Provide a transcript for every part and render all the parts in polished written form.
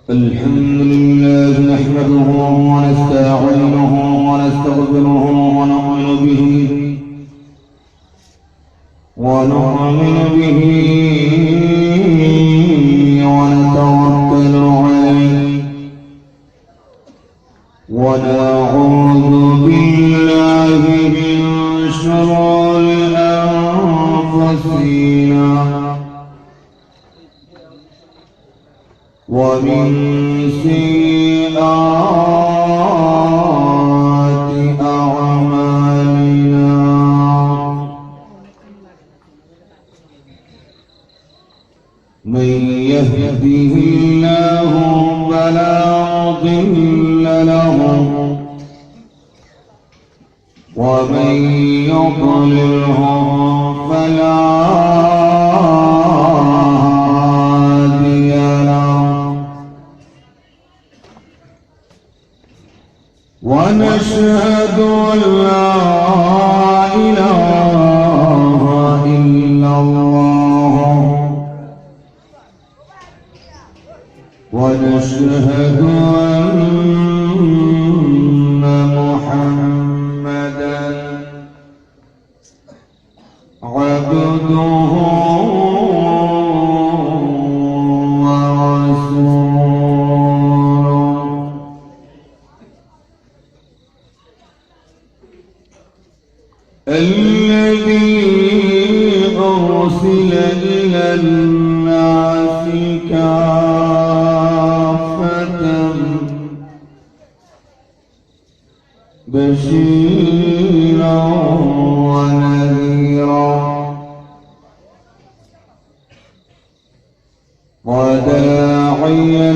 الحمد لله نحمده ونستعينه ونستغفره ونؤمن به ونتوكل عليه ونعوذ بالله من شرور أنفسنا ومن سيئات أعمالنا من يهده الله فلا مضل له ومن يضلله فلا هادي له ونشهد أن لا إله إلا الله ونشهد أن محمدًا عبده ورسوله الذي أرسل إلى الناس كافة بشيرا ونذيرا وداعيا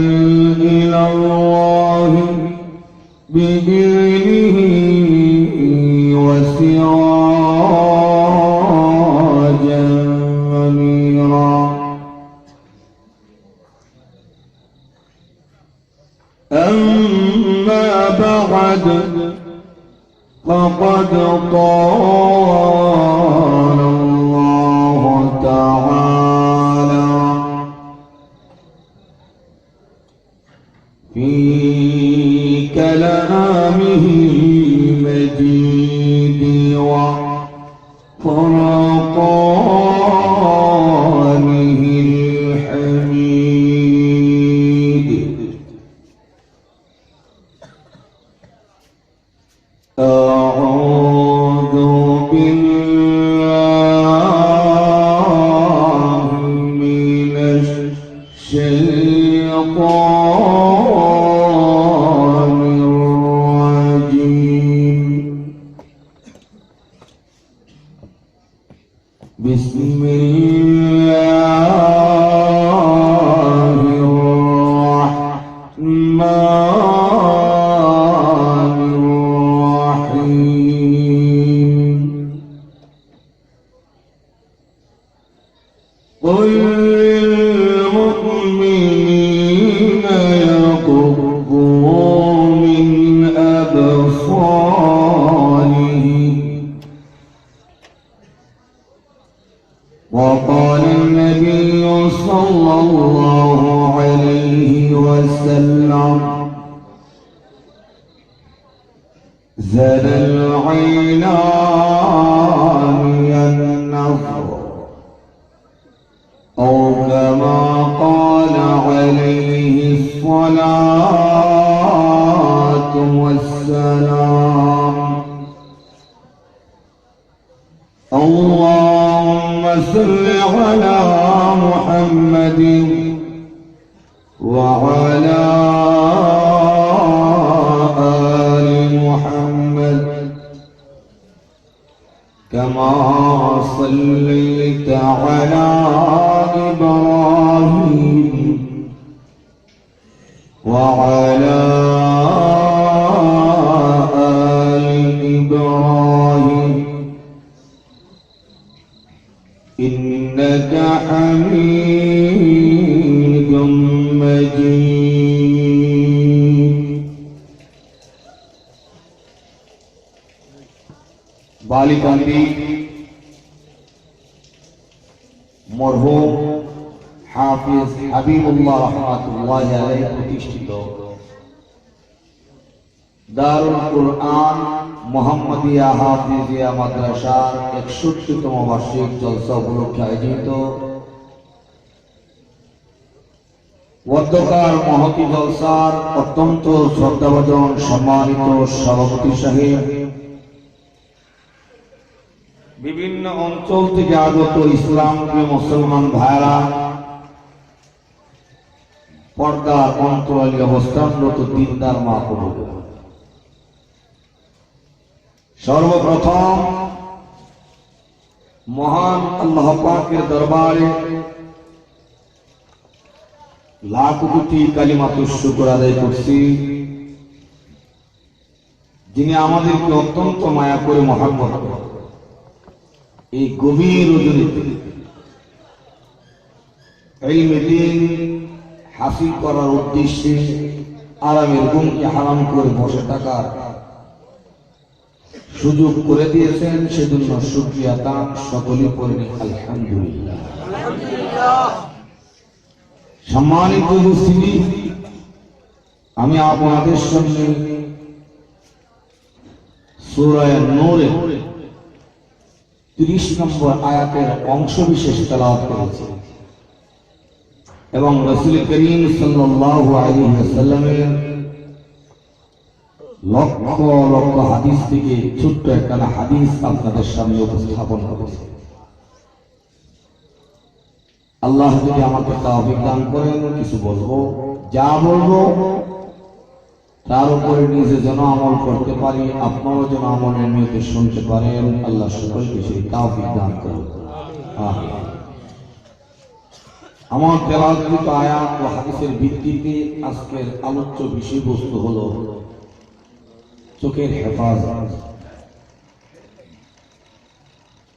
إلى الله بإذنه وسراجا منيرا أما بعد فقد قال الله تعالى في كلامه المجيد وفرقانه الحميد أعوذ بالله من الشيطان الرجيم بسم الله الرحمن الرحيم قل للمؤمنين يغضوا من أبصارهم وقال النبي صلى الله عليه وسلم زنى العينان النظر أو كما قال عليه الصلاة والسلام اللهم صل على محمد وعلى آل محمد كما صليت على إبراهيم وعلى آل إبراهيم إنك حميد مجيد बालिकांदी मरहूम हाफिज হাফিজ হাবিবুল্লাহ রাহমাতুল্লাহি আলাইহি প্রতিষ্ঠিত দারুল কুরআন মুহাম্মাদিয়া হাফিজিয়া মাদ্রাসার 61তম বার্ষিক জলসা উপলক্ষে আয়োজিত ওয়াদ্দকার মহতি জলসার অত্যন্ত শ্রদ্ধাভাজন সম্মানিত সভাপতি সাহেব, বিভিন্ন অঞ্চল থেকে আগত ইসলাম প্রিয় মুসলমান ভাইরা, পর্দার অন্তরালী অবস্থানরত দিনদার মা বোনেরা, সর্বপ্রথম মহান আল্লাহ পাকের দরবারে লাখ কোটি কালিমাতুশ শুকর আদায় করছি, যিনি আমাদেরকে অত্যন্ত মায়া করে মহব্বত করেন। এই গভীর রজনীতে ইলমে দ্বীন হাসিল করার উদ্দেশ্যে আরামের ঘুমকে হারাম করে বসে থাকার সুযোগ করে দিয়েছেন, সেজন্য শুকরিয়া তার সকলেই পড়েন আলহামদুলিল্লাহ। সম্মানিত উপস্থিতি, আমি আপনাদের সামনে সূরা নূরের 30 নম্বর আয়াতের অংশ বিশেষ তেলাওয়াত করেছি এবং রাসূল করিম সাল্লাল্লাহু আলাইহি ওয়াসাল্লামের লক্ষ লক্ষ হাদিস থেকে ছোট্ট একটা হাদিস আপনাদের সামনে উপস্থাপন করেছি। আল্লাহ যদি আমাকে তৌফিক দান করেন, কিছু বলবো, যা বলবো তার উপরে নিজে যেন আমল করতে পারি, আপনারাও যেন আমলের নিয়তে শুনতে পারেন। আল্লাহ সকলকে সেই তৌফিক দান করুন। আমার তেলাওয়াতকৃত আয়াত ও হাদিসের ভিত্তিতে আজকের আলোচ্য বিষয়বস্তু হলো চোখের হেফাজত।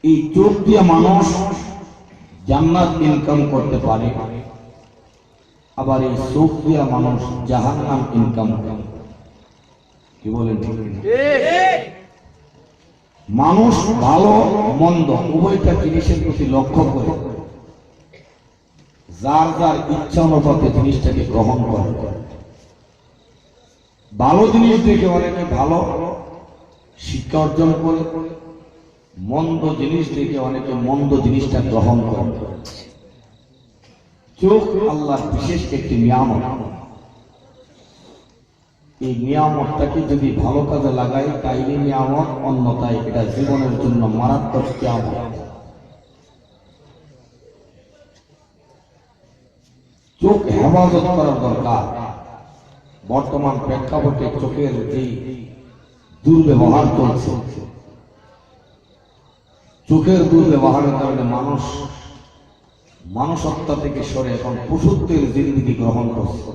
এই চোখ দিয়ে মানুষ জান্নাত ইনকাম করতে পারে, আবার এই চোখ দিয়ে মানুষ জাহান্নাম ইনকাম করে। কি বলেন? ঠিক। মানুষ ভালো মন্দ উভয়টা জিনিসের প্রতি লক্ষ্য করে যার যার ইচ্ছা অনুপাতে জিনিসটাকে গ্রহণ করে। ভালো জিনিস দেখে অনেকে ভালো শিক্ষা অর্জন করে, মন্দ জিনিস দেখে অনেকে মন্দ জিনিসটা গ্রহণ করে। চোখ আল্লাহর বিশেষ একটি নিয়ামত। এই নিয়ামতটাকে যদি ভালো কাজে লাগাই তাইলে নিয়ামত, অন্যথায় এটা জীবনের জন্য মারাত্মক নিয়ামত। চোখ হেফাজত করার দরকার। বর্তমান প্রেক্ষাপটে চোখের এই দুর্ব্যবহার চলছে। চোখের দুর্ব্যবহারের কারণে মানুষ মানুষত্ব থেকে সরে এখন পশুত্বের জিন্দেগি গ্রহণ করছে।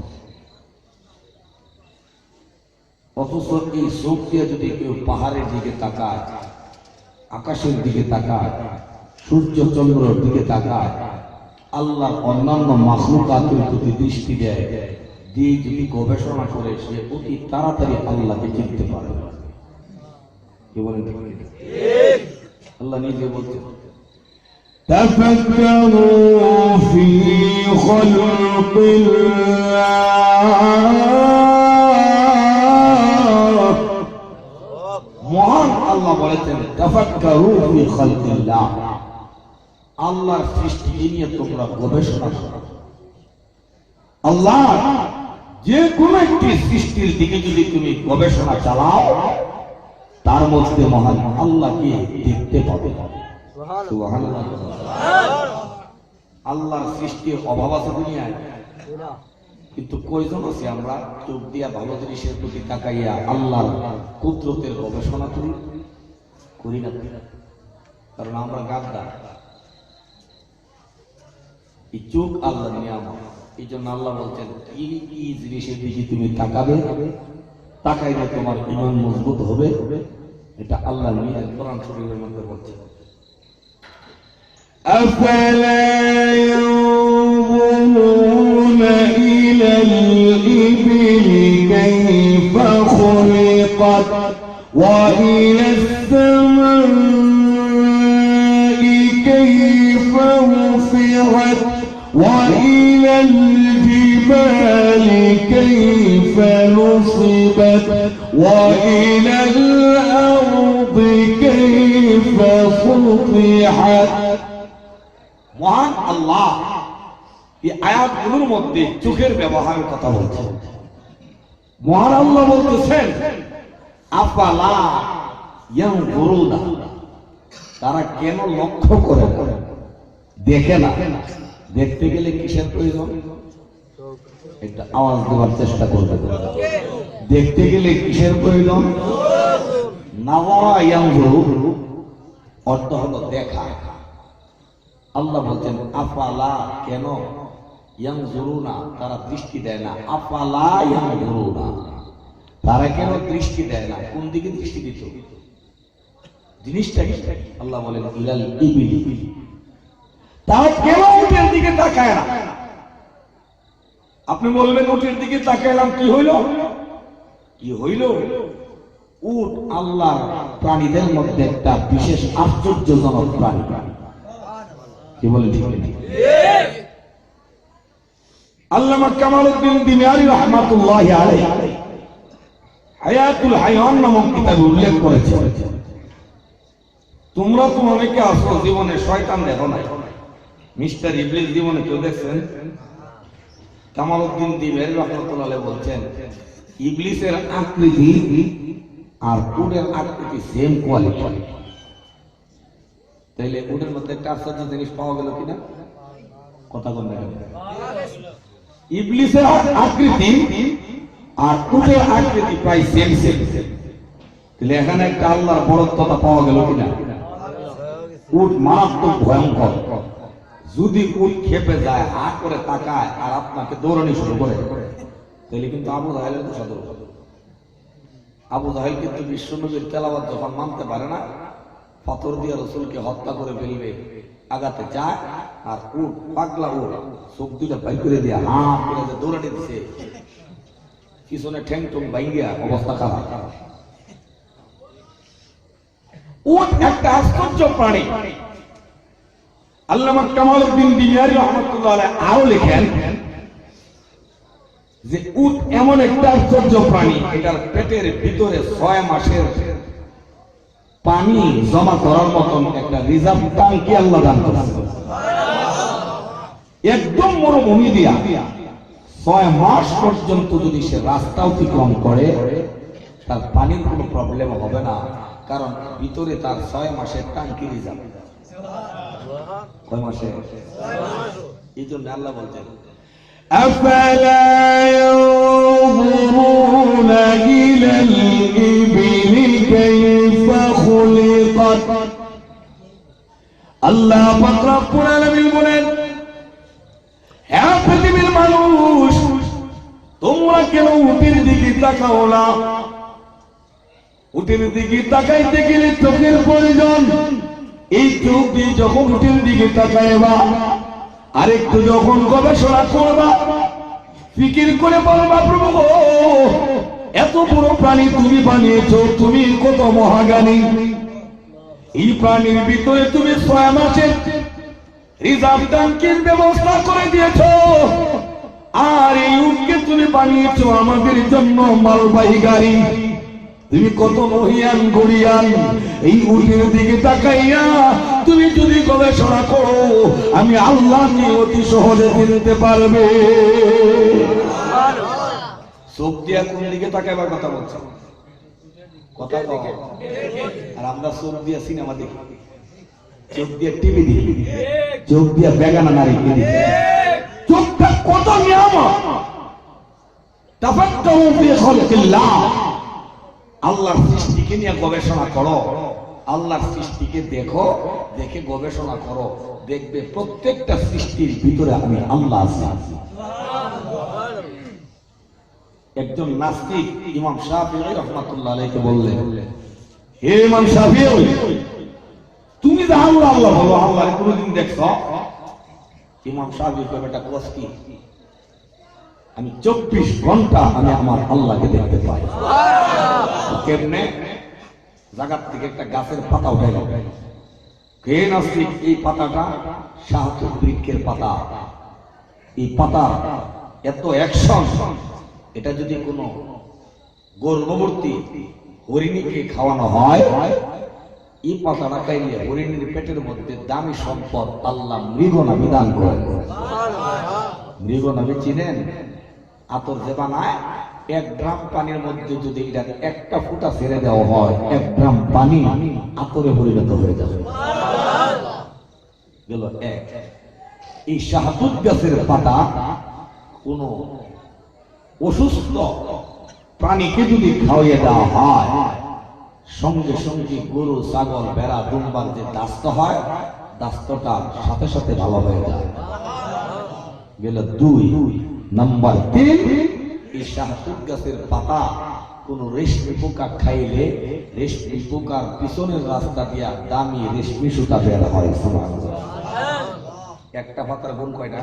অথচ এই চোখ দিয়ে যদি কেউ পাহাড়ের দিকে তাকায়, আকাশের দিকে তাকায়, সূর্য চন্দ্রের দিকে তাকায়, আল্লাহর অন্যান্য মাখলুকাতের প্রতি দৃষ্টি দেয়, দিয়ে যদি গবেষণা করে, সে অতি তাড়াতাড়ি আল্লাহকে চিনতে পারে। কি বলেন? আল্লাহ নিজে বলতে তাফাক্কারু ফি খালকিল্লাহ। মহান আল্লাহ বলেছেন তাফাক্কারু ফি খালকিল্লাহ, আল্লাহর সৃষ্টি নিয়ে তোমরা গবেষণা করো। আল্লাহ যে কোন একটি সৃষ্টির দিকে যদি তুমি গবেষণা চালাও, তার মধ্যে মহান আল্লাহকে দেখতে পাবে। সুবহানাল্লাহ। আল্লাহর সৃষ্টির অভাব আছে দুনিয়ায়, কিন্তু কয়জন আছে আমরা চোখ দিয়া ভালো জিনিসের প্রতি তাকাইয়া আল্লাহর কুদরতের গবেষণা করি না? কারণ আমরা গাদ্দার। এই চোখ আল্লাহর নিয়ামত। এই জন্য আল্লাহ বলছেন কি কি জিনিসের দিকে তুমি তাকাবে, তাকাইলে তোমার ঈমান মজবুত হবে। এটা আল্লাহ নিজে কোরআন শরীফের মধ্যে বলছেন। আফালা ইয়ানজুরুনা ইলাল ইবিলি কাইফা খুলিকাত ওয়া ইলাস সামাই কাইফা রুফিআত وإلى الجبال كيف نصبت وإلى الأرض كيف سطحت মহান আল্লাহ এই আয়াতগুলোর মধ্যে চোখের ব্যবহারের কথা বলছেন। মহান আল্লাহ বলতেছেন আফালা ইয়ানজুরুনা, তারা কেন লক্ষ্য করে দেখে না? দেখতে গেলে কিসের প্রয়োজন? একটা আওয়াজ দেওয়ার চেষ্টা করবে। দেখতে গেলে কিসের প্রয়োজন? নাওয়া ইয়ানজুরু অর্থ হলো দেখা। আল্লাহ বলছেন আফালা, কেন? ইয়ানজুরুনা, তারা দৃষ্টি দেয় না। আফালা ইয়ানজুরুনা, তারা কেন দৃষ্টি দেয় না? কোন দিকে দৃষ্টি দিত? জিনিসটা কি? আল্লাহ বলেন ইলাল ইবিলি, তারা কেন উটের দিকে তাকায় না? আপনি বলবেন উটের দিকে তাকাইলাম কি হইল? কি হইল? উট আল্লাহর প্রাণীদের মধ্যে একটা বিশেষ আশ্চর্যজনক প্রাণী। কি বলেন? ঠিক ঠিক। আল্লামা কামালউদ্দিন দিনারি রাহমাতুল্লাহি আলাইহি হায়াতুল হায়াওয়ান নামক কিতাবে উল্লেখ করেছেন, তোমরা তো অনেকে আছো জীবনে শয়তান দেখো না, মিস্টার ইবলিস জীবনে কেউ দেখছেন? কামালউদ্দিন দিনারি রাহমাতুল্লাহি আলাইহি বলছেন ইবলিসের আকৃতি আর উটের আকৃতি সেম কোয়ালিটি। তাইলে উটের মধ্যে একটা আশ্চর্য জিনিস পাওয়া গেল কিনা? কথা বল না। ইবলিসের আকৃতি আর উটের আকৃতি প্রায় সেম সেম। তাহলে এখানে একটা আল্লাহর বড়ত্বতা পাওয়া গেল কিনা? উট মারাত্মক ভয়ঙ্কর। যদি উট খেপে যায়, হা করে তাকায় আর আপনাকে দৌড়ানি শুরু করে, তাহলে কিন্তু আবু জাহেলের দোষা দৌড়। আবু জাহেল কিন্তু বিশ্বনবীর তেলাওয়াত যখন মানতে পারে না, পাথর দিয়ে রাসূলকে হত্যা করে ফেলবে আগাতে যায়, আর উট পাগলা উট চোখ দুটা বাই করে দিয়ে হা করে দৌড়ানি দিচ্ছে, পিছনে ঠ্যাং টুং ভাঙ্গিয়া অবস্থা খারাপ। উট একটা আশ্চর্য প্রাণী। আল্লামা কামালউদ্দিন দিনারি রাহমাতুল্লাহ আলাইহি আরো লেখেন যে উট এমন একটা আশ্চর্য প্রাণী, এটার পেটের ভিতরে 6 মাসের পানি জমা করার মতন একটা রিজার্ভ ট্যাঙ্কি আল্লাহ দান করেছেন। একদম মরুভূমি দিয়া 6 মাস পর্যন্ত যদি সে রাস্তা অতিক্রম করে, তার পানির কোনো প্রবলেম হবে না, কারণ ভিতরে তার 6 মাসের ট্যাঙ্কি রিজার্ভ। কয় মাসে? এই জন্য আল্লাহ বলছেন আফালা ইয়ানজুরুনা ইলাল ইবিলি কাইফা খুলিকাত। আল্লাহ পাক রব্বুল আলামিন বলেন, হে পৃথিবীর মানুষ, তোমরা কেন উটের দিকে তাকাও না? উটের দিকে তাকাইতে গেলে চোখের প্রয়োজন। এই চোখ দিয়ে যখন উটের দিকে তাকাইবা, আরেকটু যখন গবেষণা করবা, ফিকির করে বলবা, প্রভু গো, এত বড় প্রাণী তুমি বানিয়েছো, তুমি কত মহাজ্ঞানী। এই প্রাণীর ভিতরে তুমি 6 মাসের রিজার্ভ ট্যাঙ্কির ব্যবস্থা করে দিয়েছো, আর এই উটকে তুমি বানিয়েছো আমাদের জন্য মালবাহী গাড়ি। তুমি কত মহিয়ান গড়িয়ান। এই উটের দিকে তাকাইয়া তুমি যদি গবেষণা করো, আমি আল্লাহকে অতি সহজে চিনতে পারবে। চোখ দিয়া কোন দিকে তাকাইবার কথা বলছো? কথা কও। আর আমরা চোখ দিয়া সিনেমা দেখি, চোখ দিয়া টিভি দেখি, চোখ দিয়া বেগানা নারী দেখি। চোখটা কত নিয়ামত। তাফাক্কারু ফি খালকিল্লাহ, আল্লাহর সৃষ্টিকে নিয়ে গবেষণা করো, আল্লাহর সৃষ্টিকে দেখো, দেখে গবেষণা করো, দেখবে প্রত্যেকটা সৃষ্টির ভিতরে আমি আল্লাহ আছি। একজন নাস্তিক ইমাম শাফিঈ রাহমাতুল্লাহ আলাইহি বললেন, হে ইমাম শাফিঈ, তুমি যে আল্লাহ আল্লাহ বলো, আল্লাহর কোনদিন দেখছো? ইমাম শাফিঈ কয়, বেটা কষ্টি, আমি 24 ঘন্টা আমি আমার আল্লাহকে দেখতে পাই। কেমনে? জায়গার থেকে একটা গাছের পাতা উঠাইল। কে নাস্তিক? এই পাতাটা শাহতুত বৃক্ষের পাতা। এই পাতা এত অ্যাকশন, এটা যদি কোনো গর্ভবতী হরিণীকে খাওয়ানো হয়, এই পাতাটা খাইলে হরিণীর পেটের মধ্যে দামি সম্পদ আল্লাহ মৃগনাভি দান করেন। মৃগনাভি চিনেন? আতর যে বানায়, 1 গ্রাম পানির মধ্যে যদি এটার একটা ফুটা ছেড়ে দেওয়া হয়, 1 গ্রাম পানি আতরে পরিণত হয়ে যাবে। গেল এক। এই শাহতুত গাছের পাতা কোন অসুস্থ প্রাণীকে যদি খাওয়িয়ে দেওয়া হয়, সঙ্গে সঙ্গে গরু, ছাগল, ভেড়া, দুম্বার যে দাস্ত হয়, দাস্তটা সাথে সাথে ভালো হয়ে যায়। গেল 2 নাম্বার 3, এই শাহতুত গাছের পাতা কোন রেশমি পোকা খাইলে রেশমি পোকার পিছনের রাস্তা দিয়া দামি রেশমি সুতা বের হয়। একটা পাতার গুণ কয়টা?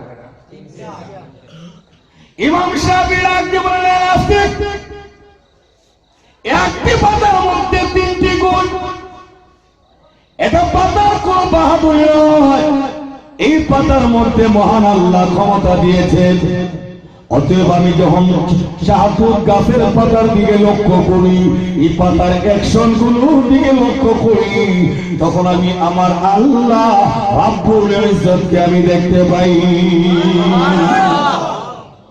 ইমাম শাফিঈ রাখতে বললেন আজকে একটি পাতার মধ্যে 3টি গুণ। এটা পাতার কোন বাহাদুরি নয়, এই পাতার মধ্যে মহান আল্লাহ ক্ষমতা দিয়েছেন। অতএব আমি যখন শাহতুত গাছের পাতার দিকে লক্ষ্য করি, এই পাতার অ্যাকশন গুলোর দিকে লক্ষ্য করি, তখন আমি আমার আল্লাহ রাব্বুল ইজ্জতকে আমি দেখতে পাই।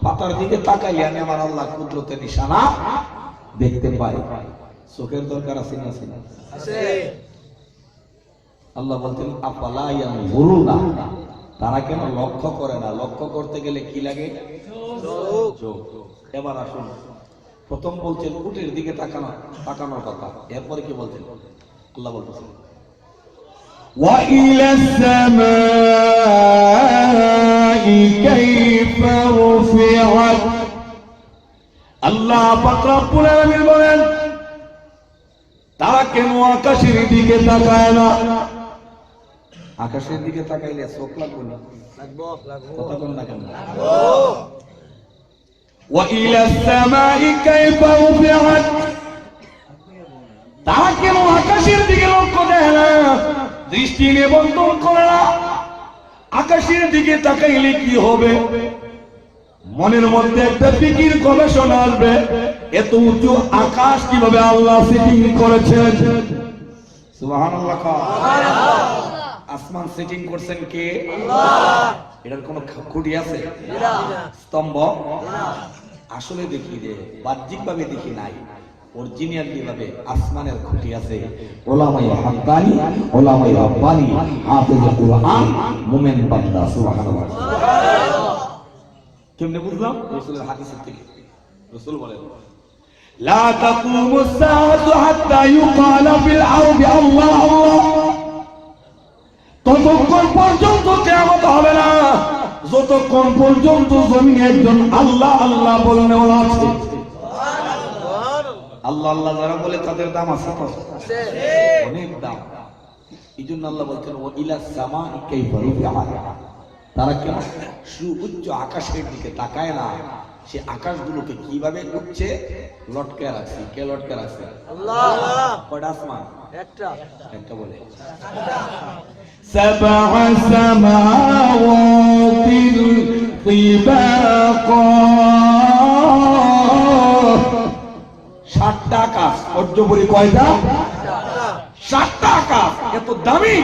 পাতার দিকে তাকাইলে আমি আমার আল্লাহ কুদরতের নিশানা দেখতে পাই। চোখের দরকার আছে না? আছে। আল্লাহ বলতেন আফালা ইয়ানজুরুনা, তারা কেন লক্ষ্য করে না? লক্ষ্য করতে গেলে কি লাগে? চোখ। এবার আসুন, প্রথম বলছেন উটের দিকে তাকানোর কথা, এরপরে কি বলছেন? আল্লাহ বলতেছেন ওয়া ইলাস সামাই কাইফা রুফিআত। আল্লাহ পাক রব্বুল আলামিন বলেন তারা কেন আকাশের দিকে তাকায় না? আকাশের দিকে তাকাইলে চোখ লাগবে না? কথা বল না কেন? ওয়া ইলাস সামাই কাইফা রুফিআত। তারা কেন আকাশের দিকে লক্ষ্য দেয় না, দৃষ্টি নিবন্ধন করে না? আকাশের দিকে তাকাইলে কি হবে? মনের মধ্যে একটা ফিকির গবেষণা আসবে, এত উঁচু আকাশ কিভাবে আল্লাহ সেটিং করেছেন। সুবহানাল্লাহ। আসমান সেটিং করছেন কে? আল্লাহ। এটার কোনো খুঁটি আছে? স্তম্ভ? আসলে দেখি যে বাহ্যিকভাবে দেখি নাই, অরিজিনালি ভাবে আসমানের খুঁটি আছে। উলামায়ে হাক্কানি, উলামায়ে রাব্বানি, হাফেজে কুরআন, মুমিন বান্দা। সুবহানাল্লাহ। কেমনে বুঝলাম? রাসূলের হাদিসের থেকে। রাসূল বলেন লা তাকুমুস সাআতু হাত্তা ইউকালা ফিল আরদি আল্লাহ আল্লাহ। ততক্ষণ পর্যন্ত কিয়ামত হবে না যতক্ষণ পর্যন্ত জমিনে একজন আল্লাহ আল্লাহ বলনেওয়ালা আছে। আল্লাহ আল্লাহ যারা বলে তাদের দাম আছে, অনেক দাম। এই জন্য আল্লাহ বলছেন ওয়া ইলাস সামাই কাইফা রুফিআত। তারা কেন সুউচ্চ আকাশের দিকে তাকায় না? সে আকাশগুলোকে কিভাবে উঠছে লটকে রাখছে। কে লটকে রাখছে? আল্লাহ। কয়টা আসমান? একটা বলে সাবআ সামাওয়াতিল তিবাকা। 7টা আকাশ। অর্জবরি কয়টা? 7টা আকাশ। এত দামি।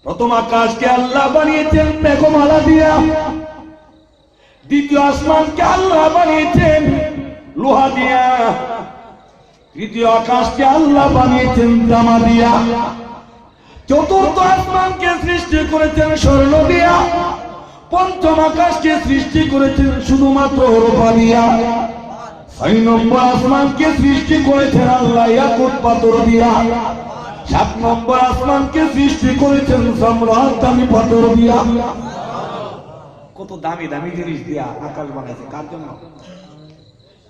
প্রথম আকাশকে আল্লাহ বানিয়েছেন মেঘমালা দিয়া, দ্বিতীয় আসমানকে আল্লাহ বানিয়েছেন লোহা দিয়া, তৃতীয় আকাশকে আল্লাহ বানিয়েছেন তামা দিয়া, চতুর্থ আসমানকে সৃষ্টি করেছেন স্বর্ণ দিয়া, পঞ্চম আকাশকে সৃষ্টি করেছেন শুধুমাত্র রূপা দিয়া, 6 নম্বর আসমানকে সৃষ্টি করেছেন আল্লাহ ইয়াকুত পাথর দিয়া, 7 নম্বর আসমানকে সৃষ্টি করেছেন সম্রাট দামি পাথর দিয়া। কত দামি দামি জিনিস দিয়া আকাশ বানাইছে। কার জন্য?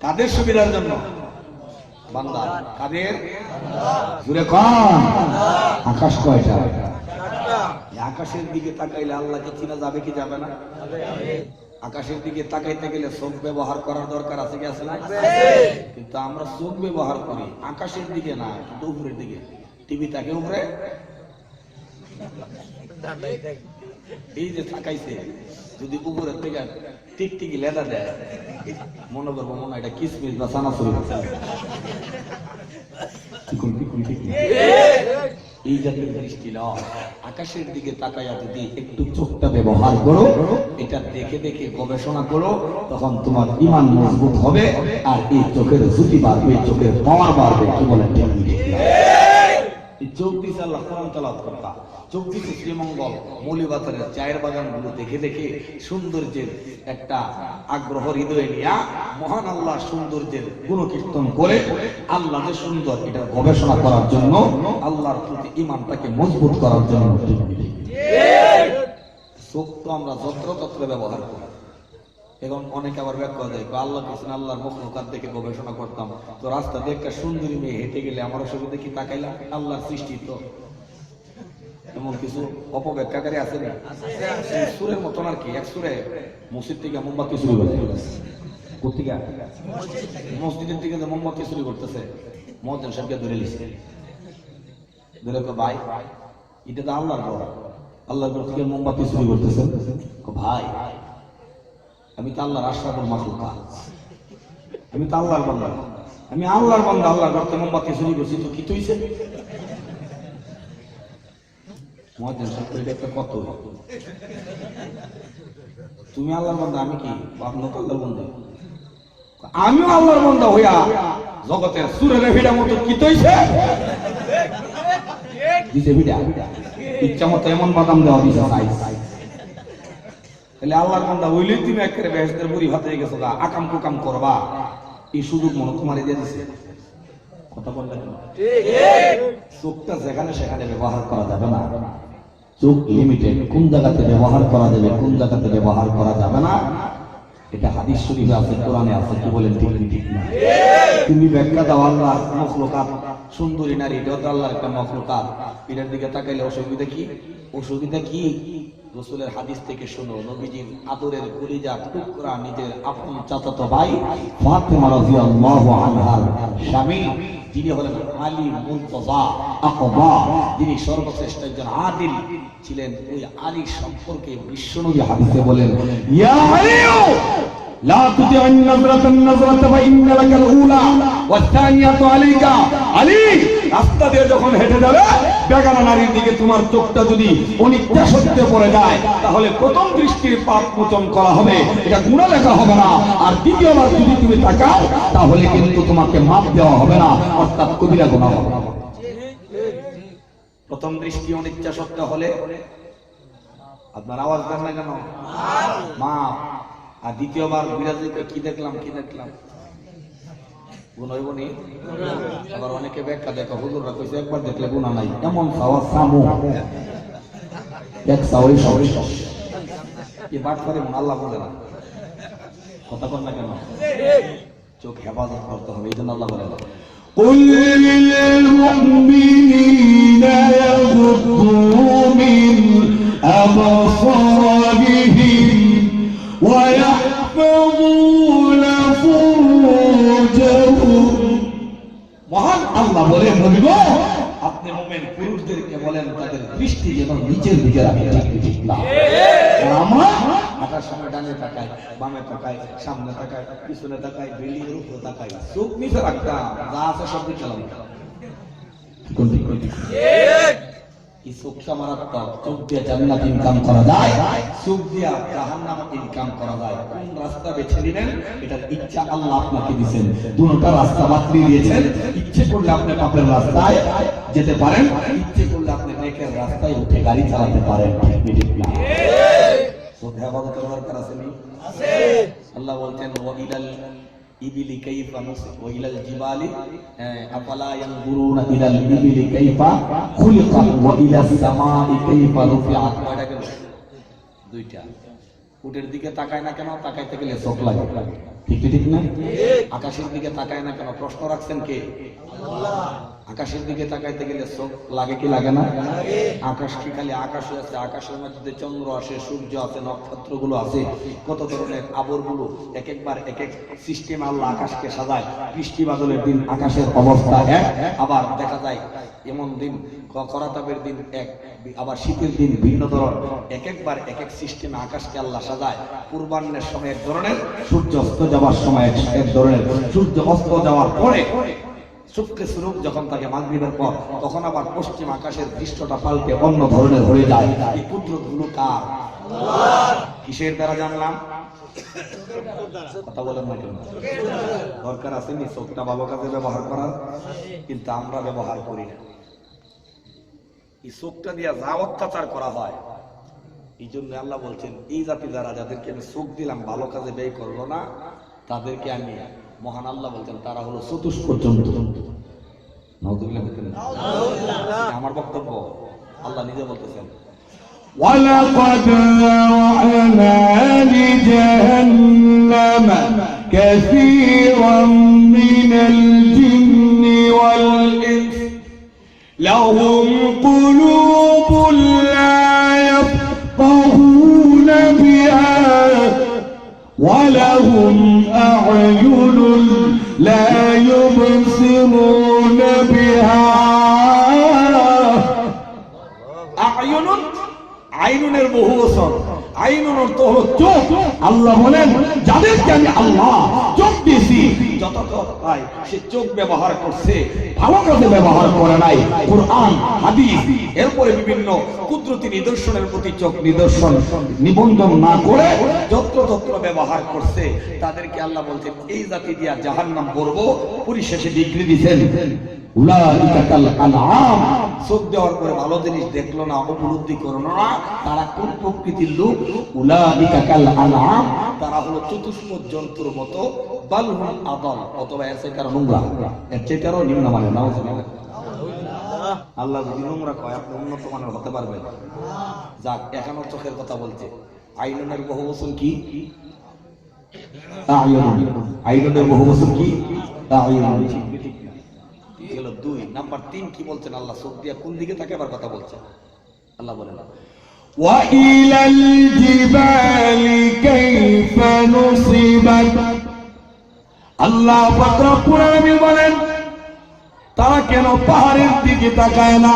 কাদের সুবিধার জন্য? বান্দা। কাদের? জুড়ে কোন? আকাশ কয়টা? আকাশের দিকে তাকাইলে আল্লাহকে চিনা যাবে কি যাবে না? আকাশের দিকে তাকাইতে গেলে চোখ ব্যবহার করার দরকার আছে কি আছে না? কিন্তু আমরা চোখ ব্যবহার করি আকাশের দিকে না, কিন্তু উপরের দিকে। টিভি তাকে উপরে, এই যে থাকাইছে যদি উপরের থেকে টিকটিকি লেদা দেয় মনে করবো মনে হয় এটা কিসমিস বা চানাচুর। এই জাতীয় দৃষ্টি নয়, আকাশের দিকে তাকাইয়া যদি একটু চোখটা ব্যবহার করো, এটা দেখে দেখে গবেষণা করো, তখন তোমার ঈমান মজবুত হবে আর এই চোখের জ্যোতি বাড়বে, চোখের পাওয়ার বাড়বে। কি বলেন? চোখ দিছে আল্লাহ কোরআন তেলাওয়াত করবা, চোখ দিছে শ্রীমঙ্গল মৌলিবাজারের চায়ের বাগানগুলো দেখে দেখে সৌন্দর্যের একটা আগ্রহ হৃদয়ে নিয়া মহান আল্লাহ সৌন্দর্যের গুণকীর্তন করে আল্লাহ যে সুন্দর এটা গবেষণা করার জন্য, আল্লাহর প্রতি ঈমানটাকে মজবুত করার জন্য। চোখ তো আমরা যত্রতত্র ব্যবহার করি। এখন অনেকে আবার ব্যাখ্যা দেয় আল্লাহ কিছু আল্লাহর মখলুকাত দেখে গবেষণা করতাম, তো রাস্তা দিয়ে একটা সুন্দরী মেয়ে হেঁটে গেলে আমার অসুবিধা কি তাকাইলাম? আল্লাহর সৃষ্টি তো এমন কিছু অপব্যাখ্যাকারী আছে না, সুরের মতন আর কি। এক সুরে মসজিদ থেকে মোমবাতি চুরি করে, মসজিদের থেকে যে মোমবাতি চুরি করতেছে মহাজন সাহেবকে ধরে লিখছে, ধরে ভাই এটা তো আল্লাহর ঘর, আল্লাহর ঘর থেকে মোমবাতি চুরি করতেছে। ভাই আমি তো আল্লাহর আশরাফুল মাখলুকাত, আমি তো আল্লাহর বান্দা, আমি আল্লাহর বান্দা, আল্লাহর ঘর থেকে মোমবাতি চুরি করছি তো কি হইছে? মহাজন সাহেব এটা একটা কত, তুমি আল্লাহর বান্দা আমি কি আপনার তো আল্লাহর বান্দা, আমিও আল্লাহর বান্দা হইয়া জগতের সুরের ভিড়া মতো কি হইছে দিছে ভিড়া, ইচ্ছা মতো এমন বাদাম দেওয়া দিছে তাহলে আল্লাহর বান্দা হইলেই তুমি একেবারে বেহেশতের বুড়ি ভাত হয়ে গেছো, আকাম কুকাম করবা এই সুযোগ মনে তোমার দিয়ে দিছে। কথা বললেন চোখটা যেখানে সেখানে ব্যবহার করা যাবে না, চোখ লিমিটেড, কোন জায়গাতে ব্যবহার করা যাবে কোন জায়গাতে ব্যবহার করা যাবে না এটা হাদিস শরীফে আছে, কোরআনে আছে। কি বলেন? ঠিক ঠিক না? তুমি ব্যাখ্যা দাও আল্লাহর মখলুকাত সুন্দরী নারী, এটা তো আল্লাহর একটা মখলুকাত, এটার দিকে তাকাইলে অসুবিধা কি? অসুবিধা কি? রাসূলের হাদিস থেকে শোনো, নবীজির আদরের কলিজা টুকরা নিজের আপন চাচাতো ভাই ফাতেমা রাদিয়াল্লাহু আনহার স্বামী, যিনি হলেন আলী মুর্তজা আকবা, যিনি সর্বশ্রেষ্ঠ একজন আদিল ছিলেন, ওই আলী সম্পর্কে বিশ্বনবী হাদিসে বলেন, ইয়া আলিয়ু লা তুতি'আন নাযরাতান নাযরাতা ফা ইন্না লাকাল উলা ওয়া তানিয়াতু আলাইকা। আলী রাস্তা দিয়ে যখন হেঁটে যাবে বেগানা নারীর দিকে তোমার চোখটা যদি অনিচ্ছা সত্যে পড়ে যায়, তাহলে প্রথম দৃষ্টির পাপ মোচন করা হবে, এটা গুনাহ লেখা হবে না। আর দ্বিতীয়বার যদি তুমি তাকাও তাহলে কিন্তু তোমাকে মাপ দেওয়া হবে না, অর্থাৎ কবিরা গুনাহ হবে। প্রথম দৃষ্টি অনিচ্ছা সত্য হলে আপনার আওয়াজ দেন না কেন? মাপ। আর দ্বিতীয়বার বিরাজি কি দেখলাম কি দেখলাম গুনাহ হইব নি? আবার অনেকে ব্যাখ্যা দেখো হুজুররা কইছে একবার দেখলে গুনাহ নাই, এমন সাওয়া সামু এক সাওই সবই সব এই বাট করে আল্লাহ বলে না। কথা বল না কেন? চোখ হেফাজত করতে হবে, এই জন্য আল্লাহ বলে না قل للمؤمنين يغضوا من أبصارهم ويحفظون فروجهم। মহান আল্লাহ বলেন নবী গো আপনি মুমিন পুরুষদেরকে বলেন তাদের দৃষ্টি যেন নিচের দিকে রাখে। ঠিক না? আমরা হাঁটার সময় ডানে তাকাই, বামে তাকাই, সামনে তাকাই, পিছনে তাকাই, বিল্ডিং এর উপরে তাকাই, চোখ নিচে রাখতাম, যা আছে সব দিকে চালাম। এই চোখটা মারাত্মক। চোখ দিয়ে জান্নাত ইনকাম করা যায়, চোখ দিয়ে জাহান্নাম ইনকাম করা যায়। কোন রাস্তা বেছে নিবেন এটার ইচ্ছা আল্লাহ আপনাকে দিয়েছেন। দুটো রাস্তা বাতলি দিয়েছেন, ইচ্ছে করলে আপনি পাপের রাস্তায় যেতে পারেন, ইচ্ছে করলে আপনি নেকের রাস্তায় উঠে গাড়ি চালাতে পারেন। ঠিক না? চোখ হেফাজতের দরকার আছে নি? আছে। আল্লাহ বলতেন ওয়াইলাল ইবিলি কাইফা ওয়াইলাল জিবালি আফালা ইয়ানজুরুনা ইলাল ইবিলি কাইফা খুলিকাত ওয়া ইলাস সামাই কাইফা রুফিআত। কয়টা গেল? দুইটা। উটের দিকে তাকায় না কেন? তাকাইতে গেলে চোখ লাগে। ঠিক ঠিক না? আকাশের দিকে তাকায় না কেন? প্রশ্ন রাখছেন কে? আল্লাহ। আকাশের দিকে তাকাইতে গেলে চোখ লাগে কি লাগে না? আকাশ কি খালি আকাশ আছে? আকাশের মধ্যে চন্দ্র আছে, সূর্য আছে, নক্ষত্রগুলো আছে, কত ধরনের আবরগুলো, এক একবার এক এক সিস্টেম আল্লাহ আকাশকে সাজায়। বৃষ্টি বাদলের দিন আকাশের অবস্থা এক, আবার দেখা যায় এমন দিন করাতাবের দিন এক, আবার শীতের দিন ভিন্ন ধরনের, এক একবার এক এক সিস্টেমে আকাশকে আল্লাহ সাজায়। পূর্বাহ্নের সময় এক ধরনের, সূর্য অস্ত যাওয়ার সময় এক ধরনের, সূর্য অস্ত যাওয়ার পরে শুক্রে স্বরূপ যখন তাকে মাগরিবের পর, তখন আবার পশ্চিম আকাশের দৃশ্যটা পাল্টে অন্য ধরনের হয়ে যায়। এই কুদরতগুলো কার? কিসের দ্বারা জানলাম? কথা বলেন না কেন? দরকার আছে নি চোখটা ভালো কাজে ব্যবহার করার, কিন্তু আমরা ব্যবহার করি না। এই চোখটা দিয়ে যা অত্যাচার করা হয়, এই জন্য আল্লাহ বলছেন এই জাতি যারা, যাদেরকে আমি চোখ দিলাম ভালো কাজে ব্যয় করলো না, তাদেরকে আমি, মহান আল্লাহ বলছেন তারা হলো চতুষ্প জন্তু। আমার বক্তব্য, আল্লাহ নিজে বলতেছেন وَلَقَدْ ذَرَأْنَا لِجَهَنَّمَ كَثِيرًا مِنَ الْجِنِّ وَالْإِنسِ لَهُمْ قُلُوبٌ لَا يَفْقَهُونَ بِهَا وَلَهُمْ أَعْيُنٌ لَا يُبْصِرُونَ بِهَا আইনুনের বহু বছর, আইনুন অর্থ হলো চোখ। আল্লাহ বলেন যাদেরকে আমি আল্লাহ চোখ দিয়েছি, যতক্ষণ পায় সে চোখ ব্যবহার করছে, ভালো কাজে ব্যবহার করে নাই। কোরআন হাদিস এরপরে বিভিন্ন কুদরতি নিদর্শনের প্রতি চোখ নিদর্শন নিবন্ধন না করে যত্রতত্র ব্যবহার করছে, তাদেরকে আল্লাহ বলছেন এই জাতি দিয়া জাহান্নাম করব। পরিশেষে ডিগ্রি দিচ্ছেন উলাইকা কাল আনআম, চোখ দেওয়ার পরে ভালো জিনিস দেখলো না, উপলব্ধি করলো না, তারা কোন প্রকৃতির লোক? উলাইকা কাল আনআম, তারা হলো চতুষ্প জন্তুর মতো, বালহুম আদাল, অথবা এর চেয়ে নোংরা, এর চেয়ে আরো নিম্নমানের। নাউজুবিল্লাহ। আল্লাহ যদি নোংরা কয়, আপনি উন্নত মানের হতে পারবেন? যাক, এখনো চোখের কথা বলছে। আইনুনের বহু বছর কি? আইনের বহু বছর কি? গেল 2 নাম্বার 3 কি বলছেন আল্লাহ? চোখ দিয়া কোন দিকে থাকে আবার কথা বলছেন আল্লাহ বলেন وَإِلَى الْجِبَالِ كَيْفَ نُصِبَتْ, আল্লাহ পাক রব্বুল আলামিন বলেন তারা কেন পাহাড়ের দিকে তাকায় না?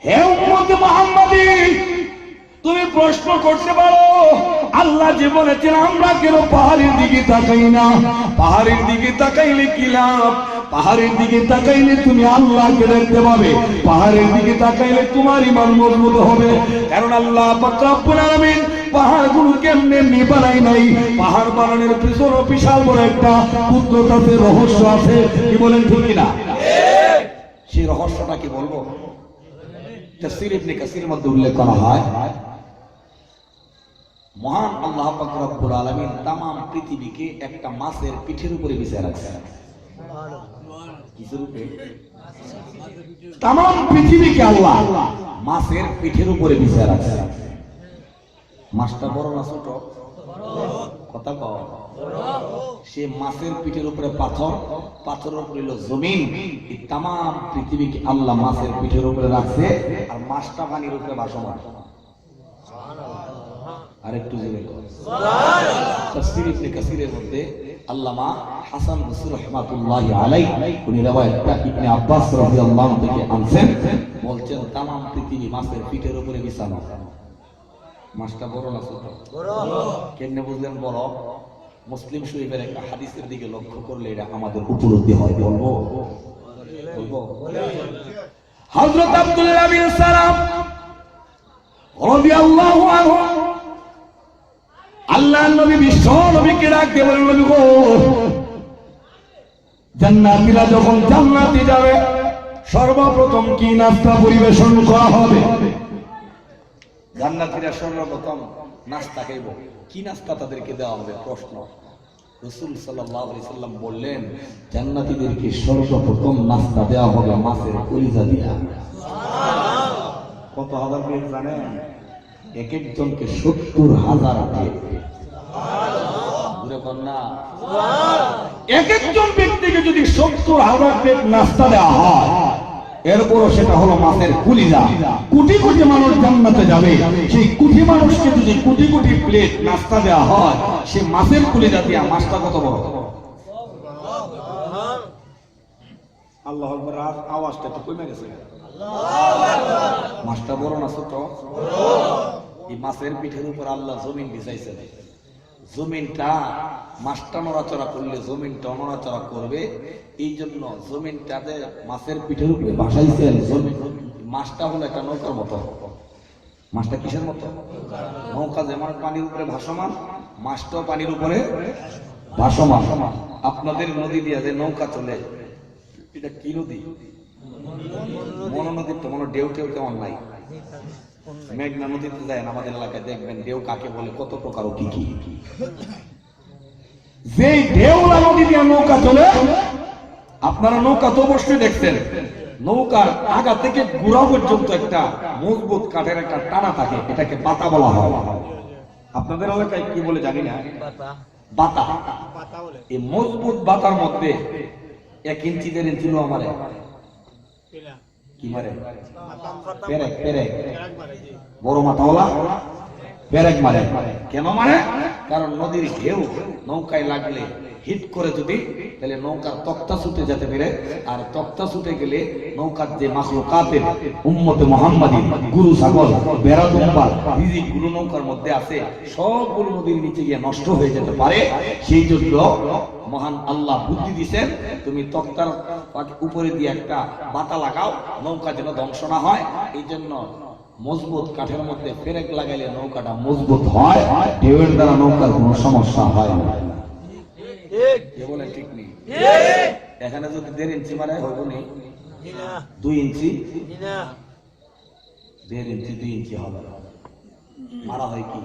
হে উম্মত মুহাম্মাদী, তুমি প্রশ্ন করতে পারো আল্লাহ যে বলেছেন আমরা কেন পাহাড়ের দিকে তাকাই না? পাহাড়ের দিকে তাকাইলে কি লাভ? পাহাড়ের দিকে তাকাইলে তুমি আল্লাহকে দেখতে পাবে, পাহাড়ের দিকে তাকাইলে তোমার ঈমান মজবুত হবে। কারণ আল্লাহ পাক রব্বুল আলামিন পাহাড়গুলো কেমনে এমনি বানাই নাই, পাহাড় বানানোর পিছনে বিশাল বড় একটা কুদরত আছে, রহস্য আছে। কি বলেন ঠিক কিনা? সেই রহস্যটা কি বলবো? তাফসীর ইবনে কাসীর মধ্যে উল্লেখ করা হয়, মহান আল্লাহ পাক রব্বুল আলামিন तमाम পৃথিবীকে একটা মাছের পিঠের উপরে বিছায় রাখছেন। কিসের উপরে? तमाम পৃথিবীকে আল্লাহ মাছের পিঠের উপরে বিছায় রাখছেন। মাছটা বড় না ছোট? কথা কও। সে মাছের পিঠের উপরে পাথর, পাথরের উপরে হলো জমিন। এই तमाम পৃথিবীকে আল্লাহ মাছের পিঠের উপরে রাখছে, আর মাছটা পানির উপরে ভাসমান। আরেকটু জোরে কর সুবহানাল্লাহ। তাফসীর ইবনে কাসীরের মধ্যে আল্লামা হাসান বসরি রাহমাতুল্লাহি আলাইহি উনি riwayatটা ইবনে আব্বাস রাদিয়াল্লাহু আনহু থেকে আনছেন, বলছেন तमाम পৃথিবী মাছের পিঠের উপরে বিছানো। মাছটা বড় না ছোট? বড়। কেমনে বুঝলেন বড়? মুসলিম শরীফের একটা হাদিসের দিকে লক্ষ্য করলে এটা আমাদের উপলব্ধি হয়। বলবো বলবো হযরত আব্দুল্লাহ বিন সালাম রাদিয়াল্লাহু আনহু আল্লাহর নবী বিশ্ব নবীকে ডাক দিয়ে বলেন, নবী গো, জান্নাতীরা যখন জান্নাতে যাবে সর্বপ্রথম কি নাস্তা পরিবেশন করা হবে? জান্নাতীরা সর্বপ্রথম নাস্তা খাইব, কি নাস্তা তাদেরকে দেওয়া হবে? প্রশ্ন। রাসূল সাল্লাল্লাহু আলাইহি সাল্লাম বললেন, জান্নাতীদেরকে সর্বপ্রথম নাস্তা দেওয়া হবে মাছের কলিজা দিয়া। সুবহানাল্লাহ। কত হাজার প্লেট জানেন? এক একজনকে 70,000 প্লেট। সুবহানাল্লাহ। পুরো কন্যা সুবহানাল্লাহ। এক একজন ব্যক্তিকে যদি 70,000 প্লেট নাস্তা দেওয়া হয়, এরপরও সেটা হলো মাছের কলিজা। কোটি কোটি মানুষ জান্নাতে যাবে, সেই কোটি মানুষকে যদি কোটি কোটি প্লেট নাস্তা দেওয়া হয়, সে মাছের কলিজা দিয়া মাছটা কত বড়? আল্লাহ আকবার আওয়াজটা তো কমে গেছে। মাছটা বড় না ছোট? এই মাছের পিঠের উপর আল্লাহ জমিন বিছাইছেন। জমিনটা মাছটা নড়াচড়া করলে জমিনটা নড়াচড়া করবে, এই জন্য জমিনটাতে মাছের পিঠের উপরে ভাসাইছেন। জমিন মাছটা হলো একটা নৌকার মতো। মাছটা কিসের মতো? নৌকা যেমন পানির উপরে ভাসমান, মাছটাও পানির উপরে ভাসমান। আপনাদের নদী দিয়ে যে নৌকা চলে, এটা কি নদী? মনো নদীর তো মনে ঢেউ টেউ কেমন নাই। মেঘনা নদীতে যায় আমাদের এলাকায়, দেখবেন ঢেউ কাকে বলে, কত প্রকার ও কি কি। যে ঢেউলা নদী দিয়ে নৌকা চলে, আপনারা নৌকা তো অবশ্যই দেখছেন, নৌকার আগা থেকে গোড়া পর্যন্ত একটা মজবুত কাঠের একটা টানা থাকে, এটাকে বাতা বলা হয়। আপনাদের এলাকায় কি বলে জানি না, বাতা। এই মজবুত বাতার মধ্যে 1 ইঞ্চি 1.5 ইঞ্চি লো মারে। কি মারে? পেরেক। পেরেক বড় মাথাওয়ালা পেরেক মারে। কেন মারে? কারণ নদীর ঢেউ নৌকায় লাগলে হিট করে যদি, তাহলে নৌকার তক্তা ছুটে যেতে পারে। আর তক্তা ছুটে গেলে নৌকার যে মাখলুকাতের উম্মতে মুহাম্মাদি গুরু ছাগল বেড়া দুম্বা রিজিক গুরু নৌকার মধ্যে আছে, সবগুলো নদীর নিচে গিয়ে নষ্ট হয়ে যেতে পারে। সেই জন্য মহান আল্লাহ বুদ্ধি দিয়েছেন, তুমি তক্তার উপরে দিয়ে একটা বাতা লাগাও, নৌকা যেন ধ্বংস না হয়। এই জন্য মজবুত কাঠের মধ্যে পেরেক লাগাইলে নৌকাটা মজবুত হয়, ঢেউয়ের দ্বারা নৌকার কোনো সমস্যা হয় না। বলে ঠিক নেই? এখানে যদি 1.5 ইঞ্চি মারে হইব নি? 2 ইঞ্চি 1.5 ইঞ্চি 2 ইঞ্চি হবে মারা হয় কি?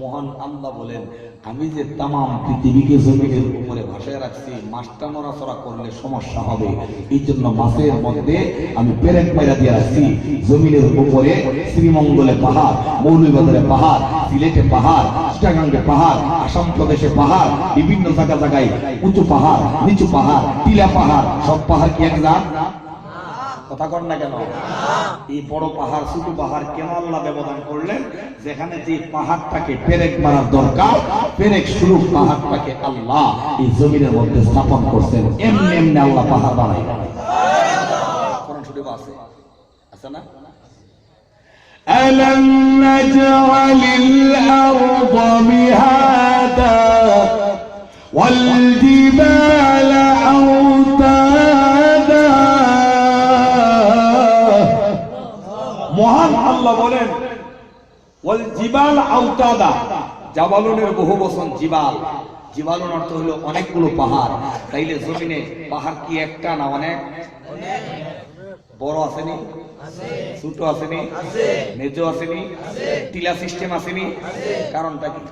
মহান আল্লাহ বলেন, আমি যে তামাম পৃথিবীকে জমিনের উপরে ভাসায় রাখছি, মাছটা নড়াচড়া করলে সমস্যা হবে, এই জন্য মাছের মধ্যে আমি পেরেক মাইরা দিয়ে রাখছি। জমিনের উপরে শ্রীমঙ্গলে পাহাড়, মৌলভীবাজারে পাহাড়, সিলেটে পাহাড়, চিটাগাঙ্গে পাহাড়, আসাম প্রদেশে পাহাড়, বিভিন্ন জায়গায় উঁচু পাহাড়, নিচু পাহাড়, টিলা পাহাড়, সব পাহাড় কি এক জাত? কথা কর না কেন? এই বড় পাহাড় ছোট পাহাড় কেন আল্লাহ ব্যবধান করলেন? যেখানে যে পাহাড়টাকে পেরেক মারার দরকার, পেরেক শুরু পাহাড়টাকে আল্লাহ এই জমিনের মধ্যে স্থাপন করছেন। এমনি এমনি আল্লাহ পাহাড় বানাই। কোরআন শরীফ আছে, আছে না? ألم نجعل الأرض مهادا والجبال أوتادا। মহান আল্লাহ বলেন, ওয়াল জিবাল আওতাদা, জাবালুনের বহু বচন জিবাল। জিবালুন অর্থ হলো অনেকগুলো পাহাড়। তাইলে জমিনে পাহাড় কি একটা না অনেক? বড় আসেনি, ছোট আসেনি, মেজো আসেনি, টিলা সিস্টেম আসেনি। কারণটা কি?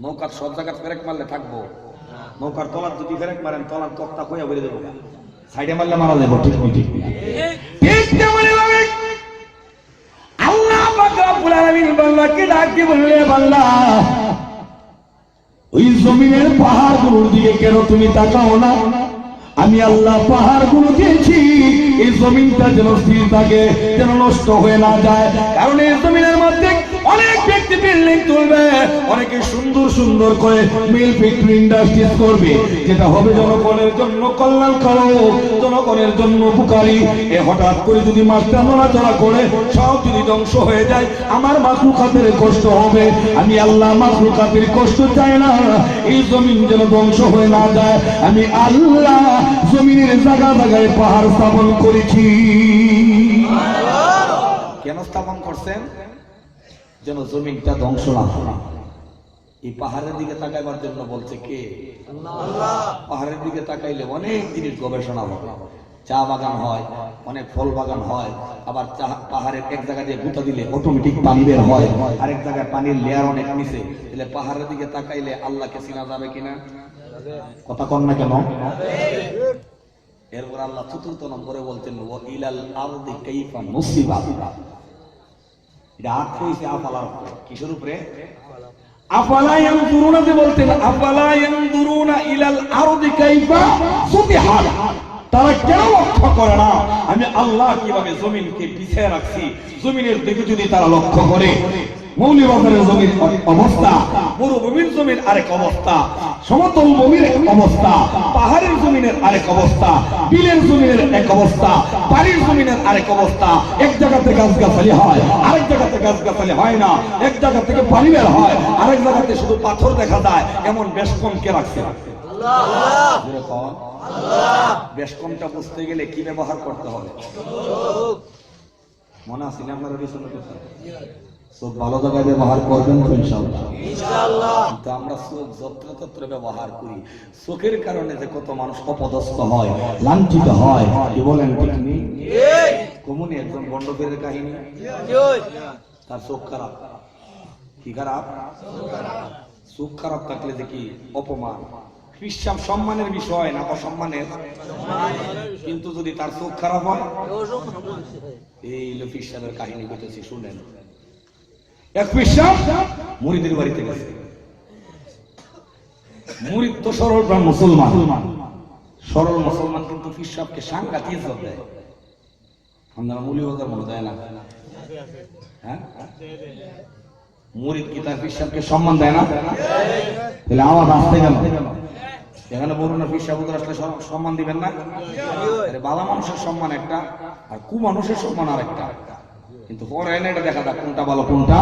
নৌকার সব জায়গায় ফেরেক মারলে থাকবো, নৌকার তলার যদি ফেরেক মারেন তলার তক্তা কইয়া বেরিয়ে দেবো, সাইডে মারলে মারা যাবো। ঠিক ঠিক ঠিক তেমনি ভাবে আল্লাহ পাক রব্বুল আলামিন বান্দাকে ডাক দিয়ে বললে, বান্দা ওই জমিনের পাহাড়গুলোর দিকে কেন তুমি তাকাও না? আমি আল্লাহ পাহাড়গুলো দিয়েছি এই জমিনটা যেন স্থির থাকে, যেন নষ্ট হয়ে না যায়। কারণ এই জমিনের মধ্যে অনেক ব্যক্তি বিল্ডিং তুলবে, অনেকে সুন্দর সুন্দর করে মিল ফ্যাক্টরি ইন্ডাস্ট্রিজ করবে, যেটা হবে জনগণের জন্য কল্যাণকারক, জনগণের জন্য উপকারী। এ হঠাৎ করে যদি মাছটা নড়াচড়া করে সব যদি ধ্বংস হয়ে যায়, আমার মাখলুকাতের কষ্ট হবে। আমি আল্লাহ মাখলুকাতের কষ্ট চাই না, এই জমিন যেন ধ্বংস হয়ে না যায়। আমি আল্লাহ জমিনের জায়গা জায়গায় পাহাড় স্থাপন করেছি। কেন স্থাপন করছেন? যেন জমিনটা ধ্বংস না হয়। এই পাহাড়ের দিকে তাকাইবার জন্য বলছে কে? আল্লাহ। পাহাড়ের দিকে তাকাইলে অনেক জিনিস গবেষণা হবে, চা বাগান হয়, অনেক ফল বাগান হয়। আবার পাহাড়ের এক জায়গা দিয়ে গুঁতা দিলে অটোমেটিক পানি বের হয়, আরেক জায়গায় পানির লেয়ার অনেক নিচে। তাহলে পাহাড়ের দিকে তাকাইলে আল্লাহকে চিনা যাবে কিনা? কথা কন না কেন? এরপর আল্লাহ ৪র্থ নম্বরে বলতেন, ওয়া ইলাল আরদি কাইফা নুসিবাত। এটা আর্থ হইছে আফালার উপরে। কিসের উপরে? আফালা ইয়ানজুরুনা, যে বলতেন আফালা ইয়ানজুরুনা ইলাল আরদি কাইফা সুতিহাত। তারা কেন লক্ষ্য করে না আমি আল্লাহ কিভাবে জমিনকে পিছিয়ে রাখছি। জমিনের দিকে যদি তারা লক্ষ্য করে, মৌলভীবাজারের জমির অবস্থা, মরুভূমির জমির আরেক অবস্থা, সমতল ভূমির এক অবস্থা, পাহাড়ের জমিনের আরেক অবস্থা, বিলের জমিনের এক অবস্থা, বাড়ির জমিনের আরেক অবস্থা। এক জায়গাতে গাছগাছালি হয়, আরেক জায়গাতে গাছগাছালি হয় না। এক জায়গা থেকে পানি বের হয়, আরেক জায়গাতে শুধু পাথর দেখা যায়। এমন বেশ কম কে রাখছে? বেশ কমটা বুঝতে গেলে কি ব্যবহার করতে হবে মনে আছে না? আপনারা চোখ ভালো জায়গায় ব্যবহার করবেন তো ইনশাআল্লাহ। কিন্তু আমরা চোখ যত্রতত্র ব্যবহার করি। চোখের কারণে যে কত মানুষ অপদস্থ হয়, লাঞ্ছিত হয়, কি বলেন? ঠিক নেই? কমুনি একজন বন্ডপীরের কাহিনী, তার চোখ খারাপ। কি খারাপ? চোখ খারাপ থাকলে যে কি অপমান। খ্রিস্টান সম্মানের বিষয় না অসম্মানের? কিন্তু যদি তার চোখ খারাপ হয়, এই খ্রিস্টানের কাহিনী বলতেছি শুনেন। এক খ্রিস্টান মুরিদের বাড়িতে গেছে। মুরিদ তো সরল মুসলমান, সরল মুসলমান, কিন্তু খ্রিস্টানকে সাংঘাতিক ইজ্জত দেয়। আপনারা মৌলভীবাজার মনে দেয় না? হ্যাঁ, মুরিদ কি তার খ্রিস্টানকে সম্মান দেয় না? তাহলে আমার আসতে গেল এখানে বলুন না, খ্রিস্টান আসলে সম্মান দিবেন না? আরে বালা মানুষের সম্মান একটা, আর কু মানুষের সম্মান আর একটা। কিন্তু পরে এনে এটা দেখা যাক কোনটা ভালো কোনটা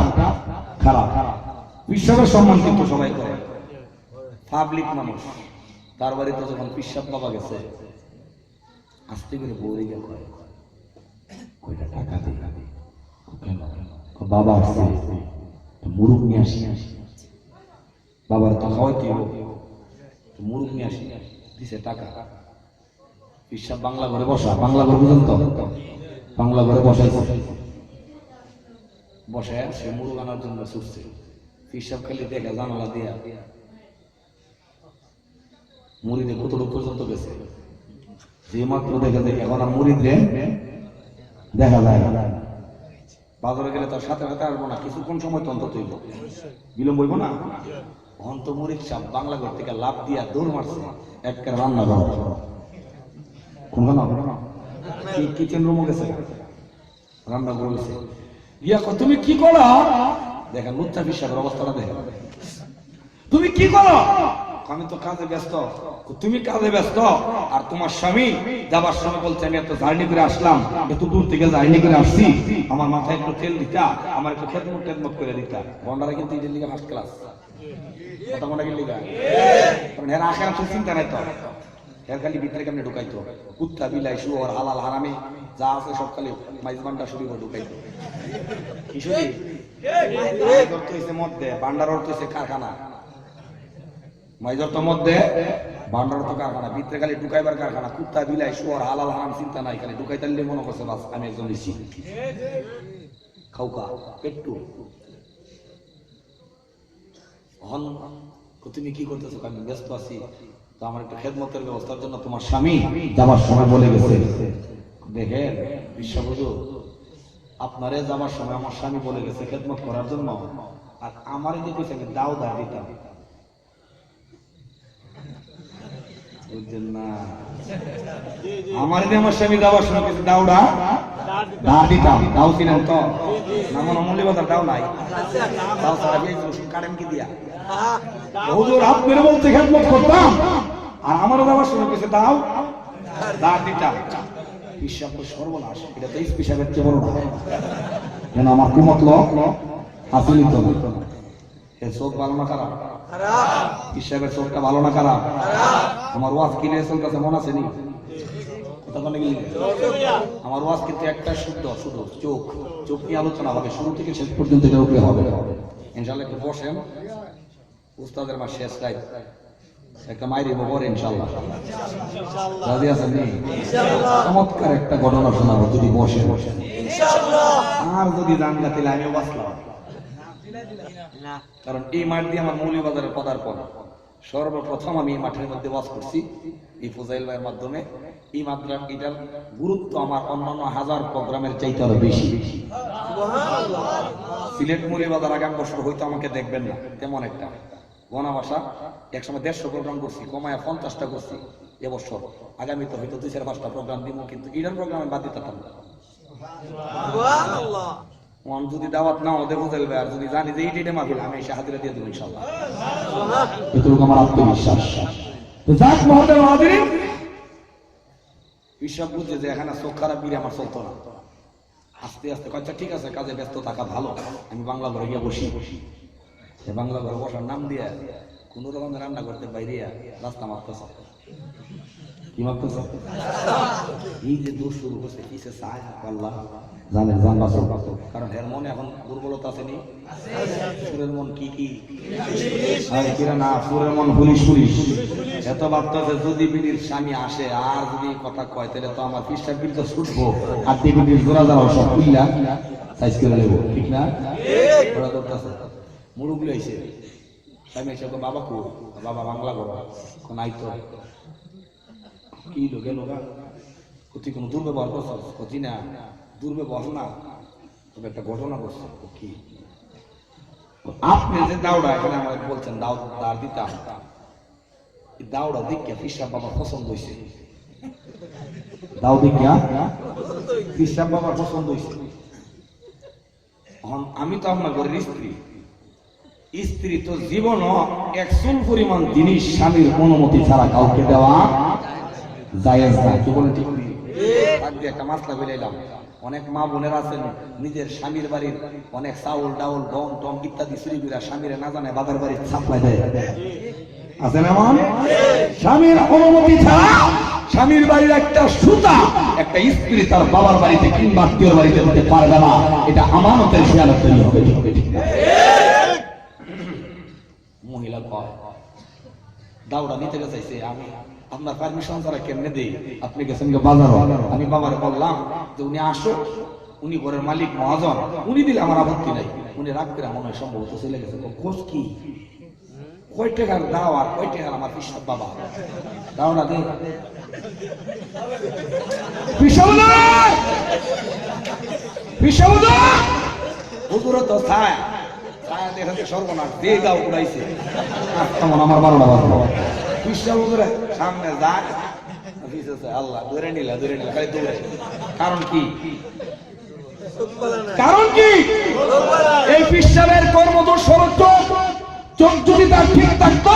খারাপ। পিসাবের সম্মান কিন্তু সবাই করে। পাবলিক মানুষ তার বাড়িতে যখন পিসাব বাবা গেছে, আস্তে করে বৌরি গেল, কয়টা টাকা দিই কেন? বাবা আসছে, মুরুখ নিয়ে আসি। বাবার তো খাওয়াইতে হবে, মুরুখ নিয়ে আসি, দিছে টাকা। পিসাব বাংলা ঘরে বসা, বাংলা ঘর বুঝেন তো? বাংলা ঘরে বসাইছে, বসে সে মুরুগ আনার জন্য ছুটছে। পিসাব খালি দেখে জানালা দিয়া মুড়িদে কতটুকু পর্যন্ত গেছে। যে মাত্র দেখে এখন আর মুড়িদ দেখা যায় না। বাজারে গেলে তার সাথে সাথে আসবো না, কিছুক্ষণ সময় তো অন্তত হইব, বিলম্ব হইব না। অন্ত মুড়িদ সাহেব বাংলা ঘর থেকে লাভ দিয়া দৌড় মারছে একটা রান্না ঘর। কিচেন রুমও গেছে, রান্না ঘর গেছে। ইয়া তুমি কি করো? দেখেন লুচ্চা পিসাবের অবস্থাটা দেখেন। তুমি কি করো? আমি তো কাজে ব্যস্ত। তুমি কাজে ব্যস্ত, আর তোমার স্বামী যাবার সময় বলছে আমি এত জার্নি করে আসলাম, এত দূর থেকে জার্নি করে আসছি, আমার মাথায় একটু তেল দিতা, আমার একটু খেদমত করে দিতা। গন্ডারা কিন্তু ঈদের লিগে ফার্স্ট ক্লাস, কথা মনে গেল লিগা। কারণ এর আখের আছে চিন্তা নাই তো, এর খালি ভিতরে কেমনে ঢুকাইতো। কুত্তা বিলাই শুয়োর হালাল হারামি যা আছে সব খালি মাইজবানটা শুরু করে ঢুকাইতো। কি শুনি অর্থ হয়েছে মধ্যে, ভান্ডার অর্থ হয়েছে কারখানা। মাইজর তো মধ্যে, ভান্ডার তো কারখানা, ভিতরে খালি ঢুকাইবার কারখানা। কুত্তা বিলাই শুয়োর হালাল হারাম চিন্তা নাই, খালি ঢুকাইতে মনে করছে বাস আমি একজন দিচ্ছি খাউকা পেট্টু। হন তুমি কি করতেছো? আমি ব্যস্ত আছি, তো আমার একটা খেদমতের ব্যবস্থার জন্য তোমার স্বামী যাবার সময় বলে গেছে। দেখেন বিশ্বাবধু, আপনারে যাবার সময় আমার স্বামী বলে গেছে খেদমত করার জন্য, আর আমার যে কিছু আমি দাও দা দিতাম, বুঝছেন না? আমার যে আমার স্বামী যাবার সময় কিছু দাওড়া দা দিতাম। দাও কিনেন তো না? মনে মৌলভীবাজার দাও নাই, দাও সারা দিয়ে কারেন্ট কি দিয়া হুজুর আপনার বলতে খেদমত করতাম, আর আমারও যাবার সময় কিছু দাও দা দিতাম। পিসাব তো সর্বনাশ, এটা তো পিসাবের চেয়ে বড় না। কেন আমার কুমত লোক হাসিলি তো না। এর চোখ ভালো না খারাপ? পিসাবের চোখটা ভালো না খারাপ? আমার ওয়াজ কিনে চলতেছে মনে আছে নি? আমার ওয়াজ কিন্তু একটা শুদ্ধ, শুধু চোখ, চোখ নিয়ে আলোচনা হবে শুরু থেকে শেষ পর্যন্ত। হবে ইনশাল্লাহ। একটু বসেন, উস্তাদের মা শেষ রাত একটা মাইরে বহর ইনশাল্লাহ। রাজি আছেন নি? চমৎকার একটা ঘটনা শোনাবো যদি বসে। আর যদি জানলা তাহলে আমিও বাঁচলাম। কারণ এই মাঠ দিয়ে আমার মৌলভীবাজারের পদার্পণ। সর্বপ্রথম আমি এই মাঠের মধ্যে ওয়াজ করছি এই ফুজাইল ভাইয়ের মাধ্যমে। এই মাদ্রাসা এটার গুরুত্ব আমার অন্যান্য হাজার প্রোগ্রামের চাইতে আরো বেশি। সিলেট মৌলভীবাজার আগামী বছর হয়তো আমাকে দেখবেন না তেমন একটা গণা ভাষা। একসময় 150 প্রোগ্রাম করছি, কমায় 50টা করছি। এবছর। আগামী তো হয়তো 2-4-5টা প্রোগ্রাম দিব, কিন্তু ইডার প্রোগ্রামে বাদ দিতে পারতাম না। মন যদি দাওয়াত না ওদের বুঝাইবে, আর যদি জানি যে এইটা মাহফিল, আমি এসে হাজিরা দিয়ে দেবো ইনশাআল্লাহ। এটুকু আমার আত্মবিশ্বাস। তো যাক মহোদয় হাজিরিন, বিশ্বাস বুঝছে যে এখানে চোখ খারাপ বিরে আমার চলতো না। আস্তে আস্তে আচ্ছা ঠিক আছে, কাজে ব্যস্ত থাকা ভালো, আমি বাংলা ঘরে গিয়ে বসি। বাংলা ঘরে বসার নাম দিয়ে কোন রকমের রান্না করতে বাইরে রাস্তা মারতেছে। কি মারতেছে? এই যে দূর শুরু করছে, কিসে চায় আল্লাহ জানে, কারণ এর মনে এখন দুর্বলতা আসেনি। সুরের মন কি কি কিরা না, সুরের মন পুলিশ পুলিশ এত ভাবতেছে যদি বিনির স্বামী আসে আর যদি কথা কয়, তাহলে তো আমার ফিসটার বিল তো ছুটবো, আর বিনির জোড়া যাওয়া সব কুইলা সাইজ করে নেবো, ঠিক না? ওরা ধরতেছে মুরুগুলো এসে স্বামী এসে বাবা কো, বাবা বাংলা করো কোন আইতো কি লোকে লোকা তুই কোনো দুর্ব্যবহার করছো? কচি না দুর্ব্যবহার না, তবে একটা ঘটনা করছে। কি আপনি যে দাওড়া এখানে আমাকে বলছেন দাওড়া দিতাম, দাওড়া দিকে ফিসাব বাবা পছন্দ হয়েছে। দাও দিকা ফিসাব বাবা পছন্দ হয়েছে। আমি তো আপনার ঘরের স্ত্রী, স্ত্রী তো জীবনও এক চুল পরিমাণ জিনিস স্বামীর অনুমতি ছাড়া কাউকে দেওয়া জায়েজ না। কি বলে ঠিক নেই? একটা মাসলা বেরাইলাম, অনেক মা বোনেরা আছেন নিজের স্বামীর বাড়ির অনেক চাউল ডাউল গম টম ইত্যাদি চুরি করে স্বামীরা না জানে বাবার বাড়ির সাপ্লাই দেয়। আছেন এমন? স্বামীর অনুমতি ছাড়া স্বামীর বাড়ির একটা সুতা একটা স্ত্রী তার বাবার বাড়িতে কিংবা আত্মীয়র বাড়িতে দিতে পারবে না। এটা আমানতের খেয়ানত তৈরি হবে। মহিলা কয় দাওড়া নিতে চাইছে, আমি আপনার পারমিশন ছাড়া কেমনে দেই? আপনি গেছেন বাজার, আমি বাবারে বললাম যে উনি আসো, উনি ঘরের মালিক মহাজন, উনি দিলে আমার আপত্তি নাই। উনি রাগ করে মনে হয় সম্ভবত চলে গেছে। খোঁজ কি কয় টাকার দাও আর কয় টাকার আমার পিসাব বাবা দাওড়া দে হুজুর তো ছায়া ছায়া দেখাতে সর্বনাশ দিয়ে দাও উড়াইছে। আমার 12টা বাজলো, সামনে যায় আল্লাহ ধরে নিলা খালি দৌড়ে। কারণ কি? কারণ কি? এই পিসাবের কর্মদোষ চোখ যদি তার ঠিক থাকতো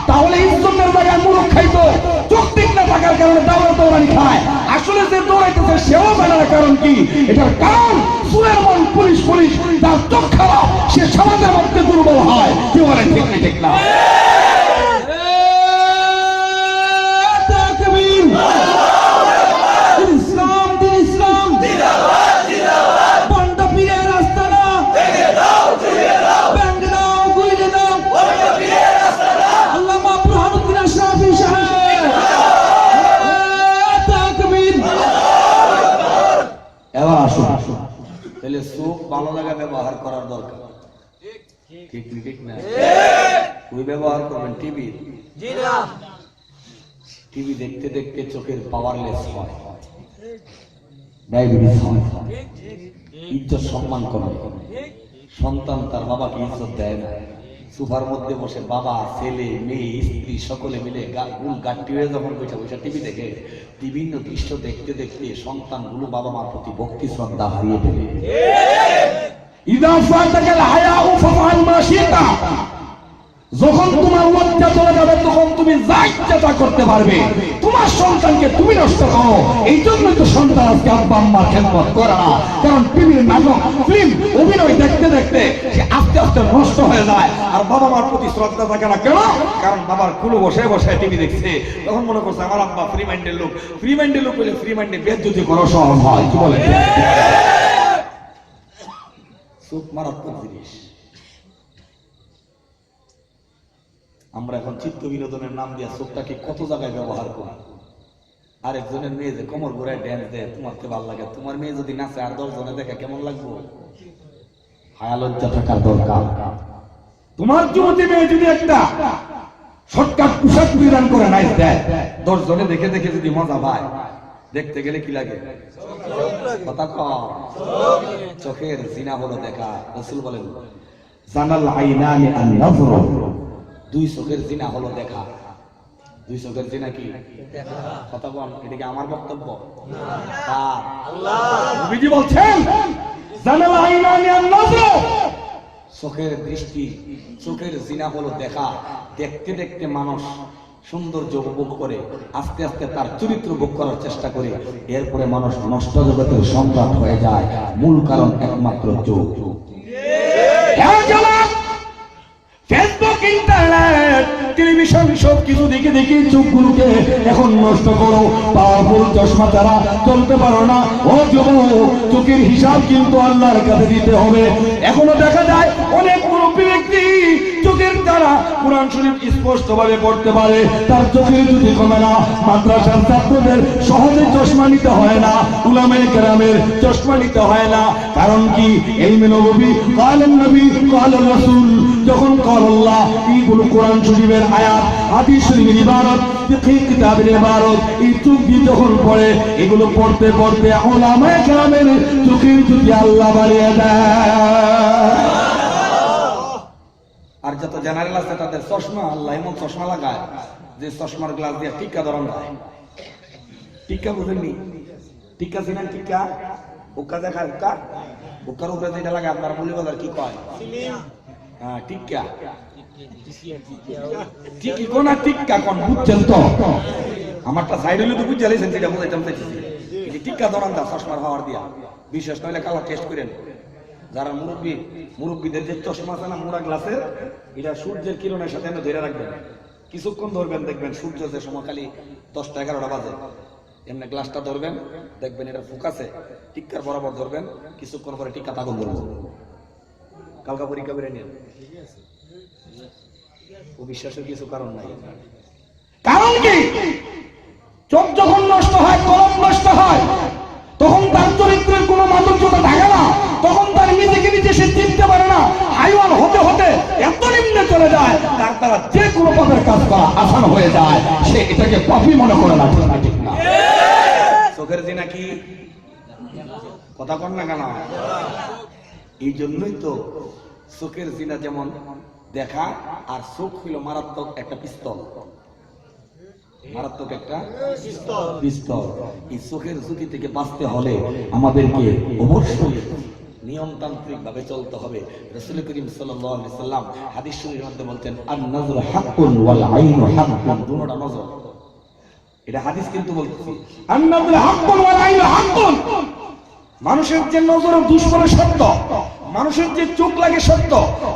তাহলে ইজ্জতের জায়গায় মুরগ খাইতো। চোখ ঠিক না থাকার কারণে দৌড়ানি খায়। আসলে যে দৌড়াইতেছে সেও জানে না কারণ কি। এটার কারণ সুরের মন পুলিশ পুলিশ, তার চোখ খারাপ, সে সমাজের মধ্যে দুর্বল হয়। কি বলে ঠিক না? ঠিক না? এবার আসুন, তাহলে চোখ ভালো লাগা ব্যবহার করার দরকার। ঠিক ঠিক না? ওই ব্যবহার করবেন টিভি, টিভি দেখতে দেখতে চোখের পাওয়ারলেস হয়, ডায়াবেটিস হয়। ইজ্জত সম্মান করে সন্তান তার বাবাকে ইজ্জত দেয় না। সোফার মধ্যে বসে বাবা ছেলে মেয়ে স্ত্রী সকলে মিলে গাঁটটি হয়ে যখন বসে বসে টিভি দেখে, বিভিন্ন দৃশ্য দেখতে দেখতে সন্তানগুলো বাবা মার প্রতি ভক্তি শ্রদ্ধা হারিয়ে ফেলে। যখন তোমার লজ্জা চলে যাবে তখন তুমি যা ইচ্ছা তা করতে পারবে। তোমার সন্তানকে তুমি নষ্ট করো। এই জন্যই তো সন্তান আজকে আব্বা আম্মার খেদমত করে না। কারণ টিভির নাটক ফিল্ম অভিনয় দেখতে দেখতে সে আস্তে আস্তে নষ্ট হয়ে যায়। আর বাবা মার প্রতি শ্রদ্ধা থাকে না। কেন? কারণ বাবার কুলো বসে বসে টিভি দেখছে, তখন মনে করছে আমার আব্বা ফ্রি মাইন্ডের লোক। ফ্রি মাইন্ডের লোক বলে ফ্রি মাইন্ডে বেজ্জতি করা সহজ হয়। কি বলে? চোখ মারাত্মক জিনিস। আমরা এখন চিত্ত বিনোদনের নাম দিয়ে চোখটাকে কত জায়গায় ব্যবহার করি। আরেকজনের মেয়ে যে কোমর ঘুরায় ড্যান্স দেয়, তোমার তো ভালো লাগে। তোমার মেয়ে যদি নাচে আর 10 জনে দেখে কেমন লাগবে? হায়া লজ্জা থাকার দরকার। তোমার যুবতী মেয়ে যদি একটা শর্টকাট পোশাক পরিধান করে নাচ দেয়, 10 জনে দেখে দেখে যদি মজা পায়, দেখতে গেলে কি লাগে? কথা কম। চোখের জিনা হলো দেখা। রাসূল বলেন জানাল আইনানি আন নাযর, দুই চোখের জিনা হলো দেখা। দুই চোখের জিনা কি কথা বল, এটা কি আমার বক্তব্য? নবীজি বলছেন জানাল আইনানি আন-নাজর, চোখের দৃষ্টি, চোখের জিনা হলো দেখা। দেখতে দেখতে মানুষ সৌন্দর্য উপভোগ করে, আস্তে আস্তে তার চরিত্র ভোগ করার চেষ্টা করে, এরপরে মানুষ নষ্ট জগতের সম্রাট হয়ে যায়। মূল কারণ একমাত্র চোখ। ফেসবুক, ইন্টারনেট, টেলিভিশন সব কিছু দেখে দেখে চোখগুলোকে এখন নষ্ট করো। পাওয়ারফুল চশমা ছাড়া চলতে পারো না। ও যুবক, চোখের হিসাব কিন্তু আল্লাহর কাছে দিতে হবে। এখনো দেখা যায় অনেক মুরব্বী ব্যক্তি চোখের দ্বারা কোরআন শরীফ স্পষ্ট ভাবে পড়তে পারে, তার চোখের যদি কমে না। মাদ্রাসার ছাত্রদের সহজে চশমা নিতে হয় না, উলামায়ে কেরামের চশমা নিতে হয় না। কারণ কি? ইলমে নববী, কালেন নবী, কালেন রাসূল, যখন আল্লাহ এইগুলো কোরআন শরীফের আয়াত, হাদিস শরীফের ইবারত, ফিকহ কিতাবের ইবারত, এই চোখ দিয়ে যখন পড়ে, এগুলো পড়তে পড়তে উলামায়ে কেরামের চোখের যদি আল্লাহ বাড়িয়ে দেয়। আর যত জেনারেল আছে তাদের চশমা, আল্লাহ এমন চশমা লাগায় যে চশমার গ্লাস দিয়ে টিক্কা ধরান যায়। টিক্কা বুঝেননি? টিক্কা চিনেন? টিক্কা হুক্কা দেখায়, হুক্কা, হুক্কার উপরে যেটা লাগে আপনার মৌলবাজার কি কয়? হ্যাঁ, টিক্কা। টিকি কোন আর টিক্কা কোন বুঝছেন তো? আমারটা সাইড হইলে তো বুঝে লাইছেন, যেটা বুঝাইতাম চাইছি। এই টিক্কা ধরান দা চশমার হাওয়ার দিয়া, বিশেষ নইলে কালার টেস্ট করেন। যারা মুরব্বীদের যে চশমা আছে না মোড়া গ্লাসের, এটা সূর্যের কিরণের সাথে ধরে রাখবেন, কিছুক্ষণ ধরবেন, দেখবেন সূর্য যে সময় খালি 10টা 11টা বাজে, এমনি গ্লাসটা ধরবেন, দেখবেন এটা ফোকাসে টিক্কার বরাবর ধরবেন, কিছুক্ষণ পরে টিক্কা তাগল ধরবো। কালকা পরীক্ষা করে নিন, ও বিশ্বাসের কিছু কারণ নাই। কারণ কি? চোখ যখন নষ্ট হয়, কলম নষ্ট হয়, তখন তার চরিত্রের কোনো মাধুর্যতা থাকে না। তখন তার নিজেকে নিজে সে চিনতে পারে না। হাইওয়ান হতে হতে এত নিম্নে চলে যায়, তার দ্বারা যে কোনো পাপের কাজ করা আসান হয়ে যায়। সে এটাকে পাপই মনে করে না, ঠিক না? চোখের জিনা কি কথা কন না কেন? এই জন্যই তো চোখের জিনা যেমন দেখা, আর চোখ হইল মারাত্মক একটা পিস্তল, মারাত্মক একটা পিস্তল। এই চোখের ঝুঁকি থেকে বাঁচতে হলে আমাদেরকে অবশ্যই নিয়মতান্ত্রিক ভাবে চলতে হবে। রাসূল করিম সাল্লাল্লাহু আলাইহি সাল্লাম হাদিস শরীফের মধ্যে বলতেন, আন-নাযরু হাক্কুন ওয়াল আইনু হাক্কুন, দুটোটা নজর। এটা হাদিস কিন্তু বলতেছি, আন-নাযরু হাক্কুন ওয়াল আইনু হাক্কুন। মানুষের যে নজরের দুশ্মনে সত্য, মানুষের যে চোখ লাগে সত্য।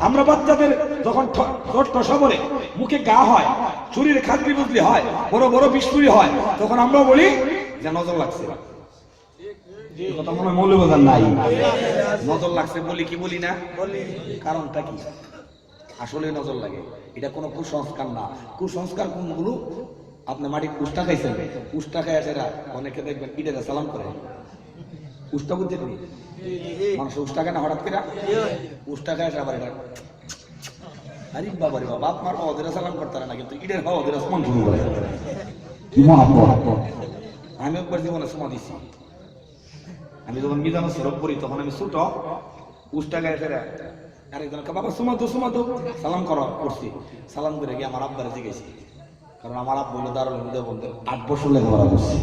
আমরা বাচ্চাদের যখন ছোট্ট সবরে মুখে গা হয়, শরীরে খাদ্রি বুজলি হয়, বড় বড় বিস্ফুরি হয়, তখন আমরা বলি যে নজর লাগছে। কথা মনে মৌলবাজার নাই, নজর লাগছে বলি কি বলি না? কারণটা কি? আসলে নজর লাগে, এটা কোনো কুসংস্কার না। কুসংস্কার কোনগুলো? আপনি মাটির কুষ্টা খাইছেন, কুষ্টা খাই আসে অনেকে দেখবেন ইডেরা সালাম করে। উষ্টা বুঝছেন নি? মানুষ উষ্টা খায় না হঠাৎ করে, উষ্টা খায় আবার এটা আরে বাবা রে বাবা, আপনার ওদের সালাম করতে না, কিন্তু ইডের হওয়া ওদের সমান শুরু করে। কি মহাব্বত! আমি একবার জীবনে সমা দিছি। আমি যখন মিজানো সরব করি তখন আমি ছোট, উষ্টা গায়ে ফেরা আরেকজনকে বাবা সুমা দো সালাম করছি। সালাম করে গিয়ে আমার আব্বারে জিজ্ঞেছি, কারণ আমার আব্বা হইলো দারুল হুদা বলতে 8 বছর লেখাপড়া করছে।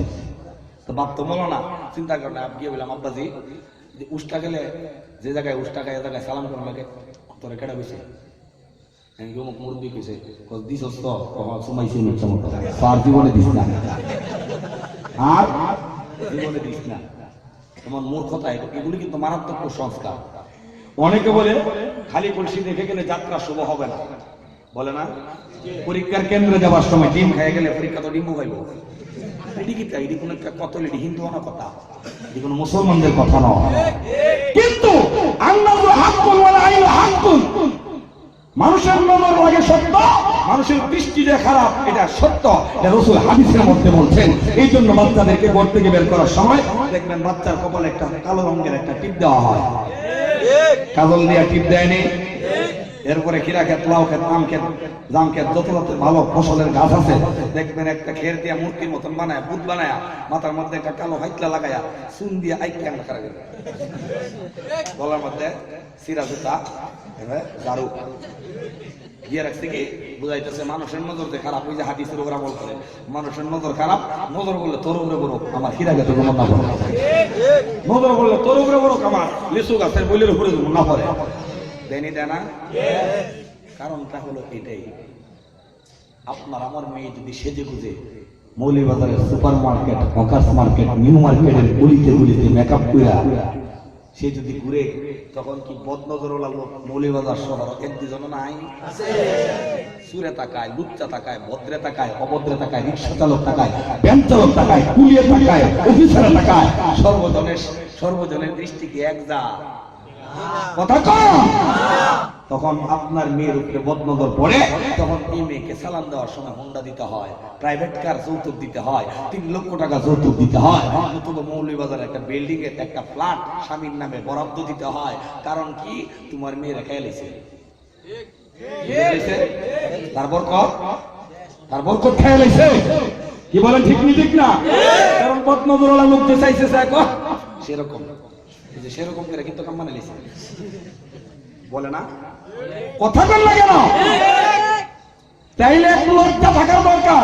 তো বাপ তো বলো না, চিন্তা করে না, গিয়ে বললাম আব্বাজি যে উষ্টা গেলে যে জায়গায় উষ্টা গায়ে জায়গায় সালাম করা লাগে, তোরে কেডা কইছে? আমি কি অমুক মুরব্বি কইছে, দিস তো সুমাইছি নিচ্ছে মতো, তার জীবনে দিস না, আর জীবনে দিস না। তোমার মূর্খতা, এগুলি কিন্তু মারাত্মক কুসংস্কার। অনেকে বলে খালি কলসি দেখে গেলে যাত্রা শুভ হবে না, বলে না? পরীক্ষার কেন্দ্রে যাওয়ার সময় ডিম খেয়ে গেলে পরীক্ষা তো ডিমও খাইব। এটি কি তাই? এটি কোনো কত এটি হিন্দু না কথা, এটি কোনো মুসলমানদের কথা নয়। কিন্তু আন-নাযরু হাক্কুন ওয়াল আইনু হাক্কুন, মানুষের নজর লাগে সত্য, মানুষের দৃষ্টি যে খারাপ এটা সত্য। এটা রাসূল হাদিসের মধ্যে বলছেন। এই জন্য বাচ্চাদেরকে ঘর থেকে বের করার সময় দেখবেন বাচ্চার কপালে একটা কালো রঙের একটা টিপ দেওয়া হয়, কাজল দিয়ে টিপ দেয়নি। এরপরে খিরা ক্ষেত, লাউ ক্ষেত, আম ক্ষেত, জাম ক্ষেত, যত যত ভালো ফসলের গাছ আছে দেখবেন একটা খের দিয়া মূর্তির মতন বানায়, বুধ বানায়, মাথার মধ্যে একটা কালো হাইতলা লাগায়া চুন দিয়ে আইকা খারা গেল, গলার মধ্যে সিরা জুতা, ঝাড়ু, দিয়ে রাখছে কি বুঝাইতেছে মানুষের নজর যে খারাপ, ওই যে হাদিসের ওরা বল করে মানুষের নজর খারাপ, নজর করলে তোর উপরে বড় আমার হীরা গাছে যেমন না পড়ে, নজর করলে তোর উপরে বড় আমার লিচু গাছের বইলের উপরে যেমন না পড়ে। দেয়নি দেয় না? কারণটা হলো এটাই, আপনার আমার মেয়ে যদি সেজে গুজে মৌলভীবাজারের super market, hawkers market, new মার্কেটের গলিতে গলিতে মেকআপ কইরা সে যদি ঘুরে, তখন কি বদনজরওয়ালা লোক মৌলভীবাজার শহর এক দুজন নাই? সুরে তাকায়, লুচ্চা তাকায়, ভদ্রে তাকায়, অভদ্রে তাকায়, রিক্সা চালক তাকায়, ভ্যান চালক তাকায়, কুলিয়ে তাকায়, অফিসারে তাকায়, সর্বজনের দৃষ্টি কি এক যা? কথা কম। তখন আপনার মেয়ের উপরে বদনজর পড়ে, তখন এই মেয়েকে সালাম দেওয়ার সময় হোন্ডা দিতে হয়, প্রাইভেট কার যৌতুক দিতে হয়, 3 লক্ষ টাকা যৌতুক দিতে হয়, নতুবা মৌলভীবাজার একটা বিল্ডিং এর একটা ফ্ল্যাট স্বামীর নামে বরাদ্দ দিতে হয়। কারণ কি? তোমার মেয়েরা খেয়ালেছে, তার বরকত খেয়ালেছে। কি বলেন, ঠিক নি ঠিক না? কারণ বদনজরওয়ালা লোক যে চাইছে সেরকম, সেরকম করে কিন্তু কাম মানে লিছে, বলে না? কথা বল না কেন? তাইলে একটু লজ্জা থাকার দরকার।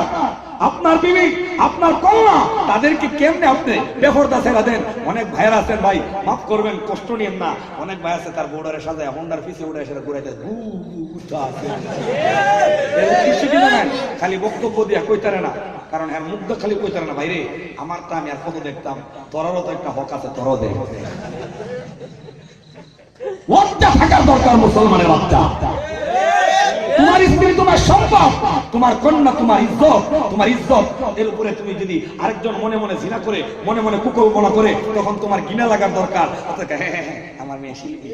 আপনার বিবি, আপনার কন্যা, তাদেরকে কেমনে আপনি বেপরদা ছেড়ে দেন? অনেক ভাইয়ের আছেন, ভাই মাফ করবেন, কষ্ট নিয়েন না, অনেক ভাই আছে তার বোর্ডারে সাজায় হোন্ডার পিছে উঠে এসে ঘুরাইতে খালি বক্তব্য দিয়া কইতারে না, কারণ এর মুগ্ধ খালি কইতারে না, ভাইরে আমারটা আমি আর কত দেখতাম, তোরারও তো একটা হক আছে, তোরও দেখ। লজ্জা থাকার দরকার মুসলমানের বাচ্চা। তোমার স্ত্রী তোমার সম্পদ, তোমার কন্যা তোমার ইজ্জত, এর উপরে তুমি যদি আরেকজন মনে মনে জিনা করে, মনে মনে কুকর্মনা করে, তখন তোমার ঘৃণা লাগার দরকার। আমার মেয়ে শিল্পী,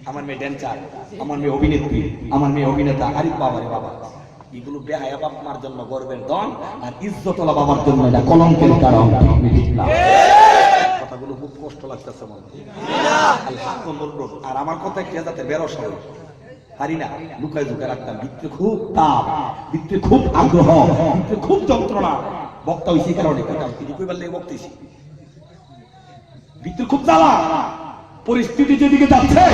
আমার মেয়ে ড্যান্সার, আমার মেয়ে অভিনেত্রী, আমার মেয়ে অভিনেতা, আরে বাবা রে বাবা, এগুলো বেহায়া বাপ মার জন্য গর্বের ধন, আর ইজ্জতওয়ালা বাবার জন্য এটা কলঙ্কের কারণ। কথাগুলো খুব কষ্ট লাগতেছে মনে, আর আমার কথা কে যাতে বেরো সবাই হারি না, লুকায় লুকায় রাখতাম। ভিতরে খুব তাপ, ভিতরে খুব আগ্রহ, ভিতরে খুব যন্ত্রণা। বক্তা হয়েছি কারণে কইবার লেগে বক্তেছি, ভিতরে খুব জ্বালা, পরিস্থিতি যেদিকে যাচ্ছে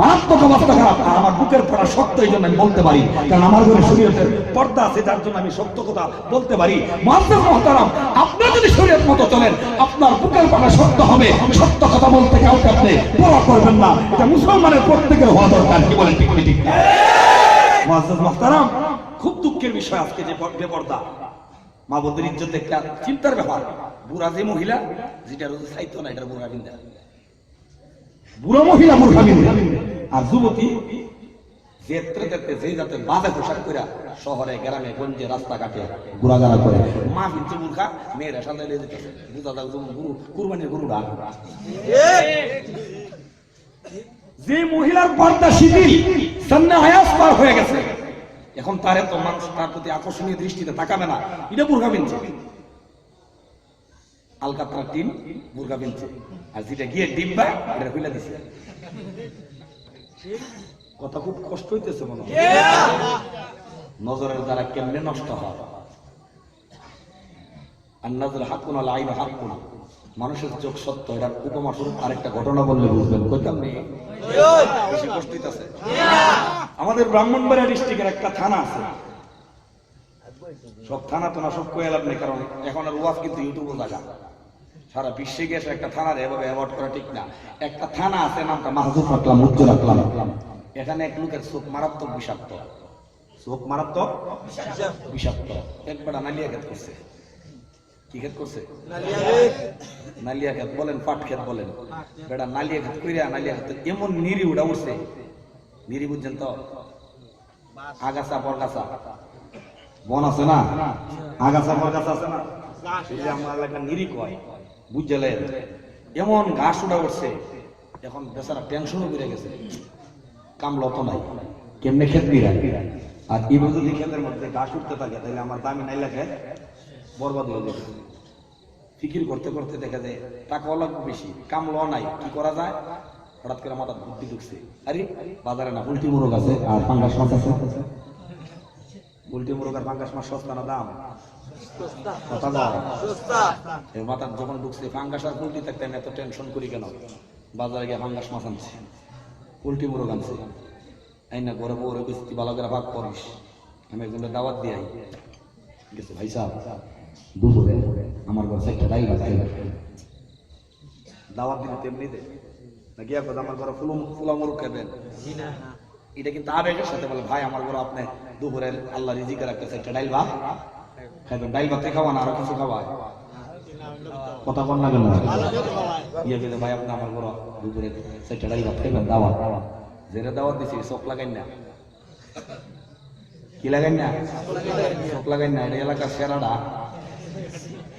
মারাত্মক অবস্থা খারাপ। আর আমার বুকের পড়া শক্ত, এই জন্য আমি বলতে পারি, কারণ আমার ঘরে শরীয়তের পর্দা আছে, যার জন্য আমি সত্য কথা বলতে পারি। মুআজ্জিজ মুহতারাম, আপনি যদি শরীয়ত মতো চলেন, আপনার বুকের পড়া শক্ত হবে। সত্য কথা বলতে কাউকে আপনি পরোয়া করবেন না, এটা মুসলমানের প্রত্যেকের হওয়া দরকার। কি বলেন, ঠিক ঠিক না? মুআজ্জিজ মুহতারাম, খুব দুঃখের বিষয় আজকে যে বেপর্দা মা বোনদের ইজ্জত একটা চিন্তার ব্যাপার। বুড়া যে মহিলা যেটা রোজ চাইতো না, এটা বুড়া বিন্দা, বুড়ো মহিলা মূর্খা বিন্দা। আর যুবতী যে জাতের বাজে পোশাক করে শহরে গ্রামে গঞ্জে রাস্তাঘাটে ঘোরাঘাড়া করে, মা কিন্তু মূর্খা, মেয়েরা সামনে যেতেছে। বুঝা যাও গুরু, কুরবানির গরুরা। যে মহিলার পর্দা শিথিল, সামনে আয়াস পার হয়ে গেছে, এখন তার এত মানুষ তার প্রতি আকর্ষণীয় দৃষ্টিতে তাকাবে না, এটা বুর্খা বিনছে, আলকাতরা টিন বুর্খা বিনছে, আর যেটা গিয়ে ডিব্বা এটা খুলে দিছে। কথা খুব কষ্ট হইতেছে মনে হয়। নজরের দ্বারা কেমনে নষ্ট হয়। আর নজর হাকুন আল আইন হাকুন, মানুষের চোখ সত্য। এটার উপমা স্বরূপ আরেকটা ঘটনা বললে বুঝবেন। কইতাম নেই, বেশি কষ্ট হইতেছে। আমাদের ব্রাহ্মণবাড়িয়া ডিস্ট্রিক্টের একটা থানা আছে, সব থানা তো না, সব কয়ে লাভ নেই, কারণ এখন আর ওয়াজ কিন্তু ইউটিউবে লাগা। সারা বিশ্বে গেছে একটা থানার এভাবে অ্যাওয়ার্ড করা ঠিক না। একটা থানা আছে, নামটা মাহজুব রাখলাম, উজ্জ্বল রাখলাম। এখানে এক লোকের চোখ মারাত্মক বিষাক্ত, চোখ মারাত্মক বিষাক্ত। একবার নালিয়া খেত করছে। কি খেত করছে? নালিয়া খেত বলেন, পাট খেত বলেন, বেটা নালিয়া খেত কইরা নালিয়া খেত এমন নিরি উড়া উঠছে। নিরি বুঝছেন তো? আগাছা বরগাছা বন আছে না, আগাছা বরগাছা আছে না, আমার এলাকা নিরি কয়, বুঝলেন? এমন ঘাস উড়া উঠছে, এখন বেচারা টেনশনও বেড়ে গেছে, কামলত নাই, কেমনে খেত বিরায়। আর এই যদি ক্ষেতের মধ্যে ঘাস উঠতে থাকে, তাহলে আমার দামি নাইলা খেত বরবাদ হয়ে যাবে। ফিকির করতে করতে দেখা যায় টাকাও লাগবে বেশি, কামলো নাই, কি করা যায়? হঠাৎ করে মাথার বুদ্ধি ঢুকছে, আরে বাজারে না পোল্ট্রি মোরগ আছে আর পাঙ্গাস মাছ আছে। পোল্ট্রি মোরগ আর পাঙ্গাস মাছ সস্তা না দাম? মাথার যখন ঢুকছে, পাঙ্গাস আর পোল্ট্রি থাকতে আমি এত টেনশন করি কেন? বাজারে গিয়ে পাঙ্গাস মাছ আনছে, পোল্ট্রি মোরগ আনছে। এই না ঘরে বউরে কিস্তি ভালো করে ভাগ করিস, আমি একজনের দাওয়াত দিয়ে গেছে ভাই সাহেব দুপুরে আমার ঘর একটা ডাইল ভাত খাইবে, দাওয়াত দিলে তেমনি দে না গিয়া কথা আমার ঘরে ফুলা মুরুখ খাবেন, এটা কিন্তু আবেগের সাথে বলে ভাই আমার ঘরে আপনি দুপুরে আল্লাহ রিজিকে রাখতেছে একটা ডাইল ভাত খাইবেন, ডাইল ভাতে খাওয়া না আরো কিছু খাওয়ায়, কথা কন না কেন ইয়ে গেলে ভাই আপনি আমার ঘরে দুপুরে একটা ডাইল ভাত খাইবেন দাওয়াত, যেটা দাওয়াত দিছি চোখ লাগাই না, কি লাগাই না চোখ লাগাই না, এটা এলাকার সেরাটা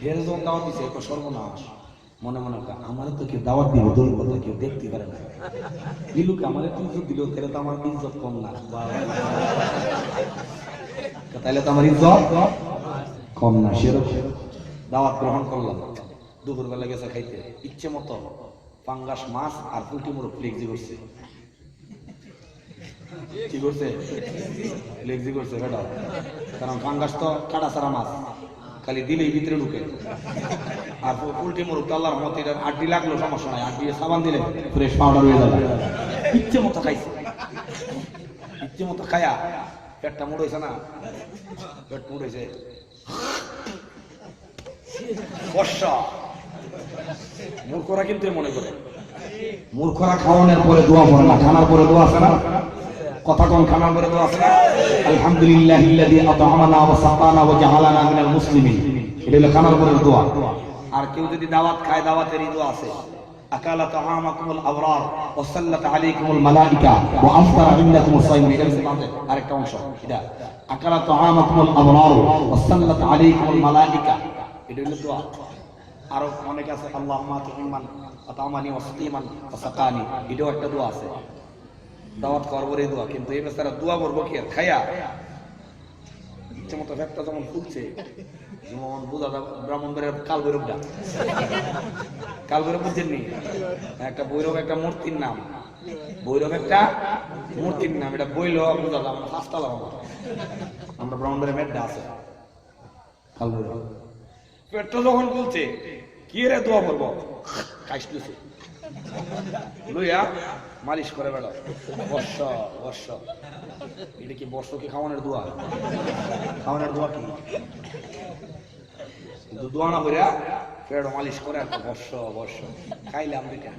এর যখন দাওয়াত দিছে একটা সর্বনাশ, মনে মনে আমার তো কেউ দাওয়াত দিব দূর কথা কেউ দেখতে পারে না, দিলুকে আমার ইজ্জত দিল তাহলে তো আমার ইজ্জত কম না, তাহলে তো আমার ইজ্জত কম না, সেরকম দাওয়াত গ্রহণ করলাম, দুপুরবেলা গেছে খাইতে ইচ্ছে মতো পাঙ্গাস মাছ আর পুঁটি মুরগ ফ্লেক্সি করছে, কি করছে ফ্লেক্সি করছে বেটা, কারণ পাঙ্গাস তো কাটা ছাড়া মাছ খালি দিলেই ভিতরে ঢুকে, আর পোল্ট্রি মুরগ তো আল্লাহর রহমতে এটা আড্ডি লাগলো সমস্যা নাই, আড্ডি সাবান দিলে ফ্রেশ পাউডার হয়ে যাবে, ইচ্ছে মতো খাইছে, ইচ্ছে মতো খায়া পেটটা মুড়েছে না, পেট মুড়েছে বর্ষা, মূর্খরা কিন্তু মনে করে মূর্খরা খাওয়ানোর পরে দোয়া পড়ে না, খানার পরে দোয়া আছে না, কথা কোন খানার পরে দোয়া আছে না, আলহামদুলিল্লাহিল্লাযী আত'আমানা ওয়া সাকানা ওয়া জাআলানা মিনাল মুসলিমিন, এটা হলো খানার পরে দোয়া। আর কেউ যদি দাওয়াত খায় দাওয়াতের দোয়া আছে, আকালা তাআমাকুমুল আবরার ওয়া সাল্লাত আলাইকুমুল মালাইকা ওয়া আফতারা ইনদাকুমুস সাইমুন, এটা হচ্ছে আরেকটা অংশ, এটা আকালা তাআমাকুমুল আবরার ওয়া সাল্লাত আলাইকুমুল মালাইকা, এটা হলো দোয়া। আরো অনেক আছে আল্লাহুম্মা তুইমান আতামানি ওয়া সাকিমান ওয়া সাকানি, এটাও একটা দোয়া আছে, দাওয়াত করবো এই দোয়া, কিন্তু এই বেচারা দোয়া করবো কি আর খায়া ইচ্ছে মতো ভেপটা যেমন ফুলছে, যেমন বোঝা ব্রাহ্মণবাড়ির কাল ভৈরবটা, কাল ভৈরব বুঝছেন নি, একটা ভৈরব একটা মূর্তির নাম, ভৈরব একটা মূর্তির নাম, এটা বইল বোঝা যাবে না, পাঁচটা লাগাবো আমরা ব্রাহ্মণবাড়ির মেডটা আছে কাল ভৈরব, পেটটা যখন বলছে কি রে দোয়া করবো কাশতেছে লইয়া মালিশ করে বেড়া, বর্ষ বর্ষ, এটা কি বর্ষ কি খাওয়ানোর দোয়া, খাওয়ানোর দোয়া কি দোয়া না করে পেট মালিশ করে আর বর্ষ বর্ষ খাইলাম দুইটা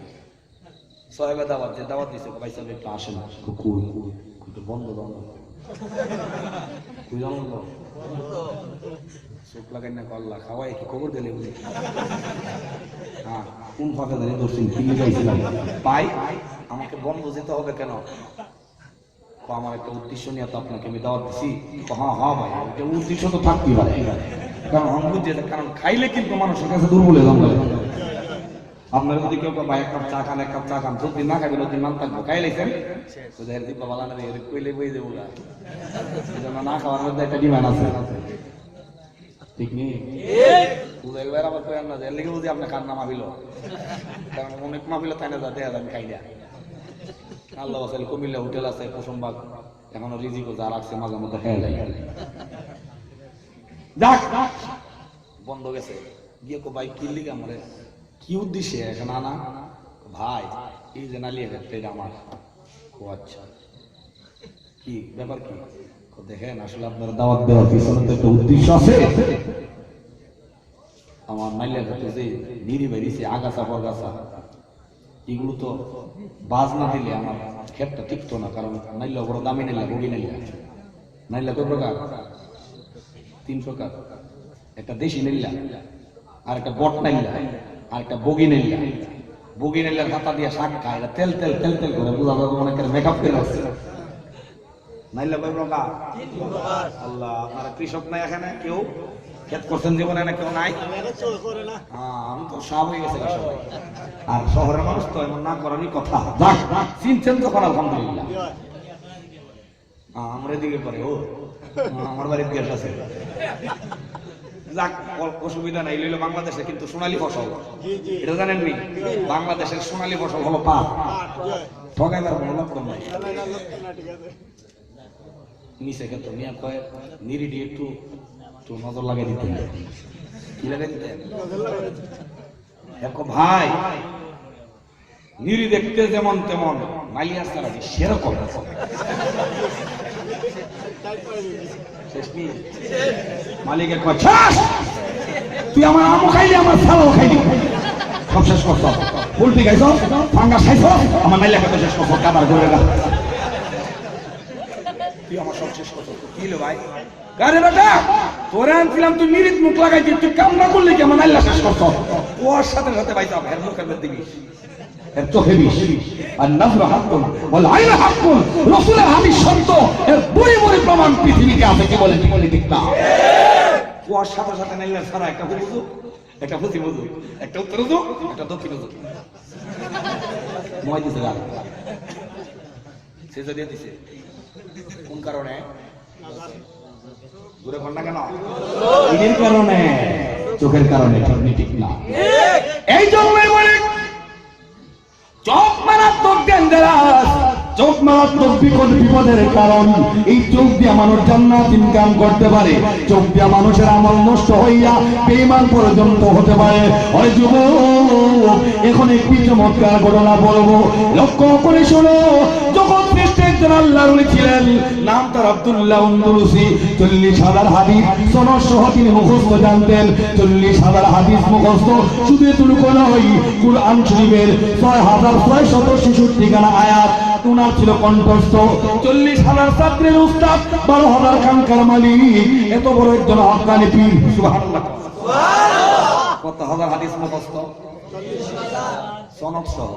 সাহেবে দাওয়াত যে দাওয়াত দিছে ভাই সাহেব একটু আসেন, বন্ধ বন্ধ কুই জানো চোখ লাগাই না কল্লা খাওয়াই কি খবর দিলে বুঝি, হ্যাঁ কোন ফাঁকা জানি দর্শন কিনে যাইছিলাম পাই, আমাকে বন্ধ যেতে হবে কেন, আমার একটা উদ্দেশ্য নিয়ে তো আপনাকে আমি দাওয়াত দিছি, হ্যাঁ হ্যাঁ ভাই এটা উদ্দেশ্য তো থাকতেই পারে, কারণ আমি বুঝি কারণ খাইলে কিন্তু মানুষের কাছে দুর্বল হয়ে যাবে, আপনারা যদি কেউ ভাই এক কাপ চা খান এক কাপ চা খান যতদিন না খাবেন ওদিন মান থাকবো, খাই লাইছেন দিব্বা বালা না কইলে বই দেবো না খাওয়ার মধ্যে একটা ডিমান্ড আছে, ঠিক নেই একবার আবার করেন না এর লেগে বুঝি আপনার কান্না মাবিল, কারণ অনেক মাবিল তাই না যাতে আমি খাই না, আল্লাহ আসাল কুমিল্লা হোটেল আছে কুসুমবাগ, এখনো রিজিকও যা রাখছে মাঝে মধ্যে খেয়ে যায়, যাক বন্ধ গেছে গিয়ে কো ভাই কি লিগে আমার কি উদ্দেশ্যে এখন আনা, ভাই এই যে নালিয়ে গেছে এটা আমার, ও আচ্ছা কি ব্যাপার কি, দেখেন আসলে আপনার দাওয়াত দেওয়ার পিছনে তো একটা উদ্দেশ্য আছে, আমার নাইলে যে নিরি বেরিয়েছে আগাছা পরগাছা এগুলো তো বাজ না দিলে আমার ক্ষেতটা টিকতো না, কারণ নাইলে বড় দামি নাইলা বগি নাইলা, নাইলা কয় প্রকার 3 প্রকার, একটা দেশি নাইলা আর একটা বট নাইলা আর একটা বগি নাইলা, বগি নাইলার হাতা দিয়ে শাক খায়, এটা তেল তেল তেল তেল করে বোঝা যাবে অনেকের মেকআপ করে রাখছে, নাইলা কয় প্রকার 3 প্রকার, আল্লাহ আপনারা কৃষক নাই এখানে কেউ ক্ষেত করছেন জীবনে না কেউ নাই, আমি তো সব হয়ে গেছে আর শহরের মানুষ তো এমন না করারই কথা, চিনছেন তখন আলহামদুলিল্লাহ, আমরা এদিকে করে ও আমার বাড়ির গ্যাস আছে, যাক অসুবিধা নাই, লইলো বাংলাদেশে কিন্তু সোনালী ফসল, এটা জানেন নি বাংলাদেশের সোনালী ফসল হলো পাট, ঠকাইবার কোনো লক্ষণ নাই, নিচে ক্ষেত নিয়ে কয় নিরিডি একটু নজর লাগাই দিতেন, কি লাগাই দিতেন দেখো ভাই নিরি দেখতে যেমন তেমন মালিয়ার সারা সেরকম মালিকের কয় তুই আমার আমও খাইলি আমার ছাড়াও খাইলি সব শেষ করছ উল্টি খাইছ ফাঙ্গা খাইছ আমার নাইলে খাইতে শেষ করছ কাবার করে গা তুই আমার সব শেষ করছ কি লো ভাই গারে বেটা তোরে আনছিলাম তুই নিরিত মুখ লাগাইছিস তুই কাম না করলি কি আমার নাইলে শেষ করছ ওর সাথে সাথে ভাই যাও এর মুখের মধ্যে দিবি এর চোখে বিষ আর নাজর হাক্কুন বল আইনা হাক্কুন রাসূলের হাদিস সত্য এর বড় বড় প্রমাণ পৃথিবীতে আছে কি বলে ঠিক না ওর সাথে সাথে নাইলে সারা একটা বুঝু একটা ফুসি বুঝু একটা উত্তর বুঝু একটা দক্ষিণ বুঝু মই দিছে গাল সে যদি দিছে কোন কারণে দূরে ঘন্টা কেন এর কারণে চোখের কারণে ঠিক না এই জন্যই বলে চোখ মারাত্মক ডেঞ্জারাস চোখ মারাত্মক বিপদের কারণ এই চোখ দিয়ে মানুষ জান্নাত ইনকাম করতে পারে চোখ দিয়ে মানুষের আমল নষ্ট হইয়া বেঈমান পর্যন্ত হতে পারে ওই যুবক এখন একটি চমৎকার ঘটনা বলবো লক্ষ্য করে শোনো যখন একজন আল্লাহর ওলি ছিলেন নাম তার আব্দুল্লাহ আন্দলুসি 40,000 হাদিস সনদ সহ তিনি মুখস্থ জানতেন 40,000 হাদিস মুখস্থ শুধু এতটুকু নয় কুরআন শরীফের 6,666 গানা আয়াত উনার ছিল কণ্ঠস্থ 40,000 ছাত্রের উস্তাদ 12,000 খানকার মালিক এত বড় একজন হক্কানি পীর সুবহানাল্লাহ কত হাজার হাদিস মুখস্থ 40,000 সনদ সহ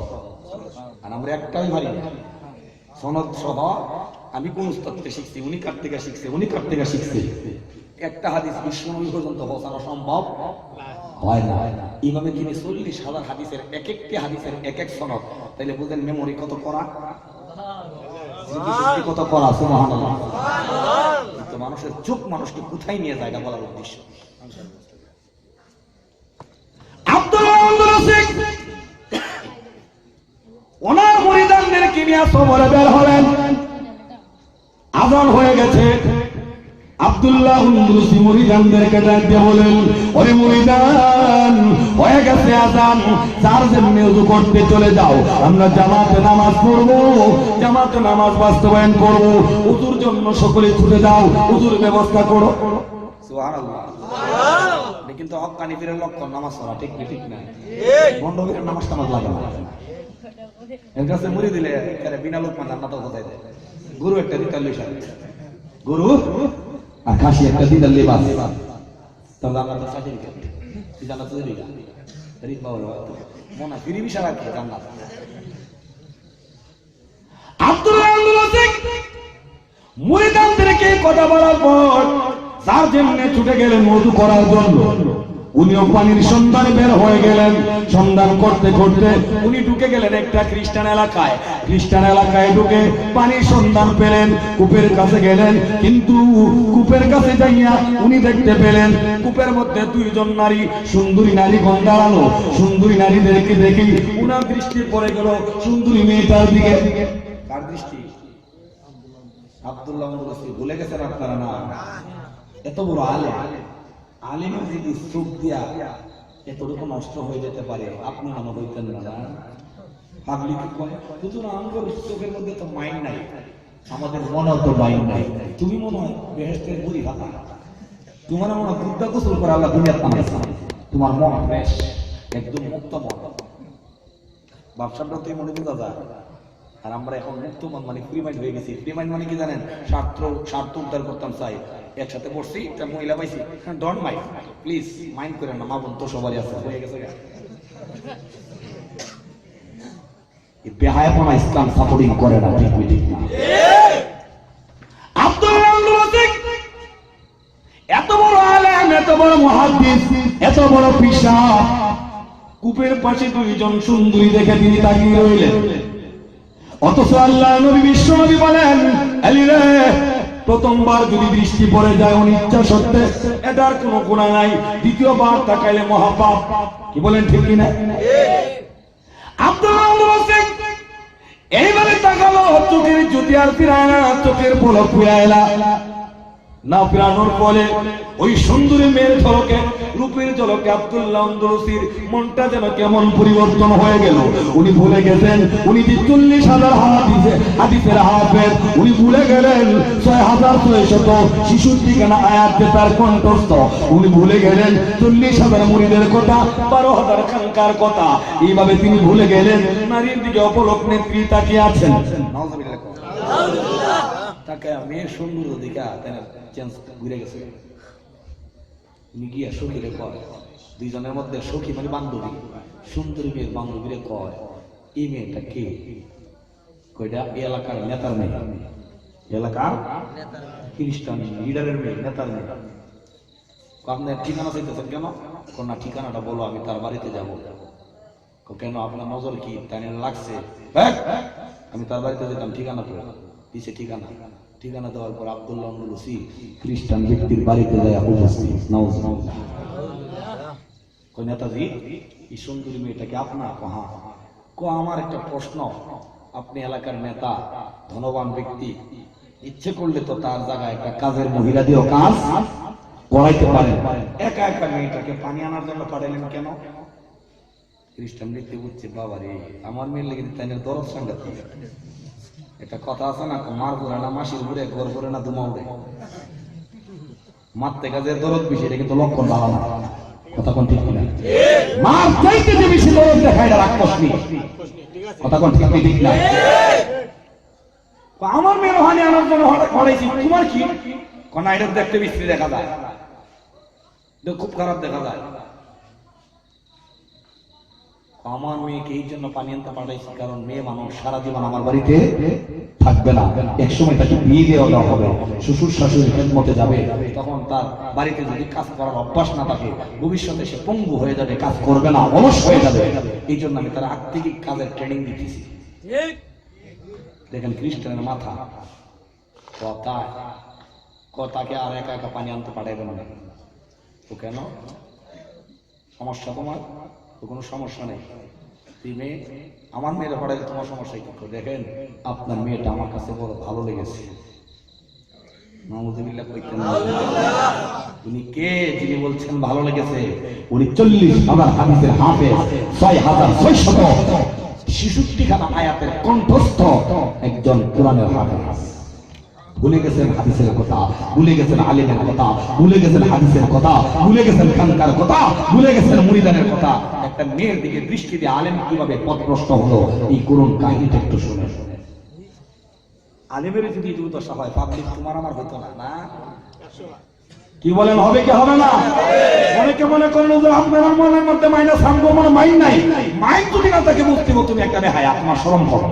আর আমরা একটাই ভারী সনদ সহ আমি কোন উস্তাদ থেকে শিখছি উনি কার থেকে শিখছে উনি কার থেকে শিখছে একটা হাদিস বিশ্বনবী পর্যন্ত পৌঁছানো সম্ভব হয় না ইমামে তিনি 40,000 হাদিসের এক একটি হাদিসের এক এক সনদ তাইলে বুঝেন মেমোরি কত করা স্মৃতিশক্তি কত করা সুবহানাল্লাহ কিন্তু মানুষের চোখ মানুষকে কোথায় নিয়ে যায় এটা বলার উদ্দেশ্য আব্দুল্লাহ আন্দলুসি ওনার মুরিদানদেরকে নিয়ে সফরে বের হলেন আযান হয়ে গেছে আব্দুল্লাহ আন্দলুসি মুরিদানদেরকে ডাক দিয়ে বলেন ওরে মুরিদান হয়ে গেছে আযান চার জন্য ওযু করতে চলে যাও আমরা জামাতে নামাজ পড়বো জামাতে নামাজ বাস্তবায়ন করব ওযুর জন্য সকলে ছুটে যাও ওযুর ব্যবস্থা করো সুবহানাল্লাহ সুবহানাল্লাহ কিন্তু হক্কানি পীরের লক্ষণ নামাজ পড়া ঠিক না বন্ধ করে নামাজ লাগে না এর কাছে মুড়ি দিলে আরে বিনা লোকমা জান্নাত কোথায় দেয় গুরু একটা দিতাল লিশা গুরু আর খাসি একটা দিতাল লিবাস তাহলে আমরা তো সার্টিফিকেট কি জান্নাত দেবে না রিদ বাবা মনা ফিরি বিশাল কি জান্নাত আব্দুল্লাহ আন্দলুসি মুরিদানদেরকে কথা বলার পর তার জন্য ছুটে গেলেন ওযু করার জন্য উনিও পানির সন্ধানে বের হয়ে গেলেন সন্ধান করতে করতে উনি ঢুকে গেলেন একটা খ্রিস্টান এলাকায় ঢুকে পানির সন্ধান পেলেন কূপের কাছে গেলেন কিন্তু কূপের কাছে যাইয়া উনি দেখতে পেলেন কূপের মধ্যে দুইজন নারী সুন্দরী নারীগণ দাঁড়ানো সুন্দরী নারীদেরকে দেখে উনার দৃষ্টি পড়ে গেল সুন্দরী মেয়েটার দিকে কার দৃষ্টি আব্দুল্লাহ আন্দলুসি ভুলে গেছেন আপনারা না এত বড় আলেমের যদি চোখ দিয়া এতটুকু নষ্ট হয়ে যেতে পারে আপনি মনে হইতেন না পাবলিক কয় হুজুর আমার চোখের মধ্যে তো মাইন্ড নাই আমাদের মনে তো মাইন্ড নাই তুমি মনে হয় বেহেশতের বুড়ি ভাতা তোমার মনে হয় বুদ্ধা গোসল করে আল্লাহ দুনিয়ার পাঠাইছে তোমার মন ফ্রেশ একদম মুক্ত মন ব্যবসাটা তুই মনে বুঝা যায় আর আমরা এখন মুক্ত মন মানে ফ্রি মাইন্ড হয়ে গেছি ফ্রি মাইন্ড মানে কি জানেন স্বার্থ উদ্ধার করতাম চাই একসাথে বসছি একটা মহিলা পাইছি ডোন্ট মাইন্ড প্লিজ মাইন্ড করেন না মা বোন তো সবারই আছে হয়ে গেছে এই বেহায়াপনা ইসলাম সাপোর্টিং করে না ঠিক না আব্দুল্লাহ আন্দলুসি এত বড় আলেম এত বড় মুহাদ্দিস এত বড় পেশা কূপের পাশে দুইজন সুন্দরী দেখে তিনি তাকিয়ে রইলেন অথচ আল্লাহ নবী বিশ্বনবী বলেন আলী রে প্রথমবার যদি দৃষ্টি পড়ে যায় অনিচ্ছা সত্ত্বে এটার কোনো গুনাহ নাই দ্বিতীয়বার তাকাইলে মহাপাপ কি বলেন ঠিক কি না আব্দুল্লাহ আন্দলুসি এইভাবে তাকালো চোখের জ্যোতি আর ফিরায় না চোখের পলক ফিরায় না ফিরানোর ফলে ওই সুন্দরী মেয়ের ঝলকে রূপের ঝলকে আব্দুল্লাহ আন্দলুসির মনটা যেন কেমন পরিবর্তন হয়ে গেল। উনি ভুলে গেছেন উনি যে 40,000 হাদিসের হাফেজ, উনি ভুলে গেলেন 6,600 শিশুর ঠিকানা আয়াতে তার কণ্ঠস্থ, উনি ভুলে গেলেন 40,000 মুরিদের কথা, 12,000 খানকার কথা। এইভাবে তিনি ভুলে গেলেন নারীর দিকে অপলক নেত্রী তাকিয়ে আছেন। তাকে মেয়ের সুন্দর দিকা চেঞ্জ ঘুরে গেছে। উনি গিয়া সখীরে কয়, দুইজনের মধ্যে সখী মানে বান্ধবী, সুন্দরী মেয়ের বান্ধবীরে কয়, এই মেয়েটা কে? কয়টা এই এলাকার নেতার মেয়ে, এলাকার খ্রিস্টান লিডারের মেয়ে, নেতার মেয়ে। আপনার ঠিকানা চাইতেছেন কেন? না ঠিকানাটা বলো, আমি তার বাড়িতে যাবো। কেন আপনার নজর কি তাই লাগছে? আমি তার বাড়িতে যেতাম, ঠিকানা তো দিছে। ঠিকানা ঠিকানা দেওয়ার পর আব্দুল্লাহ আন্দলুসি খ্রিস্টান ব্যক্তির বাড়িতে যায় উপস্থিত। নেতাজি এই সুন্দরী মেয়েটাকে আপনার কহা আমার একটা প্রশ্ন, আপনি এলাকার নেতা, ধনবান ব্যক্তি, ইচ্ছে করলে তো তার জায়গায় একটা কাজের মহিলা দিয়েও কাজ করাইতে পারেন, একা একা মেয়েটাকে পানি আনার জন্য পাঠালেন কেন? খ্রিস্টান ব্যক্তি বুঝছে, বাবা রে, আমার মেয়ের লেগে তাই দরদ সাংঘাত। একটা কথা আছে না, মার ঘুরে না মাসির ঘুরে, ঘর ঘুরে না দুমা উড়ে। মারতে কাজের দরদ বেশি, এটা কিন্তু লক্ষণ ভালো না। কথা কোন ঠিক কিনা? মার চাইতে যে বেশি দরদ দেখায় এটা রাক্ষস নেই। কথা কোন ঠিক ঠিক না? আমার মেয়ের হানি আনার জন্য হঠাইছি, তোমার কি? কোন এটা দেখতে বিশ্রী দেখা যায়, খুব খারাপ দেখা যায়। আমার মেয়েকে এই জন্য পানি আনতে পাঠাইছি, কারণ মেয়ে মানুষ সারা জীবন আমার বাড়িতে থাকবে না, একসময় তাকে বিয়ে দেওয়া হবে, শ্বশুর শাশুড়ির খেদমতে যাবে, তখন তার বাড়িতে যদি কাজ করার অভ্যাস না থাকে, ভবিষ্যতে সে পঙ্গু হয়ে যাবে, কাজ করবে না, অলস হয়ে যাবে। এই জন্য আমি তার আত্মিক কাজের ট্রেনিং দিতেছি। দেখেন খ্রিস্টানের মাথা তাকে আর একা একা পানি আনতে পাঠাইবে না। তো কেন সমস্যা তোমার? তো কোনো সমস্যা নেই, তুই মেয়ে আমার মেয়ের পড়াইলে তোমার সমস্যা কি? দেখেন আপনার মেয়েটা আমার কাছে বড় ভালো লেগেছে। উনি কে যিনি বলছেন ভালো লেগেছে? উনি 40,000 হাদিসের হাফেজ, 6,600 66খানা আয়াতের কণ্ঠস্থ একজন কোরআনের হাফেজ। ভুলে গেছেন হাদিসের কথা, ভুলে গেছেন আলেমের কথা, ভুলে গেছেন হাদিসের কথা, ভুলে গেছেন খানকার কথা, ভুলে গেছেন মুরিদানের কথা। একটা মেয়ের দিকে দৃষ্টি দিয়ে আলেম কিভাবে পথভ্রষ্ট হলো, এই করুণ কাহিনীটা একটু শুনে। আলেমের যদি দুর্দশা হয়, পাবলিক তোমার আমার হতো না। না কি বলেন, হবে কি হবে না? অনেকে মনে করেন যে আপনার মনের মধ্যে মাইনাস আনবো, মানে মাইন নাই। মাইন যদি না তাকে বুঝতে তুমি একটা বেহায়া, তোমার শরম করো।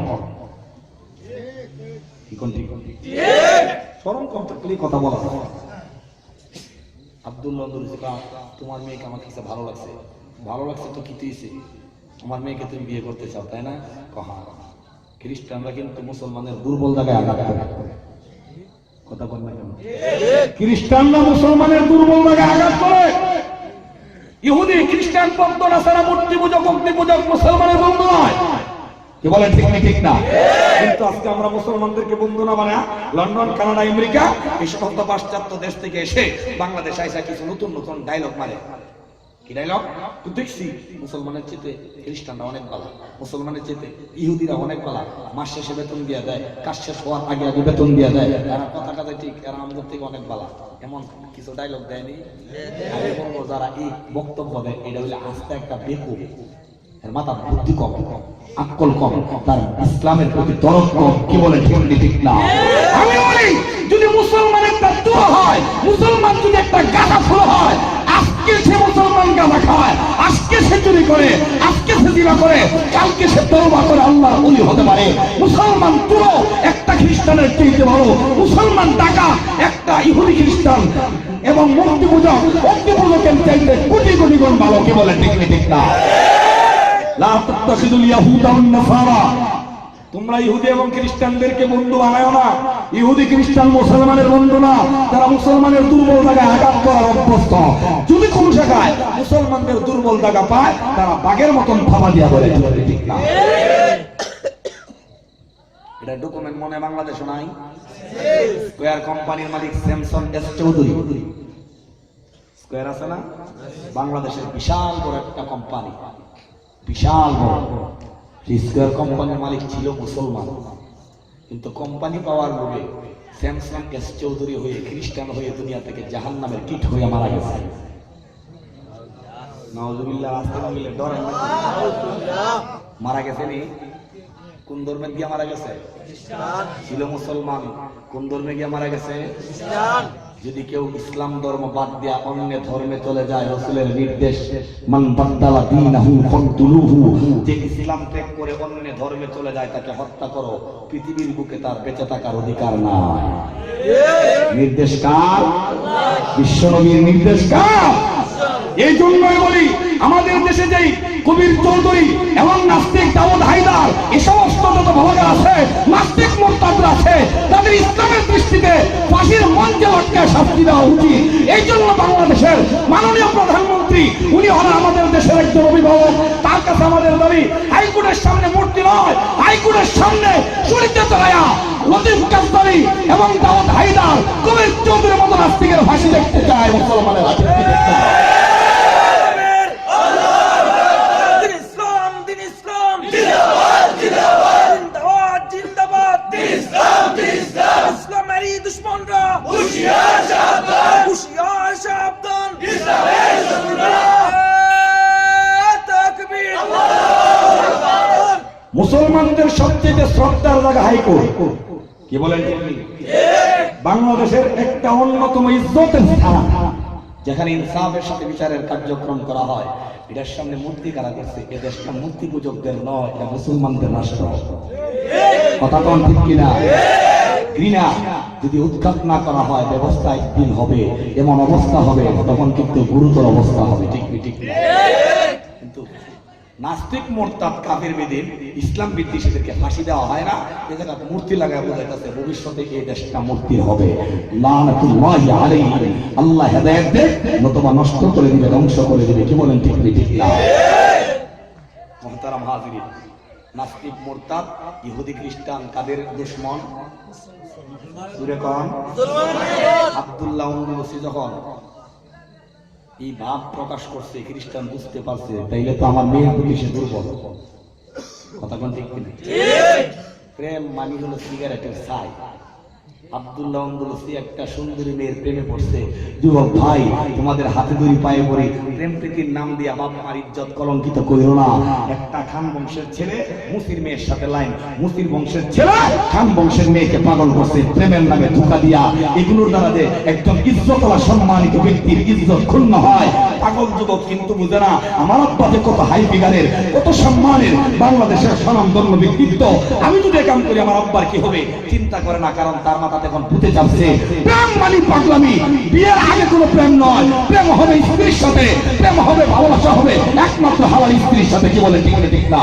শরম কম থাকলে কথা বলা। আব্দুল্লাহ তোমার মেয়েকে আমার কাছে ভালো লাগছে। ভালো লাগছে তো কি তুইছে? আমার মেয়েকে তুমি বিয়ে করতে চাও, তাই না? কহা খ্রিস্টানরা কিন্তু মুসলমানের দুর্বল জায়গায় আঘাত করে। কথা বল না কেন? খ্রিস্টানরা মুসলমানের দুর্বল জায়গায় আঘাত করে। ইহুদি খ্রিস্টান ভক্ত নাসারা মূর্তি পূজক অগ্নি পূজক মুসলমানের বন্ধু নয়। কি বলেন ঠিক না? ঠিক না? কিন্তু আজকে আমরা মুসলমানদেরকে বন্ধু না মানে লন্ডন, কানাডা, আমেরিকা এই সমস্ত পাশ্চাত্য দেশ থেকে এসে বাংলাদেশ আইসা কিছু নতুন নতুন ডায়লগ মারে। কি ডায়লগ? তুই দেখছি মুসলমানের চেয়ে খ্রিস্টানরা অনেক ভালো, মুসলমানের চেয়ে ইহুদিরা অনেক ভালো, মাস শেষে বেতন দিয়ে দেয়, কাজ শেষ হওয়ার আগে আগে বেতন দিয়ে দেয়, এরা কথা কাজে ঠিক, এরা আমাদের থেকে অনেক ভালো, এমন কিছু ডায়লগ দেয়নি? আমি বলবো যারা এই বক্তব্য দেয় এটা হলে আস্তে একটা বেকুব, এর মাথা বুদ্ধি কম, আকল কম, তার ইসলামের প্রতি দরদ কম। কি বলে ঠিক না? আমি বলি যদি মুসলমানের একটা দোয়া হয়, মুসলমান যদি একটা গাঁদা ফুল হয়, আজকে সে মুসলমান গাঁদা খায়, আজকে সে চুরি করে, আজকে সে জিনা করে, কালকে সে তওবা করে আল্লাহর ওলি হতে পারে। মুসলমান পুরো একটা খ্রিস্টানের চাইতে ভালো, মুসলমান টাকা একটা ইহুদি খ্রিস্টান এবং মূর্তি পূজক অগ্নি পূজকের চাইতে কোটি কোটি গুণ ভালো। কি বলে ঠিক না? লা তাত্তাখিদুল ইয়াহুদা ওয়ান নাসারা, তোমরা ইহুদি এবং খ্রিস্টানদেরকে বন্ধু বানায়ো না। ইহুদি খ্রিস্টান মুসলমানের বন্ধু না, তারা মুসলমানের দুর্বল জায়গায় আঘাত করার অভ্যস্ত। যদি কোন জায়গায় মুসলমানদের দুর্বল জায়গা পায়, তারা বাঘের মতন থাবা দিয়া বলে। ঠিক না? এটা ডকুমেন্ট মনে বাংলাদেশে নাই। স্কয়ার কোম্পানির মালিক স্যামসন এস চৌধুরী, স্কয়ার আছে না, বাংলাদেশের বিশাল বড় একটা কোম্পানি, বিশাল বড়। স্কয়ার কোম্পানির মালিক ছিল মুসলমান, কিন্তু কোম্পানি পাওয়ার লোভে স্যামসাং এস চৌধুরী হয়ে খ্রিস্টান হয়ে দুনিয়া থেকে জাহান্নামের কীট হয়ে মারা গেছে। নাউজুবিল্লাহ, আসতে মিলে ডরেন না? মারা গেছে নি? কোন ধর্মে গিয়ে মারা গেছে? ছিল মুসলমান, কোন ধর্মে গিয়ে মারা গেছে? যদি কেউ ইসলাম ধর্ম বাদ দিয়া অন্য ধর্মে চলে যায়, রাসূলের নির্দেশ, মান বাদদালা দীনাহু ফাকতুলুহু, যে ইসলাম ত্যাগ করে অন্য ধর্মে চলে যায় তাকে হত্যা করো। পৃথিবীর বুকে তার বেঁচে থাকার অধিকার নাই। নির্দেশ কার? বিশ্বনবীর নির্দেশ কার? এই জন্যই বলি, আমাদের দেশে যেই কবির চৌধুরী এবং নাস্তিক দাউদ হায়দার, এই সমস্ত যত ভোলাগার আছে, নাস্তিক মুরতাদরা আছে, তাদের ইসলামের দৃষ্টিতে ফাঁসির মঞ্চে লটকায় শাস্তি দেওয়া উচিত। এই জন্য বাংলাদেশের মাননীয় প্রধানমন্ত্রী, উনি হলেন আমাদের দেশের একজন অভিভাবক। তার কাছে আমাদের দাবি, হাইকোর্টের সামনে মূর্তি নয়, হাইকোর্টের সামনে শরীয়তে চলায়া লতিফ কাসদারি এবং দাউদ হায়দার, কবির চৌধুরীর মতো নাস্তিকের ফাঁসি দেখতে চায় মুসলমানের। মুসলমানদের সবচেয়ে শ্রদ্ধার জায়গা হাইকোর্ট, কি বলেন? বাংলাদেশের একটা অন্যতম ইজ্জতের স্থান, যেখানে ইনসাফের সাথে বিচারের কার্যক্রম করা হয়। এটার সামনে মূর্তি কারা করছে? এ দেশটা মূর্তি পূজকদের নয়, এটা মুসলমানদের রাষ্ট্র। কথা কোন ঠিক কিনা? ঘৃণা যদি উৎখাত না করা হয়, ব্যবস্থা একদিন হবে, এমন অবস্থা হবে, তখন কিন্তু গুরুতর অবস্থা হবে। ঠিক ঠিক না? কিন্তু নাস্তিক মুরতাদ কাফের বেদিন ইসলাম বিদ্বেষীদেরকে ফাঁসি দেওয়া হয় না, এ জায়গায় মূর্তি লাগায় বোঝাইতেছে ভবিষ্যতে এই দেশটা মূর্তি হবে। লানাতুল্লাহি আলাইহি, আল্লাহ হেদায়েত দেখ, নতুবা নষ্ট করে দিবে, ধ্বংস করে দিবে। কি বলেন? ঠিক ঠিক না? মুহতারাম হাজিরিন, নাস্তিক মুরতাদ ইহুদি খ্রিস্টান কাদের দুশমন? সুরে কোন? আব্দুল্লাহ উন্নবসি যখন এই ভাব প্রকাশ করছে, খ্রিস্টান বুঝতে পারছে, তাইলে তো আমার মেয়ের প্রতি সে দুর্বল। কথা কোন ঠিক কিনা? প্রেম মানি হলো সিগারেটের ছাই। আব্দুল্লাহ আন্দোলসি একটা সুন্দরী মেয়ের প্রেমে পড়ছে। যুবক ভাই, তোমাদের হাতে ধরি পায়ে পড়ি, প্রেম প্রীতির নাম দিয়া বাপ মার ইজ্জত কলঙ্কিত করিও না। একটা খান বংশের ছেলে মুসির মেয়ের সাথে লাইন, মুসির বংশের ছেলে খান বংশের মেয়েকে পাগল করছে প্রেমের নামে ধোঁকা দিয়া। এগুলোর দ্বারা যে একজন ইজ্জতওয়ালা সম্মানিত ব্যক্তির ইজ্জত ক্ষুণ্ণ হয়, পাগল যুবক কিন্তু বুঝে না আমার আব্বা যে কত হাই ফিগারের, কত সম্মানের, বাংলাদেশের স্বনামধন্য ব্যক্তিত্ব। আমি যদি কাম করি আমার আব্বার কি হবে চিন্তা করে না, কারণ তার মাথা এখন ফুটে যাচ্ছে। প্রেম মানে পাগলামি, বিয়ের আগে কোনো প্রেম নয়। প্রেম হবে স্ত্রীর সাথে, প্রেম হবে, ভালোবাসা হবে একমাত্র হালাল স্ত্রীর সাথে। কি বলে? ঠিক ঠিক না?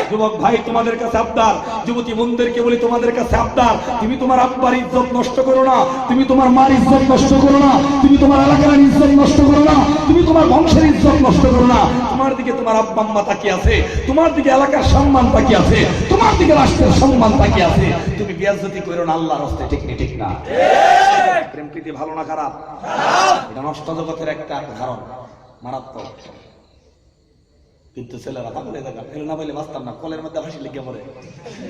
যুবক ভাই, তোমাদের কাছে আবদার, যুবতী বন্ধুদেরকে বলি, তোমাদের কাছে আবদার, তুমি তোমার আব্বার ইজ্জত নষ্ট করো না, তুমি তোমার মার ইজ্জত নষ্ট করো না, তুমি তোমার এলাকার ইজ্জত নষ্ট করো না, তুমি তোমার বংশের ইজ্জত নষ্ট করো না। তোমার দিকে তোমার আব্বা আম্মা তাকিয়ে আছে, তোমার দিকে এলাকার সম্মান তাকিয়ে আছে, তোমার দিকে রাষ্ট্রের সম্মান তাকিয়ে আছে। তুমি বেয়াজ্জতি করো না আল্লাহর রাস্তায়। ঠিক ঠিক না? প্রেম প্রীতি ভালো না খারাপ? এটা নষ্ট জগতের একটা ধারণ, মারাত্মক। কিন্তু ছেলেরা পাগলে দেখা ফেলে না পাইলে বাঁচতাম না। কলের মধ্যে হাসি লেগে মরে,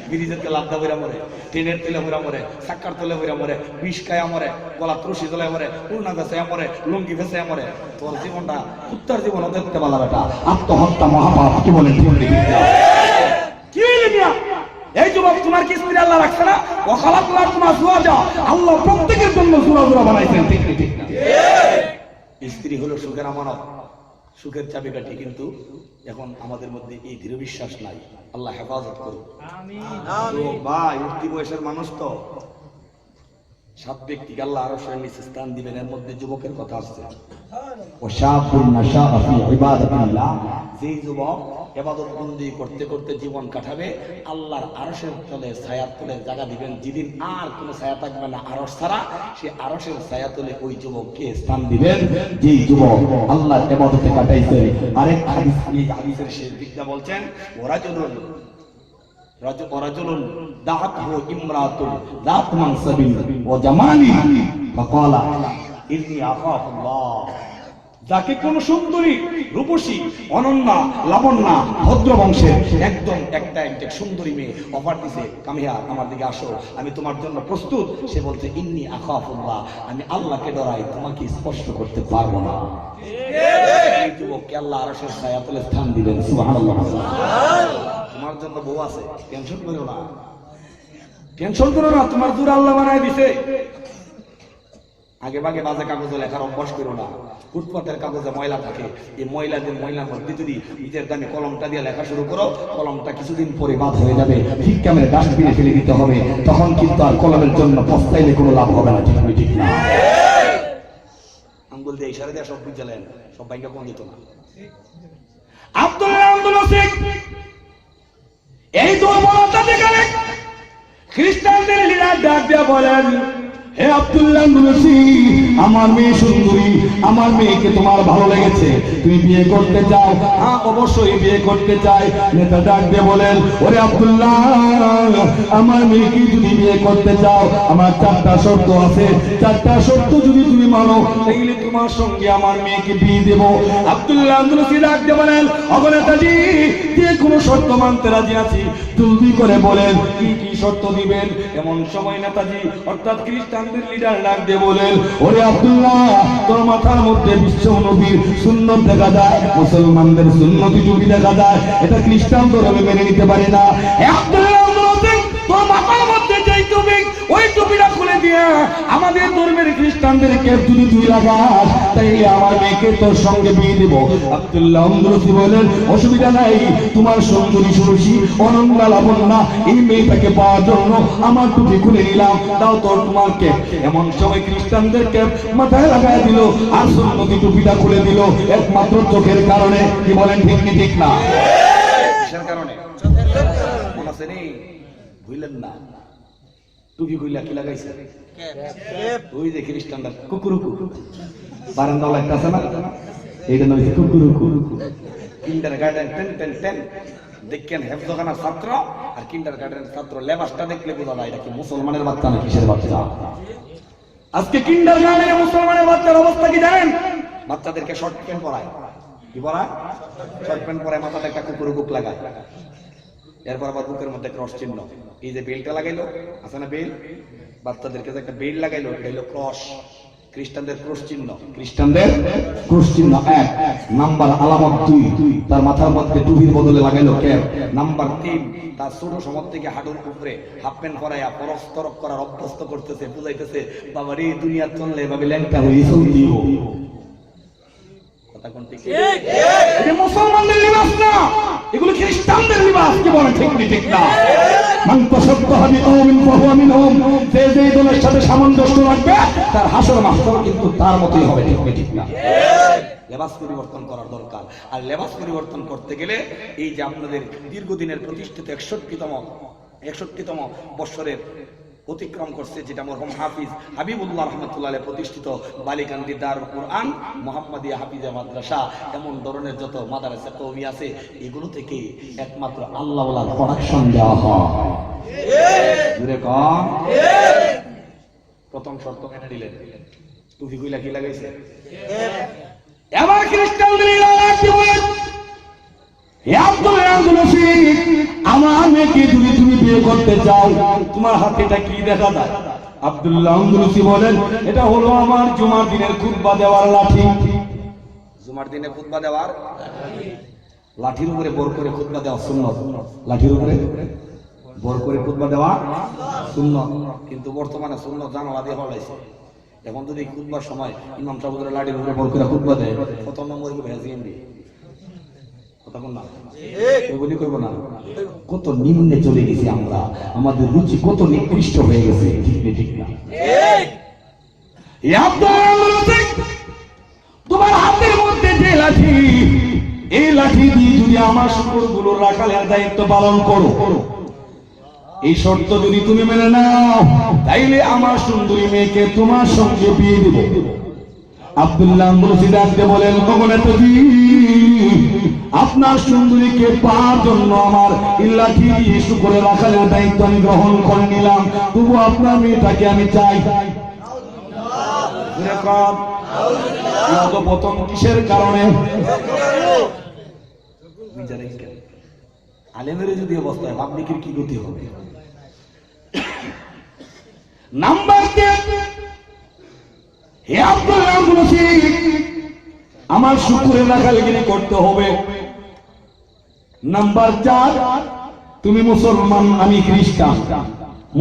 ব্রিজের তেল আড্ডা বইরা মরে, ট্রেনের তেলে বইরা মরে, চাক্কার তেলে বইরা মরে, বিষ খায়া মরে, গলা ত্রুষি জ্বলায় মরে, উড়না ভেসায় মরে, লুঙ্গি ভেসায় মরে। তোর জীবনটা কুত্তার জীবন দেখতে পালা বেটা। আত্মহত্যা মহাপাপ। কি বলেন? কি হইলে মিয়া? এই যুবক, তোমার কি স্ত্রী আল্লাহ রাখছে না? ওয়াখালাকুল্লাহ তোমার জুওয়াজা, আল্লাহ প্রত্যেকের জন্য জোড়া জোড়া বানাইছেন। ঠিক ঠিক না? স্ত্রী হলো সুখের আমানত, সুখের চাবিকাঠি, কিন্তু এখন আমাদের মধ্যে এই দৃঢ় বিশ্বাস নাই। আল্লাহ হেফাজত করুন। আমিন। ভাই, উঠতি বয়সের মানুষ তো 7 ব্যক্তিকে আল্লাহ আরশের নিচে স্থান দিবেন, এর মধ্যে যুবকের কথা আসছে। ওয়াশাবুন নাশাআ ফি ইবাদাতিল্লাহ, যেই যুবক ইবাদত বন্দেগী করতে করতে জীবন কাটাবে, আল্লাহর আরশের তলে ছায়ার তলে জায়গা দিবেন, যেদিন আর কোনো ছায়া থাকবে না আরশ ছাড়া, সে আরশের ছায়া তলে ওই যুবককে স্থান দিবেন যেই যুবক আল্লাহর ইবাদতে কাটাইছে। আরেক হাদিস, এই হাদিসের শেষ দিকটা বলছেন, ওরাজুলুন দাআতহু ইমরাতুন যাত মানসাবিন ওয়া জামালিন ফাকালা ইন্নী আখাফুল্লাহ। যাকে কোন সুন্দরী, রূপসী, অনন্যা, লাবণ্যা, ভদ্র বংশের একদম একটা সুন্দরী মেয়ে অফার দিছে, কামিয়া আমার দিকে আসো, আমি তোমার জন্য প্রস্তুত। সে বলছে ইন্নী আখাফুল্লাহ, আমি আল্লাহকে ডরাই, তোমাকে স্পর্শ করতে পারবো না। এই যুবককে আল্লাহ আরশের ছায়াতলে স্থান দিলেন। সুবহানাল্লাহ। তোমার জন্য বউ আছে, টেনশন করো না, টেনশন করো না, তোমার দূর আল্লাহ বানায় দিছে। আগে ভাগে বাজে কাগজে লেখার অভ্যাস করো না। ফুটপাতের কাগজে ময়লা থাকে, এই ময়লার মধ্যে যদি নিজের দামে কলমটা দিয়ে লেখা শুরু করো, কলমটা কিছুদিন পরে বাদ হয়ে যাবে, ঠিক ক্যামেরা ডাস্টবিনে ফেলে দিতে হবে। তখন কিন্তু আর কলমের জন্য পস্তাইলে কোনো লাভ হবে না। ঠিক না? আঙ্গুল দিয়ে ইশারা দিয়ে সব বুঝালেন, সব বাইকে কোন দিত না। আব্দুল সিক এই দুর্বলতা দেখে খ্রিস্টানদের লিডার ডাক দিয়ে বলেন, হে আব্দুল্লাহ মুনসি, আমার মেয়ে সুন্দরী, আমার মেয়েকে তোমার ভালো লেগেছে, তুমি বিয়ে করতে চাও? হ্যাঁ, অবশ্যই বিয়ে করতে চাই। নেতা ডাক দিয়ে বলেন, ওরে আব্দুল্লাহ, আমার মেয়েকে যদি বিয়ে করতে চাও, আমার 4টা শর্ত আছে। 4টা শর্ত যদি তুমি মানো, তাহলে তোমার সঙ্গে আমার মেয়েকে বিয়ে দেব। আব্দুল্লাহ মুনসি ডাক দিয়ে বলেন, ওগো নেতাজি, যে কোনো শর্ত মানতে রাজি আছি, জলদি করে বলেন কি কি শর্ত দিবেন। এমন সময় নেতাজি অর্থাৎ খ্রিস্টানদের লিডার ডাক দিয়ে বলেন, ওরে আব্দুল্লাহ, তোর মাথার মধ্যে বিশ্ব নবীর সুন্নত দেখা যায়, মুসলমানদের সুন্নতি টুপি দেখা যায়, এটা খ্রিস্টান ধর্মে মেনে নিতে পারে না। আব্দুল্লাহ, তোর মাথার মধ্যে যেই টুপি, ওই টুপিটা খুলে দিয়ে আমাদের ধর্মের খ্রিস্টানদের ক্যাপ যদি তুই লাগাস, তাইলে আমার মেয়েকে তোর সঙ্গে বিয়ে দেব। আব্দুল্লাহ মুনসি বলেন, অসুবিধা নাই, তোমার সুন্দরী সুরসী অনন্যা লাবণ্যা এই মেয়েটাকে পাওয়ার জন্য আমার টুপি খুলে নিলাম, দাও তোর তোমার ক্যাপ। এমন সময় খ্রিস্টানদের ক্যাপ মাথায় লাগাই দিল আর সুন্নতি টুপিটা খুলে দিল, একমাত্র চোখের কারণে। কি বলেন, ঠিক কি ঠিক না? কিসের কারণে? মনে আছে নি? বুঝলেন না? টুপি খুইলা কি লাগাইছে? ওই যে খ্রিস্টানরা কুকুরুকু বারান্দা একটা আছে না, এইটা নাম কুকুরুকু। কিন্ডারগার্টেন 10 দেখেন হেফজখানার ছাত্র আর কিন্ডারগার্টেনের ছাত্র, লেবাসটা দেখলে বোঝা যায় এটা কি মুসলমানের বাচ্চা না কিসের বাচ্চা। আজকে কিন্ডারগার্টেনে মুসলমানের বাচ্চার অবস্থা কি জানেন? বাচ্চাদেরকে শর্ট প্যান্ট পরায়। কি পরায়? শর্ট প্যান্ট পরায়, মাথাতে একটা কুকুরুকুক লাগায়, এরপর আবার বুকের মধ্যে ক্রস চিহ্ন। এই যে বেলটা লাগাইলো, আছে না বেল, বাচ্চাদেরকে যে একটা বেল লাগাইলো, এটা হলো ক্রস। খ্রিস্টানদের ক্রস চিহ্ন, খ্রিস্টানদের ক্রস চিহ্ন 1 নাম্বার, আলামত 2, তার মাথার মধ্যে টুপির বদলে লাগাইলো ক্যাপ। নাম্বার 3, তার ছোট সময় থেকে হাঁটুর উপরে হাফ প্যান্ট পরাইয়া পরস্তরক করার অভ্যস্ত করতেছে, বুঝাইতেছে বাবা রে, দুনিয়ার চললে এভাবে ল্যাংটা হয়ে চলতে হবে। কথা কোন ঠিক? এটা মুসলমানদের লিবাস না, এগুলো খ্রিস্টানদের লিবাস। কি বলে, ঠিক কি ঠিক না? মান তাসাব্বাহা বিকওমিন ফাহুয়া মিনহুম, যে যে দলের সাথে সামঞ্জস্য রাখবে তার হাসর মাহশর কিন্তু তার মতই হবে। ঠিক কি ঠিক না? লেবাস পরিবর্তন করার দরকার। আর লেবাস পরিবর্তন করতে গেলে এই যে আপনাদের দীর্ঘদিনের প্রতিষ্ঠিত 61তম বৎসরের অতিক্রম করছে, যেটা মরহুম হাফিজ হাবিবুল্লাহ রহমতুল্লাহ প্রতিষ্ঠিত বালিকান্দি দারুল কুরআন মুহাম্মাদিয়া হাফিজা মাদ্রাসা, এমন ধরনের যত মাদ্রাসা কওমি আছে, এগুলো থেকে একমাত্র আল্লাহওয়ালার প্রোডাকশন দেওয়া হয়। জুড়ে কম। প্রথম শর্ত মেনে নিলেন, টুপি কইলা কি লাগাইছে? এবার খ্রিস্টানদের কি বলেন, আমার মেয়েকে যদি তুমি বিয়ে করতে চাও, তোমার হাতে এটা কি দেখা যায়? আব্দুল্লাহ মুনসি বলেন, এটা হলো আমার জুমার দিনের খুতবা দেওয়ার লাঠি। জুমার দিনে খুতবা দেওয়ার লাঠির উপরে বর করে খুতবা দেওয়া সুন্নত। লাঠির উপরে বর করে খুতবা দেওয়া সুন্নত, কিন্তু বর্তমানে সুন্নত জানালা দিয়ে হলাইছে। এখন যদি খুতবার সময় ইমাম সাহেবের লাঠির উপরে বর করে খুতবা দেয়, প্রথম নম্বর কি ভেজিয়ে দিই? কত নিম্নে চলে গেছি আমরা, আমাদের রুচি কত নিকৃষ্ট হয়ে গেছে। ঠিক না? তোমার হাতের মধ্যে যে লাঠি, এই লাঠি দিয়ে যদি আমার শুকরগুলো রাখালের দায়িত্ব পালন করো, এই শর্ত যদি তুমি মেনে নাও, তাইলে আমার সুন্দরী মেয়েকে তোমার সঙ্গে বিয়ে দেব। আব্দুল্লাহ মুনসি ডাকতে বলেন, ভগবানজি, আপনার সুন্দরীকে পাওয়ার জন্য আমার লাঠি দিয়ে শুকরে রাখালের দায়িত্ব আমি গ্রহণ করে নিলাম, তবু আপনার মেয়েটাকে আমি চাই। পতন কিসের কারণে? আলেমের যদি অবস্থা হয় পাবলিকের কি গতি হবে? নাম্বার 3, হে আব্দুল্লাহ মুশরিক, আমার শুকরের রাখালগিরি করতে হবে। নাম্বার 4, তুমি মুসলমান, আমি খ্রিস্টান।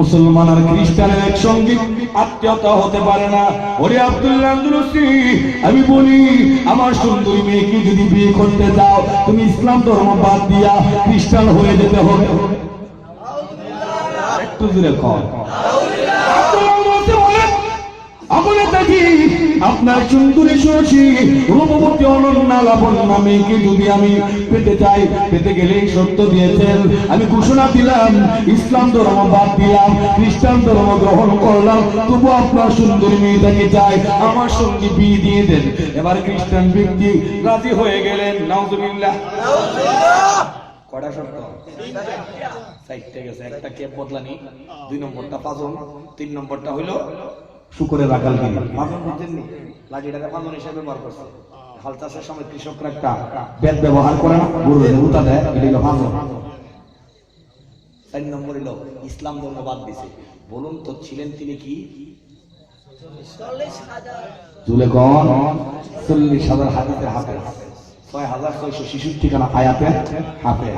মুসলমান আর খ্রিস্টানের একসঙ্গে আত্মীয়তা হতে পারে না। ওরে আব্দুল্লাহ আন্দুলুসি, আমি বলি আমার সুন্দরী মেয়েকে যদি বিয়ে করতে যাও, তুমি ইসলাম ধর্ম বাদ দিয়া খ্রিস্টান হয়ে যেতে হবে। একটু জোরে কর। আপনার সুন্দরী সুরসী রূপবতী অনন্যা লাবণ্যা মেয়েকে যদি আমি পেতে চাই, পেতে গেলে সত্য দিয়েছেন, আমি ঘোষণা দিলাম ইসলাম ধর্ম বাদ দিলাম, খ্রিস্টান ধর্ম গ্রহণ করলাম, তবু আপনার সুন্দরী মেয়েটাকে চাই, আমার সঙ্গে বিয়ে দিয়ে দেন। এবার খ্রিস্টান ব্যক্তি রাজি হয়ে গেলেন। নাউজুবিল্লাহ। কয়টা শর্ত? 4টে গেছে। একটা কেপ বদলানি, 2 নম্বরটা পাজন, 3 নম্বরটা হইলো শুকরের রাখালগিরি। পাজন বুঝছেননি? লাঠিটাকে পাজন হিসেবে ব্যবহার করছে। হাল চাষের সময় কৃষকরা একটা বেদ ব্যবহার করে না, গরুর উতা দেয়, এটা হলো পাজন। 4 নম্বর হইলো ইসলাম ধর্ম বাদ দিছে। বলুন তো ছিলেন তিনি কি? 40,000 হাদিসের হাফেজ, 6,666 ঠিকানা আয়াতে হাফেজ,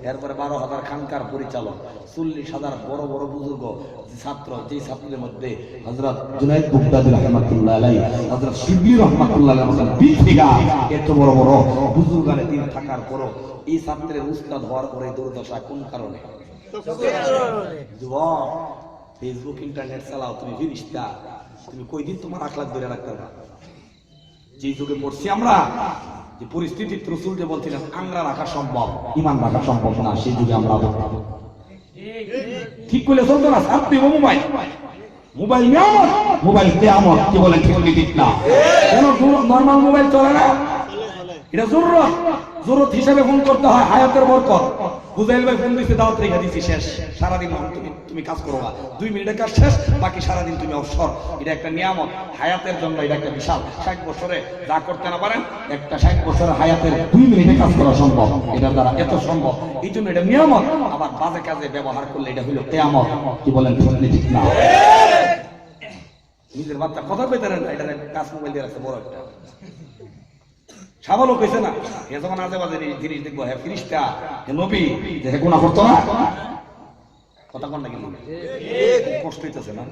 এরপরে 12,000 খানকার পরিচালক, 40,000 বড় বড় বুজুর্গ ছাত্র, যে ছাত্রদের মধ্যে হযরত জুনায়েদ বুগদাদি রাহমাতুল্লাহ আলাইহি, হযরত শিবলি রাহমাতুল্লাহ আলাইহি, এত বড় বড় বুজুর্গানে দিন থাকার পরও এই ছাত্রের উস্তাদ হওয়ার পরে দুর্দশা কোন কারণে? যুবক, ফেসবুক ইন্টারনেট চালাও, তুমি ফিরিস্তা, তুমি কয়দিন তোমার আখলাক ধরে রাখতে পারবা? যে যুগে পড়ছি আমরা, যে পরিস্থিতি রাসূল যে বলছিলেন আংরা রাখা সম্ভব, ঈমান রাখা সম্ভব না, সেই যুগে আমরা ঠিক করলে চলতো না। আপনি মোবাইল মোবাইল নিয়ামত, মোবাইল কিয়ামত, কি বলেন? ঠিক না? কেন নরমাল মোবাইল চলে না? এটা জরুরত, জরুরত হিসাবে ফোন করতে হয়, হায়াতের বরকত। বুঝাইল ভাই ফোন দিতে, দাওয়াত রেখে দিছি, শেষ। সারাদিন তুমি কাজ করো না, 2 মিনিটের কাজ শেষ, বাকি সারাদিন তুমি অবসর। এটা একটা নিয়ামত হায়াতের জন্য, এটা একটা বিশাল। 60 বছরে যা করতে না পারেন, একটা 60 বছরের হায়াতের 2 মিনিটে কাজ করা সম্ভব, এটার দ্বারা এত সম্ভব। এই জন্য এটা নিয়ামত। আবার বাজে কাজে ব্যবহার করলে এটা হইল কিয়ামত। কি বলেন? ঠিক না? নিজের বাচ্চা কথা কইতে না, এটা কাজ মোবাইল দিয়ে রাখছে বড় একটা সাবালও কইছে না। এ যখন আজে বাজে জিনিস দেখবো, হ্যাঁ ফিরিস্তা, হে নবী, যে হে গুনাহ করতো না, কথা কোন নাকি? কষ্ট হইতেছে না?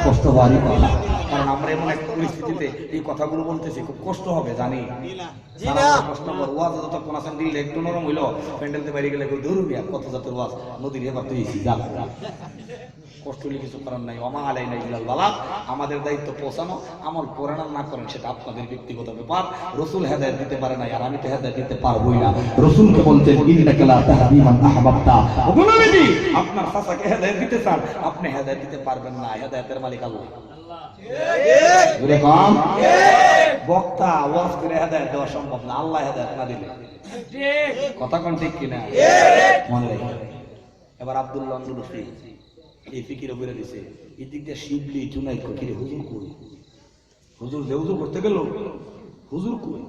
কষ্ট হওয়ারই কথা, কারণ আমরা এমন এক পরিস্থিতিতে এই কথাগুলো বলতেছি, খুব কষ্ট হবে জানি। কষ্ট কর, ওয়াজ যতক্ষণ আছেন দিলে একটু নরম হইলো, প্যান্ডেলতে বাইরে গেলে দৌড় মিয়া, কত জাতের ওয়াজ, নদীর হেবার তুইছি, যা কষ্ট হলে কিছু করার নাই। ওমা আলাইনা ইল্লাল বালাগ, আমাদের দায়িত্ব পৌঁছানো। আমল করেন না করেন সেটা আপনাদের ব্যক্তিগত ব্যাপার। রাসূল হেদায়েত দিতে পারে না, আর আমি তো হেদায়েত দিতে পারবোই না। রাসূলকে বলতেন ইন্নাকা লা তাহদি মান আহবাবতা, ওগো নবীজি, আপনার চাচাকে হেদায়েত দিতে চান, আপনি হেদায়েত দিতে পারবেন না, হেদায়েতের মালিক আল্লাহ। ঠিক বলে কম বক্তা ওয়াজ করে হেদায়েত দেওয়া সম্ভব না, আল্লাহ হেদায়েত না দিলে। ঠিক কথা কোন ঠিক কিনা? মনে রাখবেন। এবার আব্দুল্লাহ আন্দুলুসি এই ফিকির উপরে দিছে, এই দিক দিয়ে শিবলি জুনাইদ কিরে হুজুর কই? হুজুর যে হুজুর করতে গেল, হুজুর কই?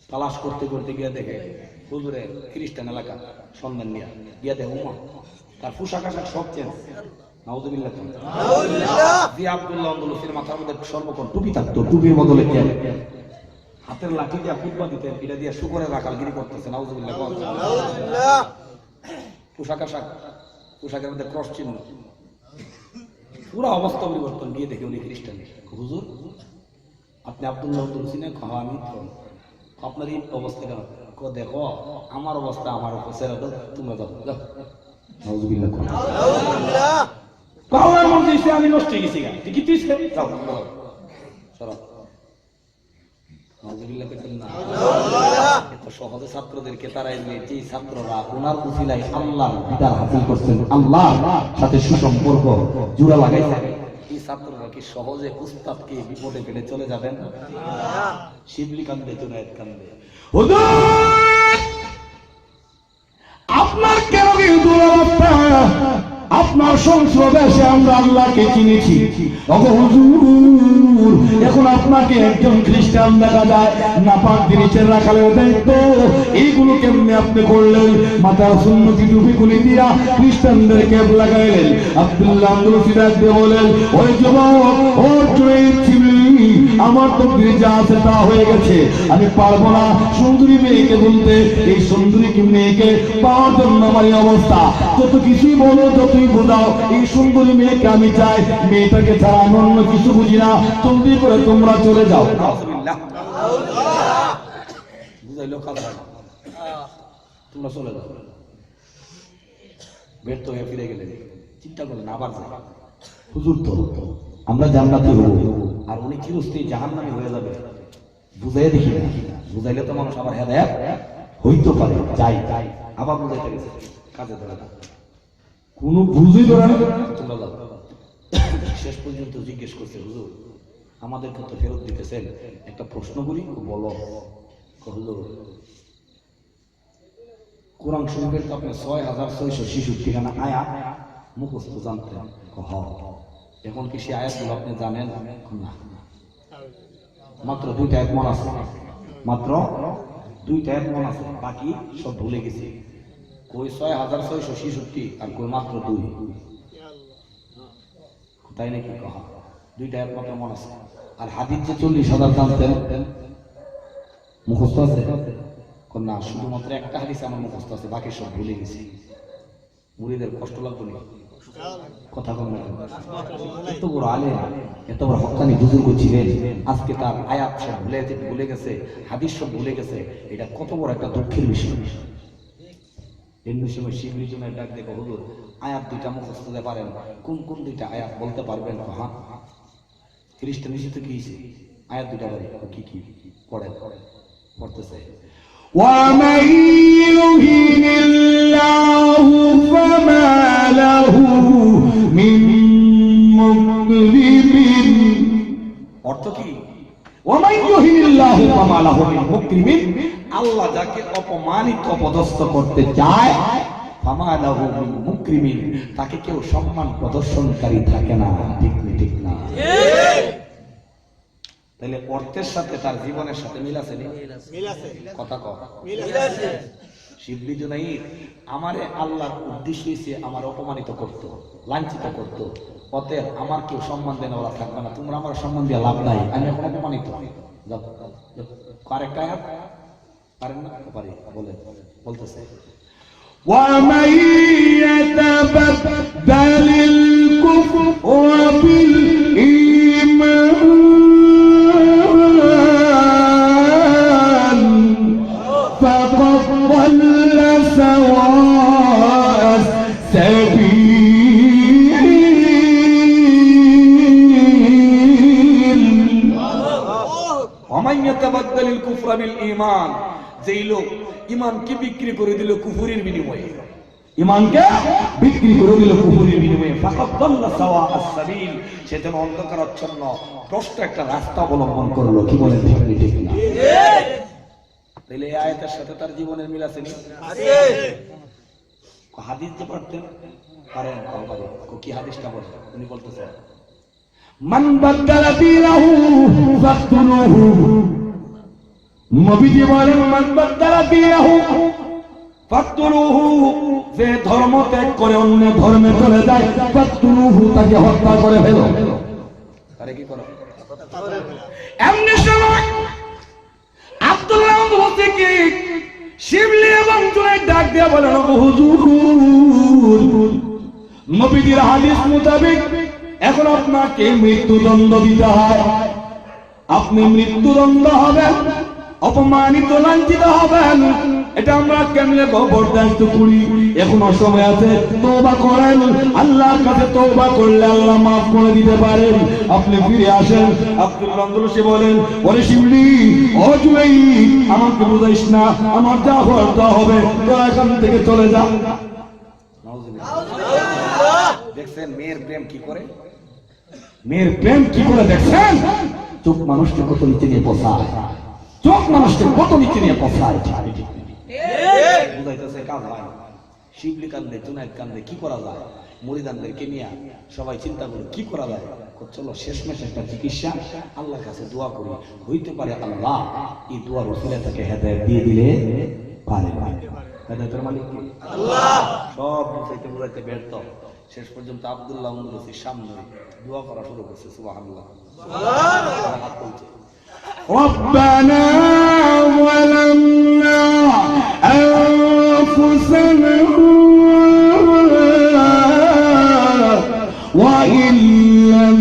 তালাশ করতে করতে গিয়ে দেখে হুজুরের খ্রিস্টান এলাকা সন্ধান নিয়ে গিয়া দেখে উমা, তার পোশাক আশাক সব চেঞ্জ। নাউযুবিল্লাহ। জি আব্দুল্লাহ আন্দুলুসির মাথার মধ্যে সর্বক্ষণ টুপি থাকতো, টুপির বদলে কে হাতের লাঠি দিয়ে খুতবা দিতেন, এটা দিয়ে শুকরের রাখালগিরি করতেছে। নাউযুবিল্লাহ। পোশাক আশাক, পোশাকের মধ্যে ক্রস চিহ্ন, পুরো অবস্থা পরিবর্তন। গিয়ে দেখে উনি খ্রিস্টান। হুজুর আপনি আব্দুল্লাহ আন্দুলুসি না? আমি আপনার এই অবস্থা কেন? দেখো আমার অবস্থা, আমার উপর ছেড়ে দাও, তোমরা যাও। নাউযুবিল্লাহ। আমি নষ্ট হয়ে গেছি, সহজে ছাত্রদেরকে তারাই যে ছাত্ররা ওনার উসিলায় আল্লাহ দিদার হাসিল করছেন, আল্লাহর সাথে সুসম্পর্ক জোড়া লাগাইছেন, এই ছাত্ররা কি সহজে উস্তাদকে বিপদে ফেলে চলে যাবেন? শিবলি কান্দে, জুনায়েদ কান্দে, আপনার কেন কি দুরবস্থা? আপনার সংসদে এসে আমরা আল্লাহকে চিনেছি। ওগো হুজুর, এখন আপনাকে একজন খ্রিস্টান দেখা যায়, নাপাক জিনিসের রাখালের দায়িত্ব এইগুলো কেমনে আপনি করলেন? মাথার সুন্নতি টুপি খুলে দিয়া খ্রিস্টানদের ক্যাপ লাগাইলেন। আব্দুল্লাহ আন্দোলসি দিয়ে বলেন, ওই যুবক, ওর চিবলি, আমার তো যা আছে তা হয়ে গেছে, আমি পারবো না সুন্দরী মেয়েকে বলতে। এই সুন্দরী মেয়েকে পাওয়ার জন্য আমার এই অবস্থা। যত কিছুই বলো, যতই বোঝাও, এই সুন্দরী মেয়েকে আমি চাই। মেয়েটাকে ছাড়া আমি অন্য কিছু বুঝি না। জলদি করে তোমরা চলে যাও। বুঝাইলো কথা, তোমরা চলে যাও। ব্যর্থ হয়ে ফিরে গেলেন, চিন্তা করলেন আবার যাই। হুজুর তো আমরা জান্নাতি হব, আর উনি চিরস্থায়ী জাহান্নামী হয়ে যাবে। বুঝাই দেখি না, বুঝাইলে তো মানুষ আবার হেদায়েত হইতে পারে। যাই যাই, আবার বুঝাইতে গেছে, কাজে ধরে না, কোনো বুঝই ধরে না। তোমরা যাও। শেষ পর্যন্ত জিজ্ঞেস করছে, হুজুর আমাদেরকে তো ফেরত দিতেছেন, একটা প্রশ্ন করি, বলো। হুজুর, কোরআন শরীফের তো আপনি ৬৬৬৬ খানা আয়াত মুখস্থ জানতেন। এখন কি সে আয়াতগুলো আপনি জানেন? না, মাত্র 2টা আয়াত মনে আছে, মাত্র 2টা আয়াত মনে আছে, বাকি সব ভুলে গেছি। কই ৬৬৬৬ আর কই মাত্র 2, তাই নাকি? 2টা আয়াত মাত্র মনে আছে। আর হাদিস যে ৪০,০০০ জানতেন, মুখস্থ আছে? না, শুধুমাত্র একটা হাদিস আমার মুখস্থ আছে, বাকি সব ভুলে গেছি। মুরিদের কষ্ট লাগতো না? কথা কম না। এত বড় আলেম, এত বড় হক্কানি বুজুর্গ ছিলেন, আজকে তার আয়াত সব ভুলে গেছে, হাদিস সব ভুলে গেছে। এটা কত বড় একটা দুঃখের বিষয়। এমনি সময় শিবলি জনের ডাক দেখো, হুজুর আয়াত 2টা মুখস্থ দিতে পারেন, কোন কোন 2টা আয়াত বলতে পারবেন? হ্যাঁ, খ্রিস্টান নিষিদ্ধ কি আয়াত 2টা বলে, কি কি পড়েন? পড়তেছে, ومن يهن الله فما له من مكرم। অর্থ কি? ومن يهن الله فما له من مكرم। আল্লাহ যাকে অপমানিত অপদস্থ করতে চায়, ফামা লাহু মিন মুকরিমিন, তাকে কেউ সম্মান প্রদর্শনকারী থাকে না। ঠিক না? তাহলে অর্থের সাথে তার জীবনের সাথে মিল আছে নি? কথা কও। শিবলি জুনাইর, আমারে আল্লাহর উদ্দেশ্য হইছে আমার অপমানিত করত, লাঞ্ছিত করত, অতএব আমার কেউ সম্মান দেন ওরা থাকবে না। তোমরা আমার সম্মান দিয়ে লাভ নাই, আমি এখন অপমানিত। আরেকটা আয়াত পারেন না? পারি, বলতেছে, ومن يتبدل الكفر بالإيمان فقد ضل سواء السبيل। ومن يتبدل الكفر بالإيمان, যেই লোক ঈমানকে বিক্রি করে দিল কুফরের বিনিময়ে, ঈমানকে বিক্রি করে দিল কুফরের বিনিময়ে, ফাকাদ দাল্লা সাওয়া আস-সাবিল, সে যেন অন্ধকারাচ্ছন্ন ভ্রষ্ট একটা রাস্তা অবলম্বন করলো। কি বলেন? ঠিক না? তাহলে এই আয়াতের সাথে তার জীবনের মিল আছে নি? আছে। হাদিস যে পড়তেন পারেন, কি হাদিসটা বলেন? উনি বলতেছেন, মান বাদদালা দীনাহু ফাকতুলুহু। নবীজি বলেন, মান বাদদালা দীনাহু ফাকতুলুহু, যে ধর্ম ত্যাগ করে অন্য ধর্মে চলে যায়, ফাকতুলুহু, তাকে হত্যা করে ফেলো। তারে কি করো? এমনি সময় আব্দুল্লাহ বলতে কি শিবলি এবং জুনাইদ ডাক দিয়ে বলেন, হুজুর নবীজির হাদিস মোতাবেক এখন আপনাকে মৃত্যুদণ্ড দিতে হয়। আপনি মৃত্যুদণ্ড হবেন, অপমানিত লাঞ্ছিত হবেন। এটা আমরা কেমনে বরদাস্ত করি? এখনো সময় আছে, তওবা করেন। আল্লাহর কাছে তওবা করলে আল্লাহ মাফ করে দিতে পারেন। আপনি ফিরে আসেন। আব্দুল্লাহ আন্দোলসি বলেন, ওরে শিবলি, ও জুনাইদ, আমাকে বুঝাইস না, আমার যা হওয়ার তা হবে, তোরা এখান থেকে চলে যা। দেখছেন মেয়ের প্রেম কি করে? মেয়ের প্রেম কি করে দেখছেন? চোখ মানুষকে কত নিচে নিয়ে পৌঁছায়, চোখ মানুষকে কত নিচে নিয়ে পৌঁছায়। বুঝাইতেছে কাজ হয়। শিবলি কান্দে, জুনাইদ কান্দে, কি করা যায়? মুরিদানদেরকে নিয়ে সবাই চিন্তা করে কি করা যায়, চলো শেষমেশ একটা চিকিৎসা, আল্লাহর কাছে দোয়া করি, হইতে পারে আল্লাহ এই দোয়ার ওসিলা তাকে হেদায়েত দিয়ে দিলে পারে। হেদায়েতের মালিক কে? আল্লাহ। সব বুঝাইতে বুঝাইতে ব্যর্থ, শেষ পর্যন্ত আব্দুল্লাহ উমরুসির সামনে দোয়া করা শুরু করছে। সুবহানাল্লাহ, সুবহানাল্লাহ। হাত তুলছে, ربنا ظلمنا أنفسنا وإن لم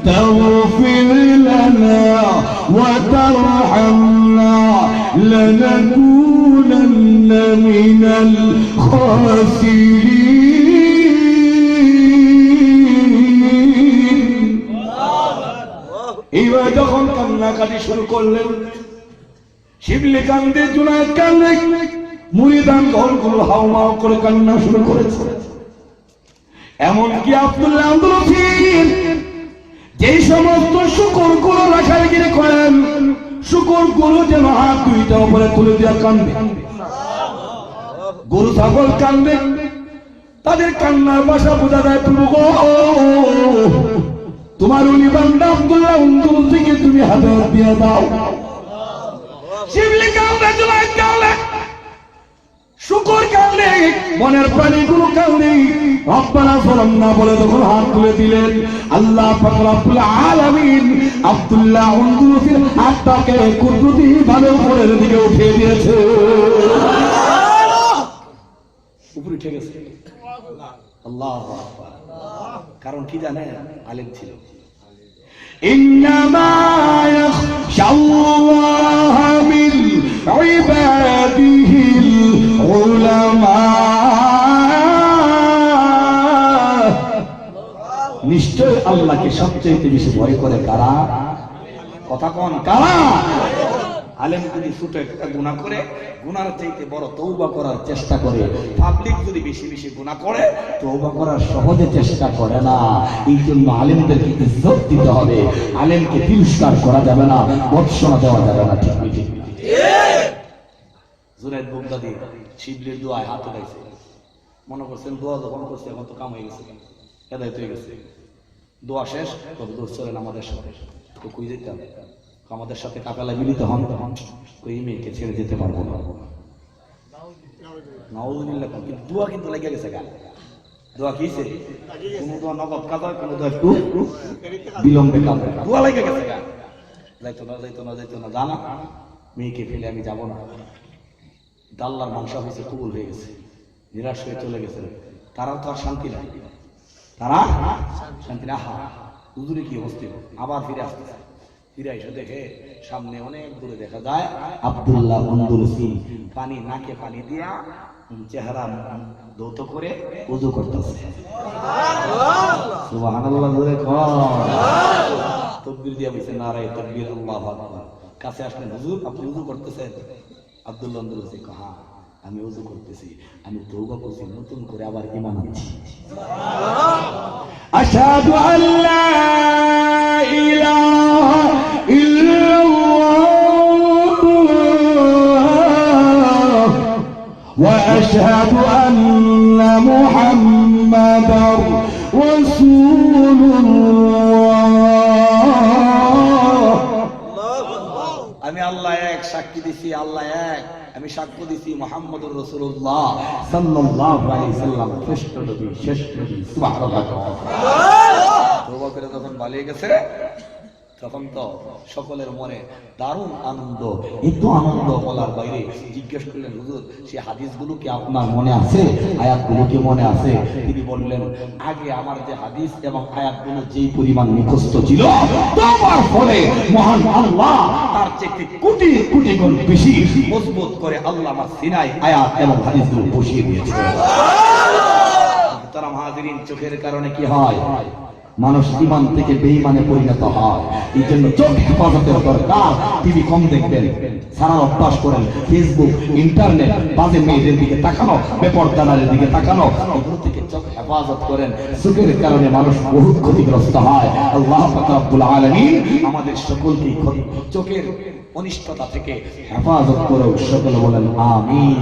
تغفر لنا وترحمنا لنكونن من الخاسرين। এইবার যখন কান্নাকাটি শুরু করলেন, শিবলি কান্দে, জুনায়েদ কান্দে, মুরিদান ঘরগুলো হাউমাউ করে কান্না শুরু করেছে। এমনকি আব্দুল্লাহ আব্দুল লতিফ যেই সমস্ত শুকরগুলো রাখাল গিরে করেন, শুকরগুলো যেন হাত দুইটা উপরে তুলে দিয়া কান্দে, গরু ছাগল কান্দে, তাদের কান্নার ভাষা বোঝা যায়। প্রভু গো, তোমার ওলি বান্দা আব্দুল্লাহ আব্দুল থেকে তুমি হেদায়েত দিয়ে দাও। শিবলি কান্দে, জুনায়েদ কান্দে, শুকর কান্দে, মনের প্রাণীগুলো কান্দে। রব্বানা যালামনা বলে যখন হাত তুলে দিলেন, আল্লাহ পাক রব্বুল আলামিন আব্দুল্লাহ আব্দুলের হাতটাকে কুদরতি ভাবে উপরের দিকে উঠিয়ে দিয়েছে। উপরে উঠে গেছে। আল্লাহু আকবার। কারণ কি জানেন? আলেম ছিল। ইন্নামা ইয়াখশাল্লাহ মিন ইবাদিহিল উলামা। নিশ্চয় আল্লাহকে সবচেয়ে বেশি ভয় করে কারা? কথা কোন? কারা? আলেম যদি ছোট একটা গুনাহ করে, গুনার চাইতে বড় তওবা করার চেষ্টা করে। পাবলিক যদি বেশি বেশি গুনাহ করে, তওবা করার সহজে চেষ্টা করে না। এই জন্য আলেমদেরকে ইজ্জত দিতে হবে, আলেমকে তিরস্কার করা যাবে না, ভৎসনা দেওয়া যাবে না। ঠিক ঠিক। জুনায়েদ বাগদাদী শিবলির দোয়ায় হাত উঠাইছে, মনে করছেন দোয়া যখন করছে এখন তো কাম হয়ে গেছে, হেদায়েত হয়ে গেছে। দোয়া শেষ, তবে দূর চলেন আমাদের সাথে। তো কই যেতে হবে? আমাদের সাথে কাফেলায় মিলিত হন। ওই মেয়েকে ছেড়ে যেতে পারবো না। নাউযুবিল্লাহ। কিন্তু দোয়া কিন্তু লেগে গেছে। গা দোয়া কিছে, কোন দোয়া নগদ কাজ হয়, কোন দোয়া একটু বিলম্বে কাজ হয়। দোয়া লেগে গেছে। গা যাইতো না, যাইতো না, যাইতো না, জানা মেয়েকে ফেলে আমি যাব না। আল্লাহর মাংসা হয়েছে, কবুল হয়ে গেছে, নিরাশ হয়ে চলে গেছে। তারাও তো আর শান্তি নাই, তারা শান্তি না। হা হুজুরে কি অবস্থা? আবার ফিরে আসতেছে। ফিরে এসে দেখে সামনে অনেক দূরে দেখা যায় আব্দুল্লাহ আব্দুলসি পানি নাকে পানি দিয়া চেহারা ধৌত করে ওযু করতেছে। সুবহানাল্লাহ। জোরে কর। তাকবীর দিয়া বলছে, নারায়ে তাকবীর, আল্লাহু আকবার। কাছে আসলেন, হুজুর আপনি ওযু করতেছেন? আব্দুল্লাহ আব্দুলসি কয়, হ্যাঁ আমি ওযু করতেছি, আমি তওবা করছি, নতুন করে আবার ঈমান আনছি। আশহাদু আল্লা ইলাহা ইল্লাল্লাহ ওয়া আশহাদু আন্না মুহাম্মাদার রাসূলুল্লাহ। আমি আল্লাহ এক সাক্ষী দিছি, আল্লাহ এক। আমি সাক্ষ্য দিছি মুহাম্মদুর রাসূলুল্লাহ সাল্লাল্লাহু আলাইহি সাল্লাম শ্রেষ্ঠ নবী, শেষ নবী। সুবহানাল্লাহ। তওবা করে যখন পালিয়ে গেছে, তখন তো সকলের মনে দারুণ আনন্দ। এত আনন্দ বলার বাইরে। জিজ্ঞেস করলেন, হুজুর সেই হাদিসগুলো কি আপনার মনে আছে? আয়াতগুলো কি মনে আছে? তিনি বললেন, আগে আমার যে হাদিস এবং আয়াতগুলো যেই পরিমাণ মুখস্থ ছিল, তওবার ফলে মহান আল্লাহ তার চেয়ে কোটি কোটি গুণ বেশি মজবুত করে আল্লাহ আমার সিনায় আয়াত এবং হাদিসগুলো বসিয়ে দিয়েছে। তারা মুহাজিরিন, চোখের কারণে কি হয়? মানুষ ঈমান থেকে বেঈমানে পরিণত হয়। এই জন্য চোখ হেফাজতের দরকার। টিভি কম দেখবেন, সারা অভ্যাস করেন। ফেসবুক, ইন্টারনেট, বাজে মেয়েদের দিকে তাকানো, বেপরদানের দিকে তাকানো, এগুলো থেকে চোখ হেফাজত করেন। চোখের কারণে মানুষ বহু ক্ষতিগ্রস্ত হয়। আল্লাহ পাক রব্বুল আলামিন আমাদের সকলকে চোখের অনিষ্টতা থেকে হেফাজত করুন। সকলে বলেন আমিন।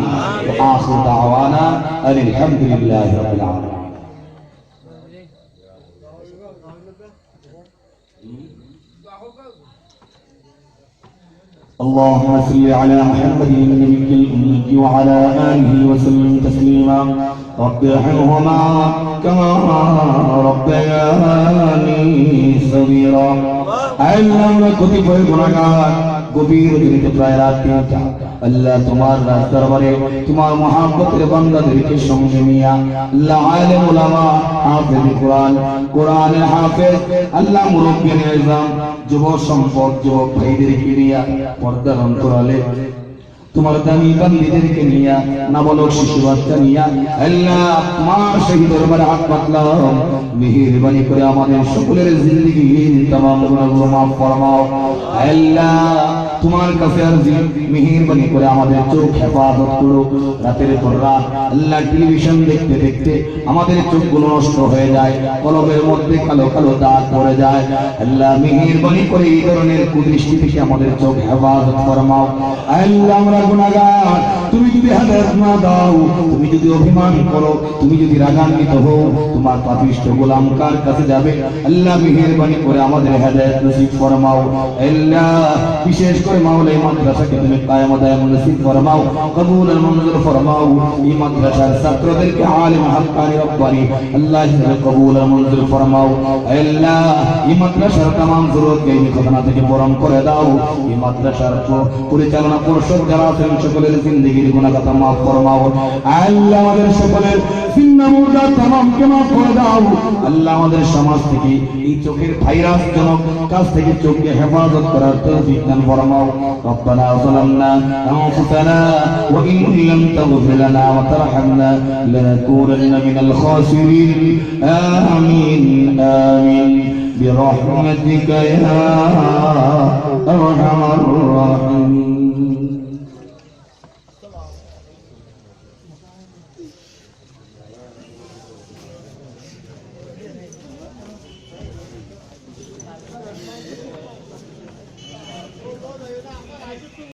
আখিরু দাওয়ানা আলহামদুলিল্লাহি রাব্বিল আলামিন। اللهم صل على محمد النبي الأمي وعلى آله وسلم تسليما رب ارحمهما كما ربياني صغيرا আল্লাহ আমরা কতিপয় গুনাহগার গভীর রাতে প্রায় রাত 3টা আল্লাহ তোমার রাত দরবারে তোমার মহব্বতের বান্দাদেরকে সঙ্গে নিয়া আল্লাহ আলেম উলামা হাফেজ কোরআন কোরআনের হাফেজ আল্লাহ মুরব্বিয়ান ইজম যুব সম্পদ যুবক ভাইদেরকে নিয়া পর্দার অন্তরালে তোমার দামি বান্দীদেরকে নিয়া নাবালক শিশু বাচ্চা নিয়া আল্লাহ তোমার সেই দরবারে হাত পাতলাম মেহেরবানি করে আমাদের সকলের জিন্দেগির तमाम গুনাহগুলো মাফ ফরমাও আল্লাহ তোমার কাছে আরজি মেহেরবানি করে আমাদের চোখ হেফাজত করো রাতের পর রাত আল্লাহ টেলিভিশন দেখতে দেখতে আমাদের চোখগুলো নষ্ট হয়ে যায় কলবের মধ্যে কালো কালো দাগ পড়ে যায় আল্লাহ মেহেরবানি করে এই ধরনের কুদৃষ্টি থেকে আমাদের চোখ হেফাজত ফরমাও আল্লাহ আমরা গুনাহগার তুমি যদি হেদায়েত না দাও তুমি যদি অভিমান করো তুমি যদি রাগান্বিত হও তোমার পাপিষ্ঠ গোলাম কার কাছে যাবে আল্লাহ মেহেরবানি করে আমাদের হেদায়েত নসিব ফরমাও আল্লাহ বিশেষ করে মাওলা এই মাদ্রাসাকে তুমি কায়েম দায়েম নসিব ফরমাও কবুল মঞ্জুর ফরমাও এই মাদ্রাসার ছাত্রদেরকে আলেম হাক্কানি রব্বানি আল্লাহ কবুল মঞ্জুর ফরমাও আল্লাহ এই মাদ্রাসার तमाम জরুরত এই ঘটনা থেকে পূরণ করে দাও এই মাদ্রাসার পরিচালনা পরিষদ যারা আছেন সকলের জিন্দেগির গুনাহ কথা মাফ ফরমাও আল্লাহ আমাদের সকলের জিন্নাহ মুর্দা तमाम কে মাফ করে দাও আল্লাহ আমাদের সমাজ থেকে এই চোখের ভাইরাস জনক কাজ থেকে চোখকে হেফাজত করার তৌফিক দান ফরমাও রব্বানা যালামনা আনফুসানা ওয়া ইন লাম তাগফির লানা ওয়া তারহামনা লানাকুনান্না মিনাল খাসিরিন আমিন আমিন برحمتك يا أرحم الراحمين